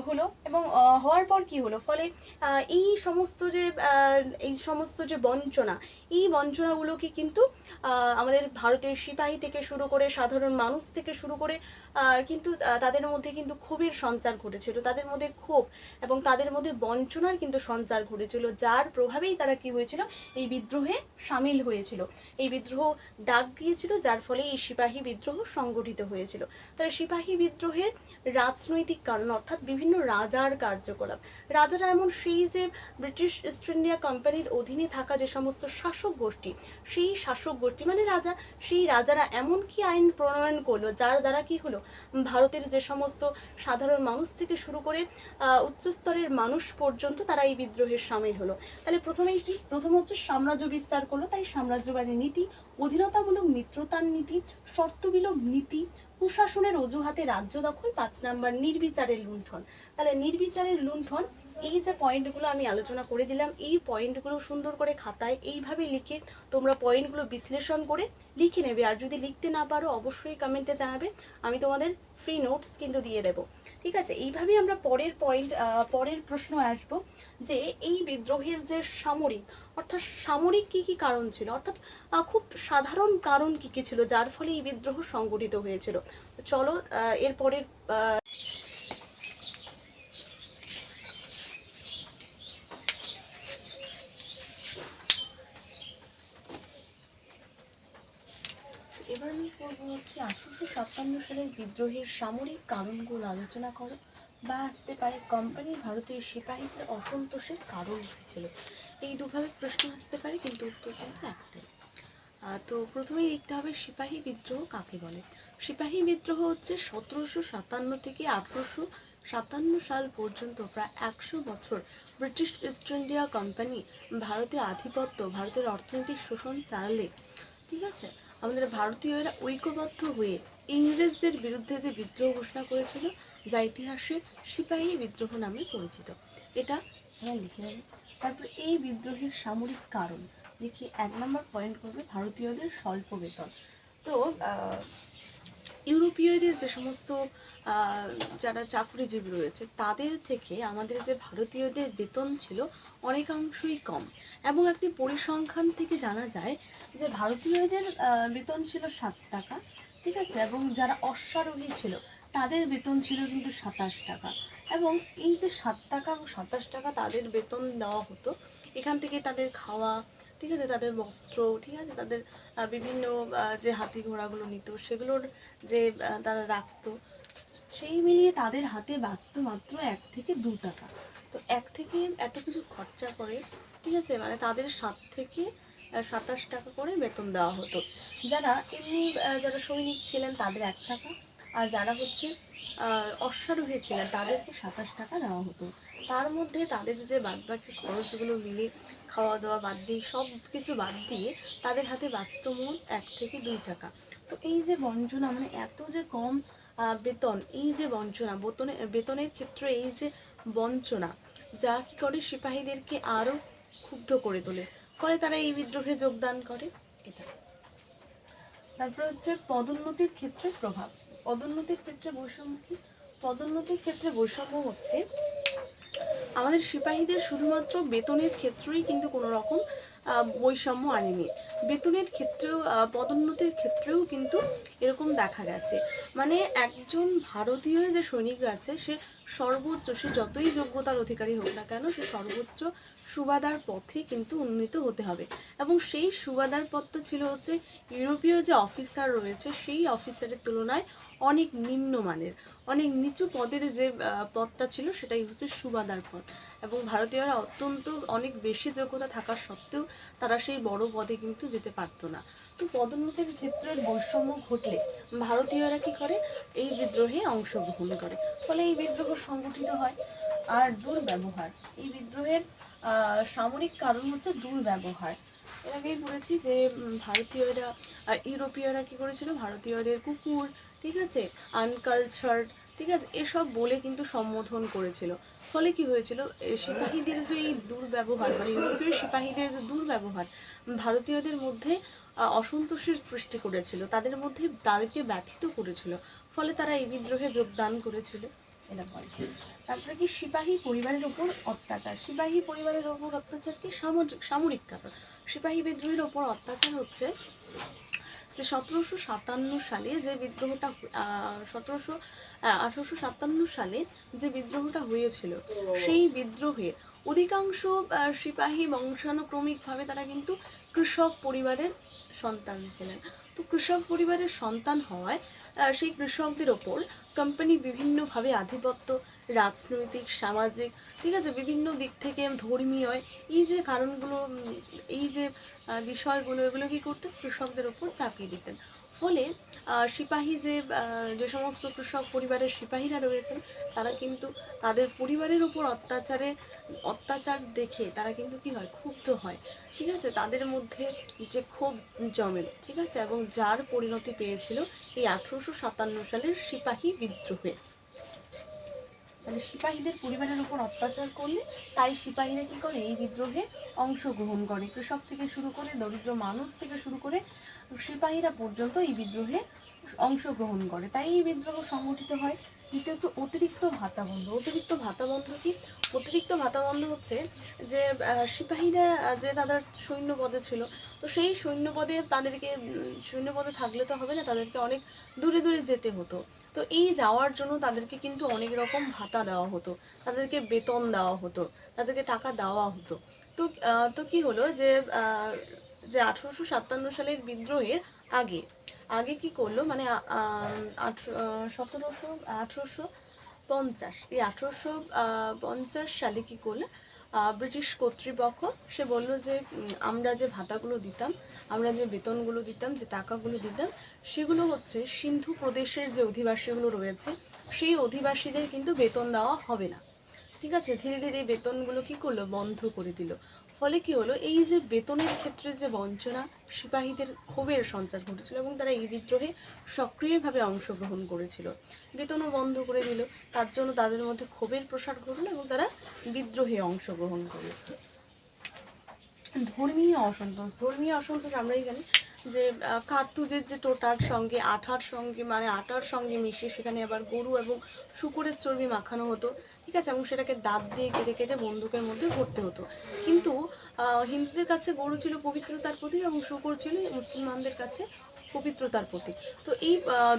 হলো। এবং হওয়ার পর কি হলো, ফলে এই সমস্ত যে বঞ্চনা, এই বঞ্চনাগুলোকে কিন্তু আমাদের ভারতের সিপাহী থেকে শুরু করে সাধারণ মানুষ থেকে শুরু করে কিন্তু তাদের মধ্যে কিন্তু ক্ষোভের সঞ্চার ঘটেছিল, তাদের মধ্যে ক্ষোভ এবং তাদের মধ্যে বঞ্চনার কিন্তু সঞ্চার ঘটেছিল, যার প্রভাবেই তারা কি হয়েছিল, এই বিদ্রোহে সামিল হয়েছিল, এই বিদ্রোহ ডাক দিয়েছিল, যার ফলে এই সিপাহী বিদ্রোহ সংগঠিত হয়েছিল। তাহলে সিপাহী বিদ্রোহের রাজনৈতিক কারণ অর্থাৎ বিভিন্ন রাজার কার্যকলাপ। রাজারা এমন সেই যে ব্রিটিশ ইস্ট ইন্ডিয়া কোম্পানির অধীনে থাকা যে সমস্ত শাসক গোষ্ঠী, সেই শাসক গোষ্ঠী মানে রাজা, সেই রাজারা এমন কি আইন প্রণয়ন করলো যার দ্বারা কি হলো, ভারতের যে সমস্ত সাধারণ মানুষ থেকে শুরু করে উচ্চস্তরের মানুষ পর্যন্ত তারা এই বিদ্রোহের সামিল হলো। তাহলে প্রথমেই কি, প্রথম হচ্ছে সাম্রাজ্য বিস্তার করলো, তাই সাম্রাজ্যবাদী নীতি, অধীনতামূলক মিত্রতার নীতি, শর্তবিলোপ নীতি, কুশাসনের অজুহাতে রাজ্য দখল, 5 নাম্বার নির্বিচারের লুণ্ঠন। তাহলে নির্বিচারের লুণ্ঠন, এই যে পয়েন্টগুলো আমি আলোচনা করে দিলাম, এই পয়েন্টগুলো সুন্দর করে খাতায় এইভাবে লিখে তোমরা পয়েন্টগুলো বিশ্লেষণ করে লিখে নেবে। আর যদি লিখতে না পারো অবশ্যই কমেন্টে জানাবে, আমি তোমাদের ফ্রি নোটস কিন্তু দিয়ে দেবো। ঠিক আছে, এইভাবেই আমরা পরের প্রশ্ন আসব যে এই বিদ্রোহের যে সামরিক, অর্থাৎ সামরিক কী কী কারণ ছিল, অর্থাৎ খুব সাধারণ কারণ কী কী ছিল যার ফলে এই বিদ্রোহ সংগঠিত হয়েছিল। চলো এরপরের এবার আমি করবো হচ্ছে 1857 সালের বিদ্রোহের সামরিক কারণগুলো আলোচনা করো, বা আসতে পারে কোম্পানির ভারতীয় সিপাহীদের অসন্তোষের কারণ কী ছিল। এই দুভাবে প্রশ্ন আসতে পারে, কিন্তু উত্তর কিন্তু একটাই। তো প্রথমেই লিখতে হবে সিপাহী বিদ্রোহ কাকে বলে। সিপাহী বিদ্রোহ হচ্ছে 1757 থেকে 1857 সাল পর্যন্ত প্রায় 100 বছর ব্রিটিশ ইস্ট ইন্ডিয়া কোম্পানি ভারতে আধিপত্য, ভারতের অর্থনৈতিক শোষণ চালালে, ঠিক আছে, আমাদের ভারতীয়রা ঐক্যবদ্ধ হয়ে ইংরেজদের বিরুদ্ধে যে বিদ্রোহ ঘোষণা করেছিল, যা ইতিহাসে সিপাহী বিদ্রোহ নামে পরিচিত। এটা লিখে নেবে। তারপরে এই বিদ্রোহের সামরিক কারণ দেখি, 1 নম্বর পয়েন্ট করবে ভারতীয়দের স্বল্প বেতন। তো ইউরোপীয়দের যে সমস্ত যারা চাকরিজীবী রয়েছে তাদের থেকে আমাদের যে ভারতীয়দের বেতন ছিল অনেকাংশই কম, এবং একটি পরিসংখ্যান থেকে জানা যায় যে ভারতীয়দের বেতন ছিল 7 টাকা, ঠিক আছে, এবং যারা অশ্বারোহী ছিল তাদের বেতন ছিল কিন্তু 27 টাকা। এবং এই যে 7 টাকা এবং 27 টাকা তাদের বেতন দেওয়া হতো, এখান থেকে তাদের খাওয়া, ঠিক আছে, তাদের বস্ত্র, ঠিক আছে, তাদের বিভিন্ন যে হাতি ঘোড়াগুলো নিত সেগুলোর যে তারা রাখতো, সেই মিলিয়ে তাদের হাতে বাঁচত মাত্র 1 থেকে 2 টাকা। তো 1 থেকে এত কিছু খরচা করে, ঠিক আছে, মানে তাদের 7 থেকে 27 টাকা করে বেতন দেওয়া হতো। যারা এমনি যারা সৈনিক ছিলেন তাদের 1 টাকা, আর যারা হচ্ছে অশ্বারোহী ছিলেন তাদেরকে 27 টাকা দেওয়া হতো। তার মধ্যে তাদের যে বাদবাকি খরচগুলো মিলে খাওয়া দাওয়া বাদ দিয়ে, সব কিছু বাদ দিয়ে তাদের হাতে বাঁচত মোট 1 থেকে 2 টাকা। তো এই যে বঞ্চনা, মানে এত যে কম বেতন, এই যে বঞ্চনা, বেতনের ক্ষেত্রে এই যে বঞ্চনা, যা কি করে সিপাহীদেরকে আরও ক্ষুব্ধ করে তোলে, ফলে তারা এই বিদ্রোহে যোগদান করে। এটা তারপর হচ্ছে পদোন্নতির ক্ষেত্রে প্রভাব। পদোন্নতির ক্ষেত্রে বৈষম্য কি? পদোন্নতির ক্ষেত্রে বৈষম্য হচ্ছে আমাদের সিপাহীদের শুধুমাত্র বেতনের ক্ষেত্রেই কিন্তু কোনো রকম বৈষম্য আনেনি, বেতনের ক্ষেত্রেও পদোন্নতির ক্ষেত্রেও কিন্তু এরকম দেখা গেছে। মানে একজন ভারতীয় যে সৈনিকরা আছে সে সর্বোচ্চ, সে যতই যোগ্যতার অধিকারী হোক না কেন, সে সর্বোচ্চ সুবাদার পথে কিন্তু উন্নীত হতে হবে। এবং সেই সুবাদার পদটা ছিল হচ্ছে ইউরোপীয় যে অফিসার রয়েছে সেই অফিসারের তুলনায় অনেক নিম্নমানের, অনেক নিচু পদের যে পদটা ছিল সেটাই হচ্ছে সুবাদার পদ। এবং ভারতীয়রা অত্যন্ত অনেক বেশি যোগ্যতা থাকা সত্ত্বেও তারা সেই বড় পদে কিন্তু যেতে পারতো না। তো পদোন্নতির ক্ষেত্রে বৈষম্য ঘটলে ভারতীয়রা কি করে, এই বিদ্রোহে অংশগ্রহণ করে, ফলে এই বিদ্রোহ সংগঠিত হয়। আর দুর্ব্যবহার, এই বিদ্রোহের সামরিক কারণ হচ্ছে দুর্ব্যবহার। এর আগেই বলেছি যে ভারতীয়রা, ইউরোপীয়রা কি করেছিল, ভারতীয়দের কুকুর, ঠিক আছে, আনকালচার্ড, ঠিক আছে, এসব বলে কিন্তু সম্বোধন করেছিল। ফলে কি হয়েছিল, সিপাহীদের যে এই দুর্ব্যবহার, মানে ইউরোপীয় সিপাহীদের যে দুর্ব্যবহার ভারতীয়দের মধ্যে অসন্তোষের সৃষ্টি করেছিল, তাদেরকে ব্যথিত করেছিল, ফলে তারা এই বিদ্রোহে যোগদান করেছিল। এটা বলে। তারপরে কি সিপাহী পরিবারের ওপর অত্যাচার। সিপাহী পরিবারের ওপর অত্যাচার কি? সামরিক কারণ। সিপাহী বিদ্রোহের ওপর অত্যাচার হচ্ছে যে 1757 সালে যে বিদ্রোহটা 1857 সালে যে বিদ্রোহটা হয়েছিল, সেই বিদ্রোহে অধিকাংশ সিপাহী বংশানুক্রমিকভাবে তারা কিন্তু কৃষক পরিবারের সন্তান ছিলেন। তো কৃষক পরিবারের সন্তান হওয়ায় সেই কৃষকদের ওপর কোম্পানি বিভিন্নভাবে আধিপত্য, রাজনৈতিক, সামাজিক, ঠিক আছে, বিভিন্ন দিক থেকে ধর্মীয়, এই যে কারণগুলো, এই যে বিষয়গুলো, এগুলো কী করতেন, কৃষকদের ওপর চাপিয়ে দিতেন। ফলে সিপাহী যে সমস্ত কৃষক পরিবারের সিপাহীরা রয়েছেন, তারা কিন্তু তাদের পরিবারের উপর অত্যাচার দেখে তারা কিন্তু কী হয়, ক্ষুব্ধ হয়, ঠিক আছে, তাদের মধ্যে যে ক্ষোভ জমে, ঠিক আছে, এবং যার পরিণতি পেয়েছিল এই 1857 সালের সিপাহী বিদ্রোহে। মানে সিপাহীদের পরিবারের উপর অত্যাচার করলে তাই সিপাহীরা কী করে, এই বিদ্রোহে অংশগ্রহণ করে। কৃষক থেকে শুরু করে, দরিদ্র মানুষ থেকে শুরু করে সিপাহীরা পর্যন্ত এই বিদ্রোহে অংশগ্রহণ করে, তাই এই বিদ্রোহ সংগঠিত হয়। দ্বিতীয়ত অতিরিক্ত ভাতা বন্ধ। অতিরিক্ত ভাতা বন্ধ কি? অতিরিক্ত ভাতা বন্ধ হচ্ছে যে সিপাহীরা যে তাদের সৈন্যপদে ছিল, তো সেই সৈন্যপদে থাকলে তো হবে না, তাদেরকে অনেক দূরে দূরে যেতে হতো। তো এই যাওয়ার জন্য তাদেরকে কিন্তু অনেক রকম ভাতা দেওয়া হতো, তাদেরকে বেতন দেওয়া হতো, তাদেরকে টাকা দেওয়া হতো। তো কি হলো যে 1857 সালের বিদ্রোহের আগে আগে কি করলো, মানে 1850, এই 1850 সালে কি করলো, ব্রিটিশ কর্তৃপক্ষ সে বলল যে আমরা যে ভাতাগুলো দিতাম, আমরা যে বেতনগুলো দিতাম, যে টাকাগুলো দিতাম, সেগুলো হচ্ছে সিন্ধু প্রদেশের যে অধিবাসীগুলো রয়েছে সেই অধিবাসীদের কিন্তু বেতন দেওয়া হবে না, ঠিক আছে। ধীরে ধীরে বেতনগুলো কি করলো, বন্ধ করে দিল। ফলে কি হলো, এই যে বেতনের ক্ষেত্রে যে বঞ্চনা, সিপাহীদের ক্ষোভের সঞ্চার ঘটেছিল এবং তারা এই বিদ্রোহে সক্রিয়ভাবে অংশগ্রহণ করেছিল। বেতনও বন্ধ করে দিল, তার জন্য তাদের মধ্যে ক্ষোভের প্রসার ঘটলো এবং তারা বিদ্রোহে অংশগ্রহণ করলো। ধর্মীয় অসন্তোষ আমরাই জানি যে কার্তুজের যে টোটার সঙ্গে আটার সঙ্গে মিশিয়ে সেখানে আবার গরু এবং শূকরের চর্বি মাখানো হতো, ঠিক আছে, এবং সেটাকে দাঁত দিয়ে কেটে কেটে বন্দুকের মধ্যে ভরতে হতো। কিন্তু হিন্দুদের কাছে গরু ছিল পবিত্রতার প্রতীক এবং শূকর ছিল মুসলমানদের কাছে পবিত্রতার প্রতীক। তো এই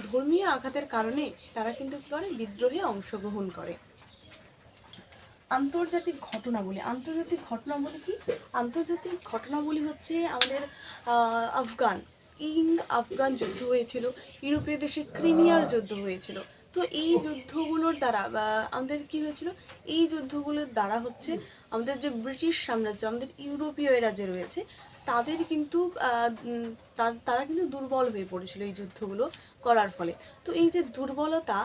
ধর্মীয় আঘাতের কারণে তারা কিন্তু কী করে, বিদ্রোহে অংশগ্রহণ করে। আন্তর্জাতিক ঘটনাবলী কি? আন্তর্জাতিক ঘটনাবলী হচ্ছে আমাদের আফগান যুদ্ধ হয়েছিল, ইউরোপীয় দেশে ক্রিমিয়ার যুদ্ধ হয়েছিল। তো এই যুদ্ধগুলোর দ্বারা আমাদের কি হয়েছিল, এই যুদ্ধগুলোর দ্বারা হচ্ছে আমাদের যে ব্রিটিশ সাম্রাজ্য, আমাদের ইউরোপীয় এরা যে রয়েছে, তাদের কিন্তু তারা কিন্তু দুর্বল হয়ে পড়েছিল এই যুদ্ধগুলো করার ফলে। তো এই যে দুর্বলতা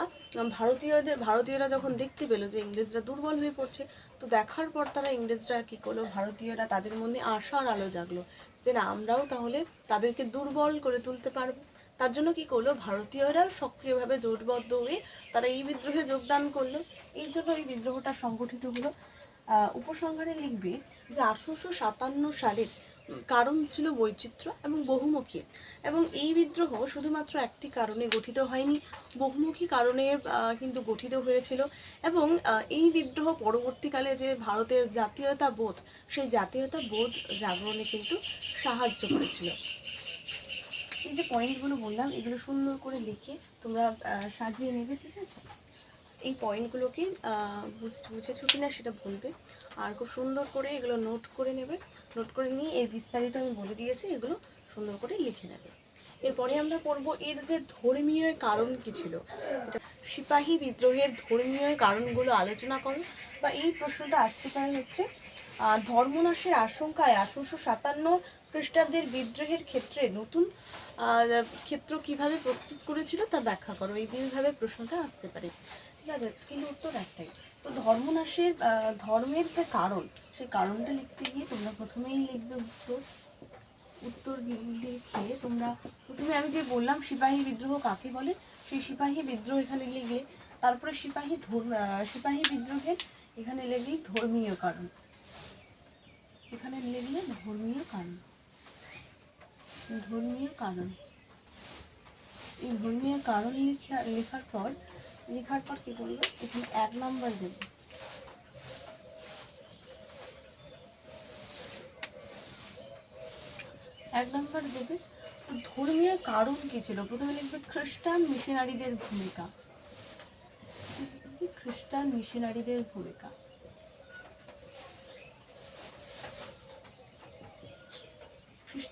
ভারতীয়রা যখন দেখতে পেলো যে ইংরেজরা দুর্বল হয়ে পড়ছে, তো দেখার পর ইংরেজরা কী করলো, ভারতীয়রা তাদের মধ্যে আশার আলো জাগলো যে না, আমরাও তাহলে তাদেরকে দুর্বল করে তুলতে পারবো। তার জন্য কী করলো, ভারতীয়রা সক্রিয়ভাবে জোটবদ্ধ হয়ে তারা এই বিদ্রোহে যোগদান করলো। এই জন্য এই বিদ্রোহটা সংগঠিত হলো। উপসংহারে লিখবে যে 1857 সালের কারণ ছিল বৈচিত্র্য এবং বহুমুখী, এবং এই বিদ্রোহ শুধুমাত্র একটি কারণে গঠিত হয়নি, বহুমুখী কারণে কিন্তু গঠিত হয়েছিল। এবং এই বিদ্রোহ পরবর্তীকালে যে ভারতের জাতীয়তাবোধ, সেই জাতীয়তাবোধ জাগরণে কিন্তু সাহায্য করেছিল। এই যে পয়েন্টগুলো বললাম, এগুলো সুন্দর করে লিখে তোমরা সাজিয়ে নেবে, ঠিক আছে। এই পয়েন্টগুলোকে বুঝেছো কিনা সেটা বলবে, আর খুব সুন্দর করে এগুলো নোট করে নেবে। নোট করে নিয়ে এর বিস্তারিত আমি বলে দিয়েছি, এগুলো সুন্দর করে লিখে নেবে। এরপরে আমরা পড়বো এর যে ধর্মীয় কারণ কী ছিল। সিপাহী বিদ্রোহের ধর্মীয় কারণগুলো আলোচনা করো, বা এই প্রশ্নটা আসতে পারে হচ্ছে ধর্মনাশের আশঙ্কায় 1857 খ্রিস্টাব্দের বিদ্রোহের ক্ষেত্রে নতুন ক্ষেত্র কিভাবে প্রস্তুত করেছিল তা ব্যাখ্যা করো। এই দুইভাবে প্রশ্নটা আসতে পারে, ঠিক আছে, কিন্তু উত্তর একটাই। তো ধর্মের যে কারণ, সেই কারণটা লিখতে গিয়ে তোমরা প্রথমেই লিখবে উত্তর লিখে তোমরা প্রথমে আমি যে বললাম সিপাহী বিদ্রোহ কাকে বলে, সেই সিপাহী বিদ্রোহ এখানে লিখলে, তারপরে সিপাহী বিদ্রোহের এখানে লিখলি ধর্মীয় কারণ, এখানে লিখলে ধর্মীয় কারণ। এই ধর্মীয় কারণ লেখার পর কি বলবো, এখানে 1 নম্বর দেবে। তো ধর্মীয় কারণ কি ছিল, প্রথমে লিখবে খ্রিস্টান মিশনারিদের ভূমিকা।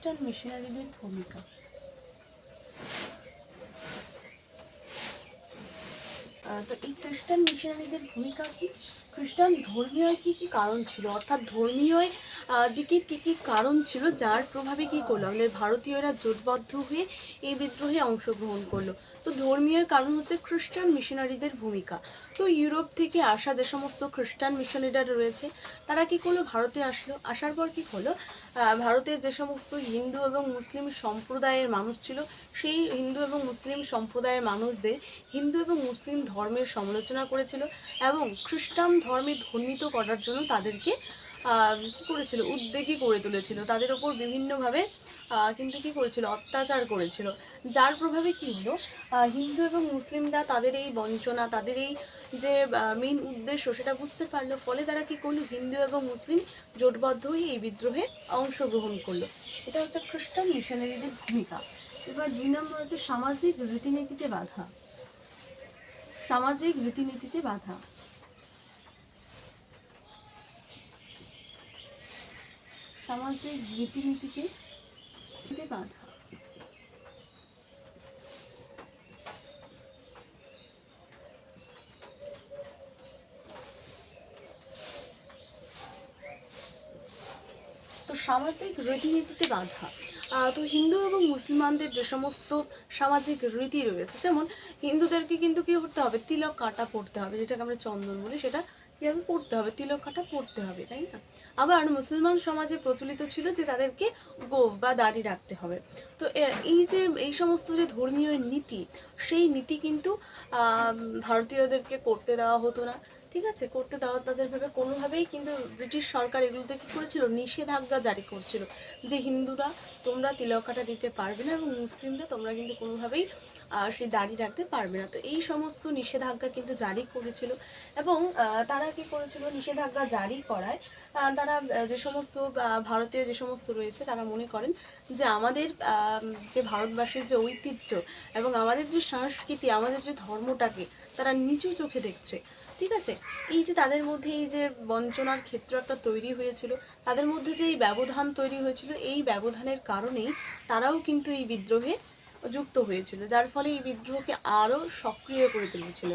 খ্রিস্টান মিশনারিদের ভূমিকা। তো এই খ্রিস্টান মিশনারিদের ভূমিকা কি? খ্রিস্টান ধর্মীয় কি কি কারণ ছিল, অর্থাৎ ধর্মীয় দিকের কি কি কারণ ছিল যার প্রভাবে কি করলো আমাদের ভারতীয়রা জোটবদ্ধ হয়ে এই বিদ্রোহে অংশগ্রহণ করলো? তো ধর্মীয় কারণ হচ্ছে খ্রিস্টান মিশনারিদের ভূমিকা। তো ইউরোপ থেকে আসা যে সমস্ত খ্রিস্টান মিশনারিরা রয়েছে তারা কি করলো, ভারতে আসলো। আসার পর কি হলো, ভারতের যে সমস্ত হিন্দু এবং মুসলিম সম্প্রদায়ের মানুষ ছিল সেই হিন্দু এবং মুসলিম সম্প্রদায়ের মানুষদের হিন্দু এবং মুসলিম ধর্মের সমালোচনা করেছিল এবং খ্রিস্টান ধর্মে ধর্মিত করার জন্য তাদেরকে কী করেছিল, উদ্যোগী করে তুলেছিল, তাদের ওপর বিভিন্নভাবে কিন্তু কী করেছিল, অত্যাচার করেছিল। যার প্রভাবে কী হলো, হিন্দু এবং মুসলিমরা তাদের এই বঞ্চনা, তাদের এই যে মেইন উদ্দেশ্য সেটা বুঝতে পারলো। ফলে তারা কী করলো, হিন্দু এবং মুসলিম জোটবদ্ধ হয়ে এই বিদ্রোহে অংশগ্রহণ করলো। এটা হচ্ছে খ্রিস্টান মিশনারিদের ভূমিকা। এবার 2 নম্বর হচ্ছে সামাজিক রীতিনীতিতে বাধা। সামাজিক রীতিনীতিতে বাধা। সামাজিক রীতিনীতিতে বাধা। তো সামাজিক রীতিনীতিতে বাধা, তো হিন্দু এবং মুসলমানদের যে সমস্ত সামাজিক রীতি রয়েছে, যেমন হিন্দুদেরকে কিন্তু কী করতে হবে, তিলক কাটা পড়তে হবে, যেটাকে আমরা চন্দন বলি, সেটা কীভাবে পড়তে হবে, তিলক কাটা পড়তে হবে, তাই না? আবার মুসলমান সমাজে প্রচলিত ছিল যে তাদেরকে গোঁফ বা দাড়ি রাখতে হবে। তো এই যে এই সমস্ত যে ধর্মীয় নীতি, সেই নীতি কিন্তু ভারতীয়দেরকে করতে দেওয়া হতো না। ঠিক আছে, করতে দেওয়া তাদের ভাবে কোনোভাবেই, কিন্তু ব্রিটিশ সরকার এগুলোতে কী করেছিল, নিষেধাজ্ঞা জারি করছিল যে হিন্দুরা তোমরা তিলক কাটা দিতে পারবে না এবং মুসলিমরা তোমরা কিন্তু কোনোভাবেই সেই দাড়ি রাখতে পারবে না। তো এই সমস্ত নিষেধাজ্ঞা কিন্তু জারি করেছিল এবং তারা কী করেছিল, নিষেধাজ্ঞা জারি করায় তারা যে সমস্ত ভারতীয় যে সমস্ত রয়েছে তারা মনে করেন যে আমাদের যে ভারতবাসীর যে ঐতিহ্য এবং আমাদের যে সংস্কৃতি, আমাদের যে ধর্মটাকে তারা নিচু চোখে দেখছে। ঠিক আছে, এই যে তাদের মধ্যে এই যে বঞ্চনার ক্ষেত্র একটা তৈরি হয়েছিল, তাদের মধ্যে যে এই ব্যবধান তৈরি হয়েছিল, এই ব্যবধানের কারণেই তারাও কিন্তু এই বিদ্রোহে যুক্ত হয়েছিল, যার ফলে এই বিদ্রোহকে আরও সক্রিয় করে তুলেছিল।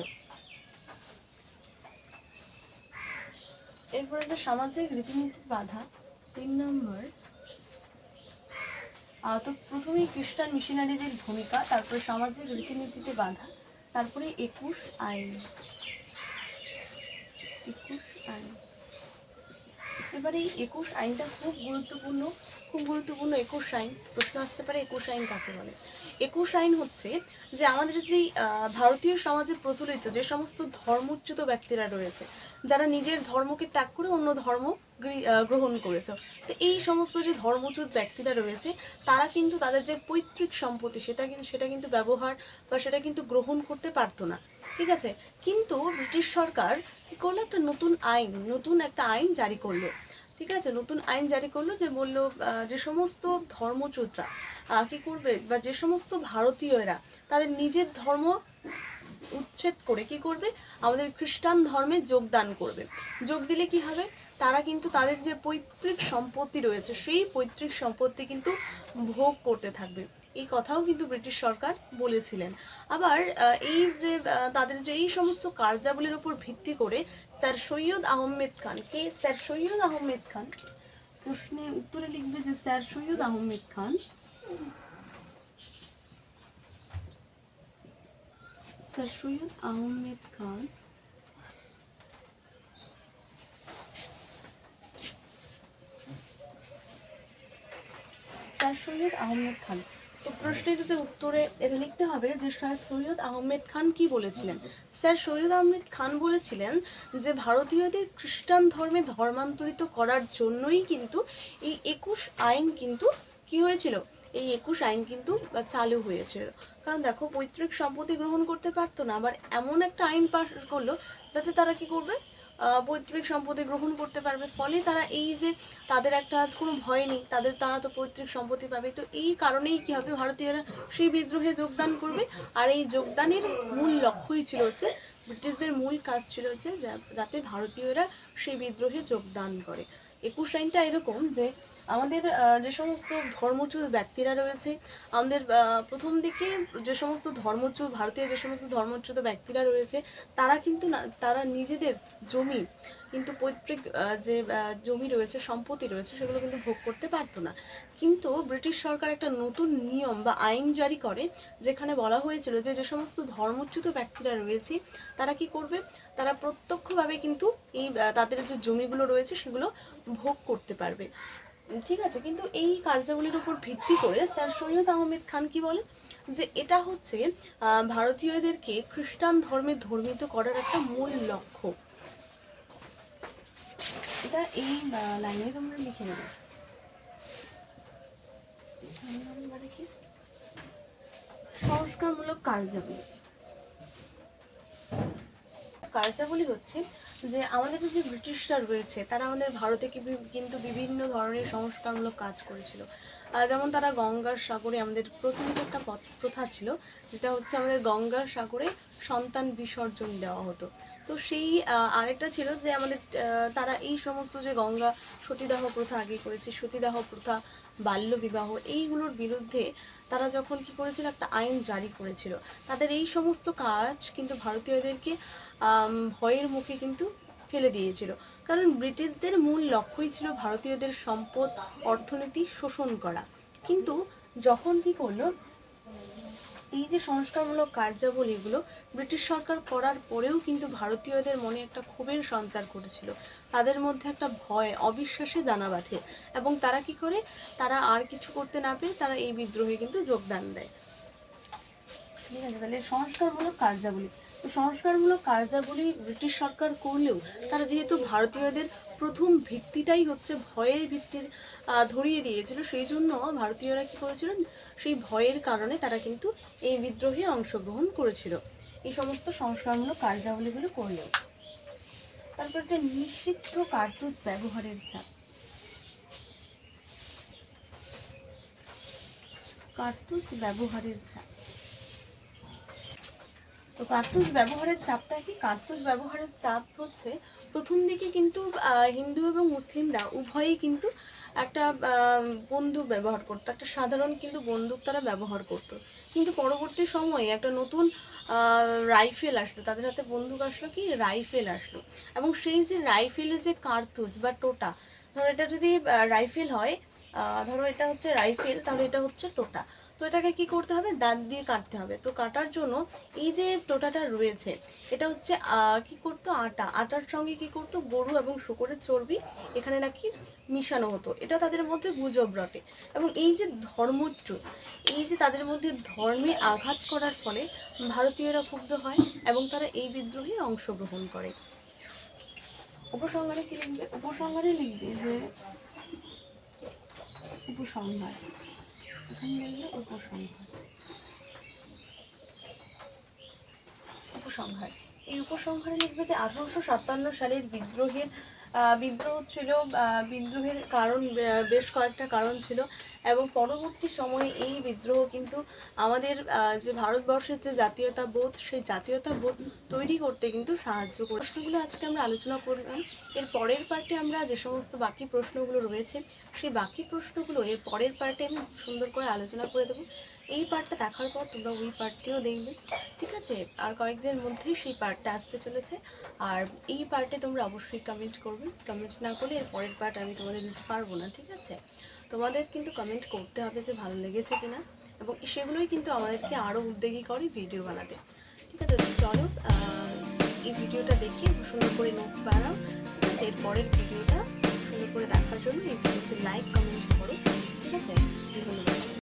এরপরে যে সামাজিক রীতিনীতির বাধা, 3 নম্বর, তো প্রথমেই খ্রিস্টান মিশনারিদের ভূমিকা, তারপরে সামাজিক রীতিনীতিতে বাধা, তারপরে 21 আইন। 21 আইন। এবারে এই 21 আইনটা খুব গুরুত্বপূর্ণ। 21 আইন, প্রশ্ন আসতে পারে 21 আইন কাকে বলে। 21 আইন হচ্ছে যে আমাদের যেই ভারতীয় সমাজে প্রচলিত যে সমস্ত ধর্মচ্যুত ব্যক্তিরা রয়েছে, যারা নিজের ধর্মকে ত্যাগ করে অন্য ধর্ম গ্রহণ করেছে, তো এই সমস্ত যে ধর্মচ্যুত ব্যক্তিরা রয়েছে তারা কিন্তু তাদের যে পৈতৃক সম্পত্তি সেটা কিন্তু ব্যবহার বা সেটা কিন্তু গ্রহণ করতে পারতো না। ঠিক আছে, কিন্তু ব্রিটিশ সরকার কী করলো, নতুন একটা আইন জারি করলো। ঠিক আছে, নতুন আইন জারি করলো যে বললো যে সমস্ত ধর্মচ্যুতরা কী করবে, বা যে সমস্ত ভারতীয়রা তাদের নিজের ধর্ম উচ্ছেদ করে কী করবে, আমাদের খ্রিস্টান ধর্মে যোগদান করবে। যোগ দিলে কি হবে, তারা কিন্তু তাদের যে পৈতৃক সম্পত্তি রয়েছে সেই পৈতৃক সম্পত্তি কিন্তু ভোগ করতে থাকবে। এই কথাও কিন্তু ব্রিটিশ সরকার বলেছিলেন। আবার এই যে তাদের যে এই সমস্ত কার্যাবলীর উপর ভিত্তি করে স্যার সৈয়দ আহমেদ খান, কে স্যার সৈয়দ আহমেদ খান, প্রশ্নে উত্তরে লিখবে যে sir Syed Ahmed Khan. Sir Syed Ahmed Khan sir Syed Ahmed Khan. তো প্রশ্নের যে উত্তরে এটা লিখতে হবে যে স্যার সৈয়দ আহমেদ খান কি বলেছিলেন। স্যার সৈয়দ আহমেদ খান বলেছিলেন যে ভারতীয়দের খ্রিস্টান ধর্মে ধর্মান্তরিত করার জন্যই কিন্তু এই 21 আইন কিন্তু কি হয়েছিল, এই 21 আইন কিন্তু চালু হয়েছিল। কারণ দেখো, পৈতৃক সম্পত্তি গ্রহণ করতে পারতো না, আবার এমন একটা আইন পাশ করলো যাতে তারা কি করবে, পৈতৃক সম্পত্তি গ্রহণ করতে পারবে। ফলে তারা এই যে তাদের একটা কোনো ভয় নেই, তারা তো পৈতৃক সম্পত্তি পাবে। তো এই কারণেই কী হবে, ভারতীয়রা সেই বিদ্রোহে যোগদান করবে। আর এই যোগদানের মূল লক্ষ্যই ছিল হচ্ছে, ব্রিটিশদের মূল কাজ ছিল হচ্ছে যাতে ভারতীয়রা সেই বিদ্রোহে যোগদান করে। 21 লাইনটা এরকম যে আমাদের যে সমস্ত ধর্মচ্যুত ব্যক্তিরা রয়েছে, আমাদের প্রথম দিকে যে সমস্ত ভারতীয় যে সমস্ত ধর্মচ্যুত ব্যক্তিরা রয়েছে, তারা কিন্তু না, তারা নিজেদের জমি কিন্তু পৈতৃক যে জমি রয়েছে, সম্পত্তি রয়েছে, সেগুলো কিন্তু ভোগ করতে পারতো না। কিন্তু ব্রিটিশ সরকার একটা নতুন নিয়ম বা আইন জারি করে, যেখানে বলা হয়েছিল যে যে সমস্ত ধর্মচ্যুত ব্যক্তিরা রয়েছে তারা কি করবে, তারা প্রত্যক্ষভাবে কিন্তু এই তাদের যে জমিগুলো রয়েছে সেগুলো ভোগ করতে পারবে। ঠিক আছে, কিন্তু এই কার্যাবলীর উপর ভিত্তি করে স্যার সৈয়দ আহমেদ খান কি বলে, যে এটা হচ্ছে ভারতীয়দেরকে খ্রিস্টান ধর্মে ধর্মিত করার একটা মূল লক্ষ্য। এটা এই লাইনে তোমরা লিখে নেবে। সংস্কারমূলক কার্যাবলী হচ্ছে যে আমাদের যে ব্রিটিশরা রয়েছে তারা আমাদের ভারতে কিন্তু বিভিন্ন ধরনের সংস্কারমূলক কাজ করেছিল। যেমন তারা গঙ্গার সাগরে, আমাদের প্রচলিত একটা প্রথা ছিল যেটা হচ্ছে আমাদের গঙ্গার সাগরে সন্তান বিসর্জন দেওয়া হতো। তো সেই আরেকটা ছিল যে আমাদের তারা এই সমস্ত যে গঙ্গা সতীদাহ প্রথা আগে করেছে, সতীদাহ প্রথা, বাল্যবিবাহ, এইগুলোর বিরুদ্ধে তারা যখন কি করেছিল, একটা আইন জারি করেছিল। তাদের এই সমস্ত কাজ কিন্তু ভারতীয়দেরকে ভয়ের মুখে কিন্তু ফেলে দিয়েছিল, কারণ ব্রিটিশদের মূল লক্ষ্যই ছিল ভারতীয়দের সম্পদ, অর্থনীতি শোষণ করা। কিন্তু যখন কি করলো, এই যে সংস্কারমূলক কার্যাবলীগুলো ব্রিটিশ সরকার করার পরেও কিন্তু ভারতীয়দের মনে একটা ক্ষোভের সঞ্চার করেছিল, তাদের মধ্যে একটা ভয়, অবিশ্বাসে দানা বাঁধে, এবং তারা কি করে, তারা আর কিছু করতে না পেরে তারা এই বিদ্রোহে কিন্তু যোগদান দেয়। ঠিক আছে, তাহলে সংস্কারমূলক কার্যাবলী, তো সংস্কারমূলক কার্যাবলী ব্রিটিশ সরকার করলেও তারা যেহেতু ভারতীয়দের প্রথম ভিত্তিটাই হচ্ছে ভয়ের ভিত্তির ধরিয়ে দিয়েছিল, সেই জন্য ভারতীয়রা কী করেছিলেন, সেই ভয়ের কারণে তারা কিন্তু এই বিদ্রোহে অংশগ্রহণ করেছিল এই সমস্ত সংস্কারমূলক কার্যাবলীগুলো করলেও। তারপর যে নিষিদ্ধ কার্তুজ ব্যবহারের চাপ, কার্তুজ ব্যবহারের চাপ, তো কার্তুজ ব্যবহারের চাপটা কি? কার্তুজ ব্যবহারের চাপ হচ্ছে প্রথম দিকে কিন্তু হিন্দু এবং মুসলিমরা উভয়েই কিন্তু একটা বন্দুক ব্যবহার করতো, একটা সাধারণ কিন্তু বন্দুক তারা ব্যবহার করতো। কিন্তু পরবর্তী সময়ে একটা নতুন রাইফেল আসলো, তাদের হাতে বন্দুক আসলো, কি রাইফেল আসলো, এবং সেই যে রাইফেলের যে কার্তুজ বা টোটা, ধরো এটা যদি রাইফেল হয়, ধরো এটা হচ্ছে রাইফেল, তাহলে এটা হচ্ছে টোটা, তো এটাকে কি করতে হবে, দাঁত দিয়ে কাটতে হবে। তো কাটার জন্য এই যে টোটাটা রয়েছে, এটা হচ্ছে কি করতো, আটার সঙ্গে কি করতো, গরু এবং শূকরের চর্বি এখানে নাকি মিশানো হতো, এটা তাদের মধ্যে গুজব রটে। এবং এই যে ধর্মচ্যুত, এই যে তাদের মধ্যে ধর্মে আঘাত করার ফলে ভারতীয়রা ক্ষুব্ধ হয় এবং তারা এই বিদ্রোহে অংশগ্রহণ করে। উপসংহারে কি লিখবে? উপসংহারে লিখবে যে উপসংহার, এখানে লিখবে উপসংহার। এই উপসংহারে লিখবে যে 1857 সালের বিদ্রোহ ছিল, বিদ্রোহের কারণ বেশ কয়েকটা কারণ ছিল, এবং পরবর্তী সময়ে এই বিদ্রোহ কিন্তু আমাদের যে ভারতবর্ষের যে জাতীয়তাবোধ, সেই জাতীয়তাবোধ তৈরি করতে কিন্তু সাহায্য করে। প্রশ্নগুলো আজকে আমরা আলোচনা করলাম। এর পরের পার্টে আমরা যে সমস্ত বাকি প্রশ্নগুলো রয়েছে, সেই বাকি প্রশ্নগুলো এর পরের পার্টে আমি সুন্দর করে আলোচনা করে দেবো। এই পার্টটা দেখার পর তোমরা ওই পার্টটিও দেখবে, ঠিক আছে? আর কয়েকদিনের মধ্যেই সেই পার্টটা আসতে চলেছে। আর এই পার্টে তোমরা অবশ্যই কমেন্ট করবে, কমেন্ট না করলে এর পরের পার্ট আমি তোমাদের দিতে পারবো না, ঠিক আছে? তোমাদের কিন্তু কমেন্ট করতে হবে যে ভালো লেগেছে কিনা, এবং সেগুলোই কিন্তু আমাদেরকে আরও উদ্যোগী করে ভিডিও বানাতে, ঠিক আছে? তো চলো এই ভিডিওটা দেখে সুন্দর করে নোট বানাও, ঠিক আছে? এর পরের ভিডিওটা সুন্দর করে দেখার জন্য এই ভিডিওতে লাইক কমেন্ট করো, ঠিক আছে? ধন্যবাদ।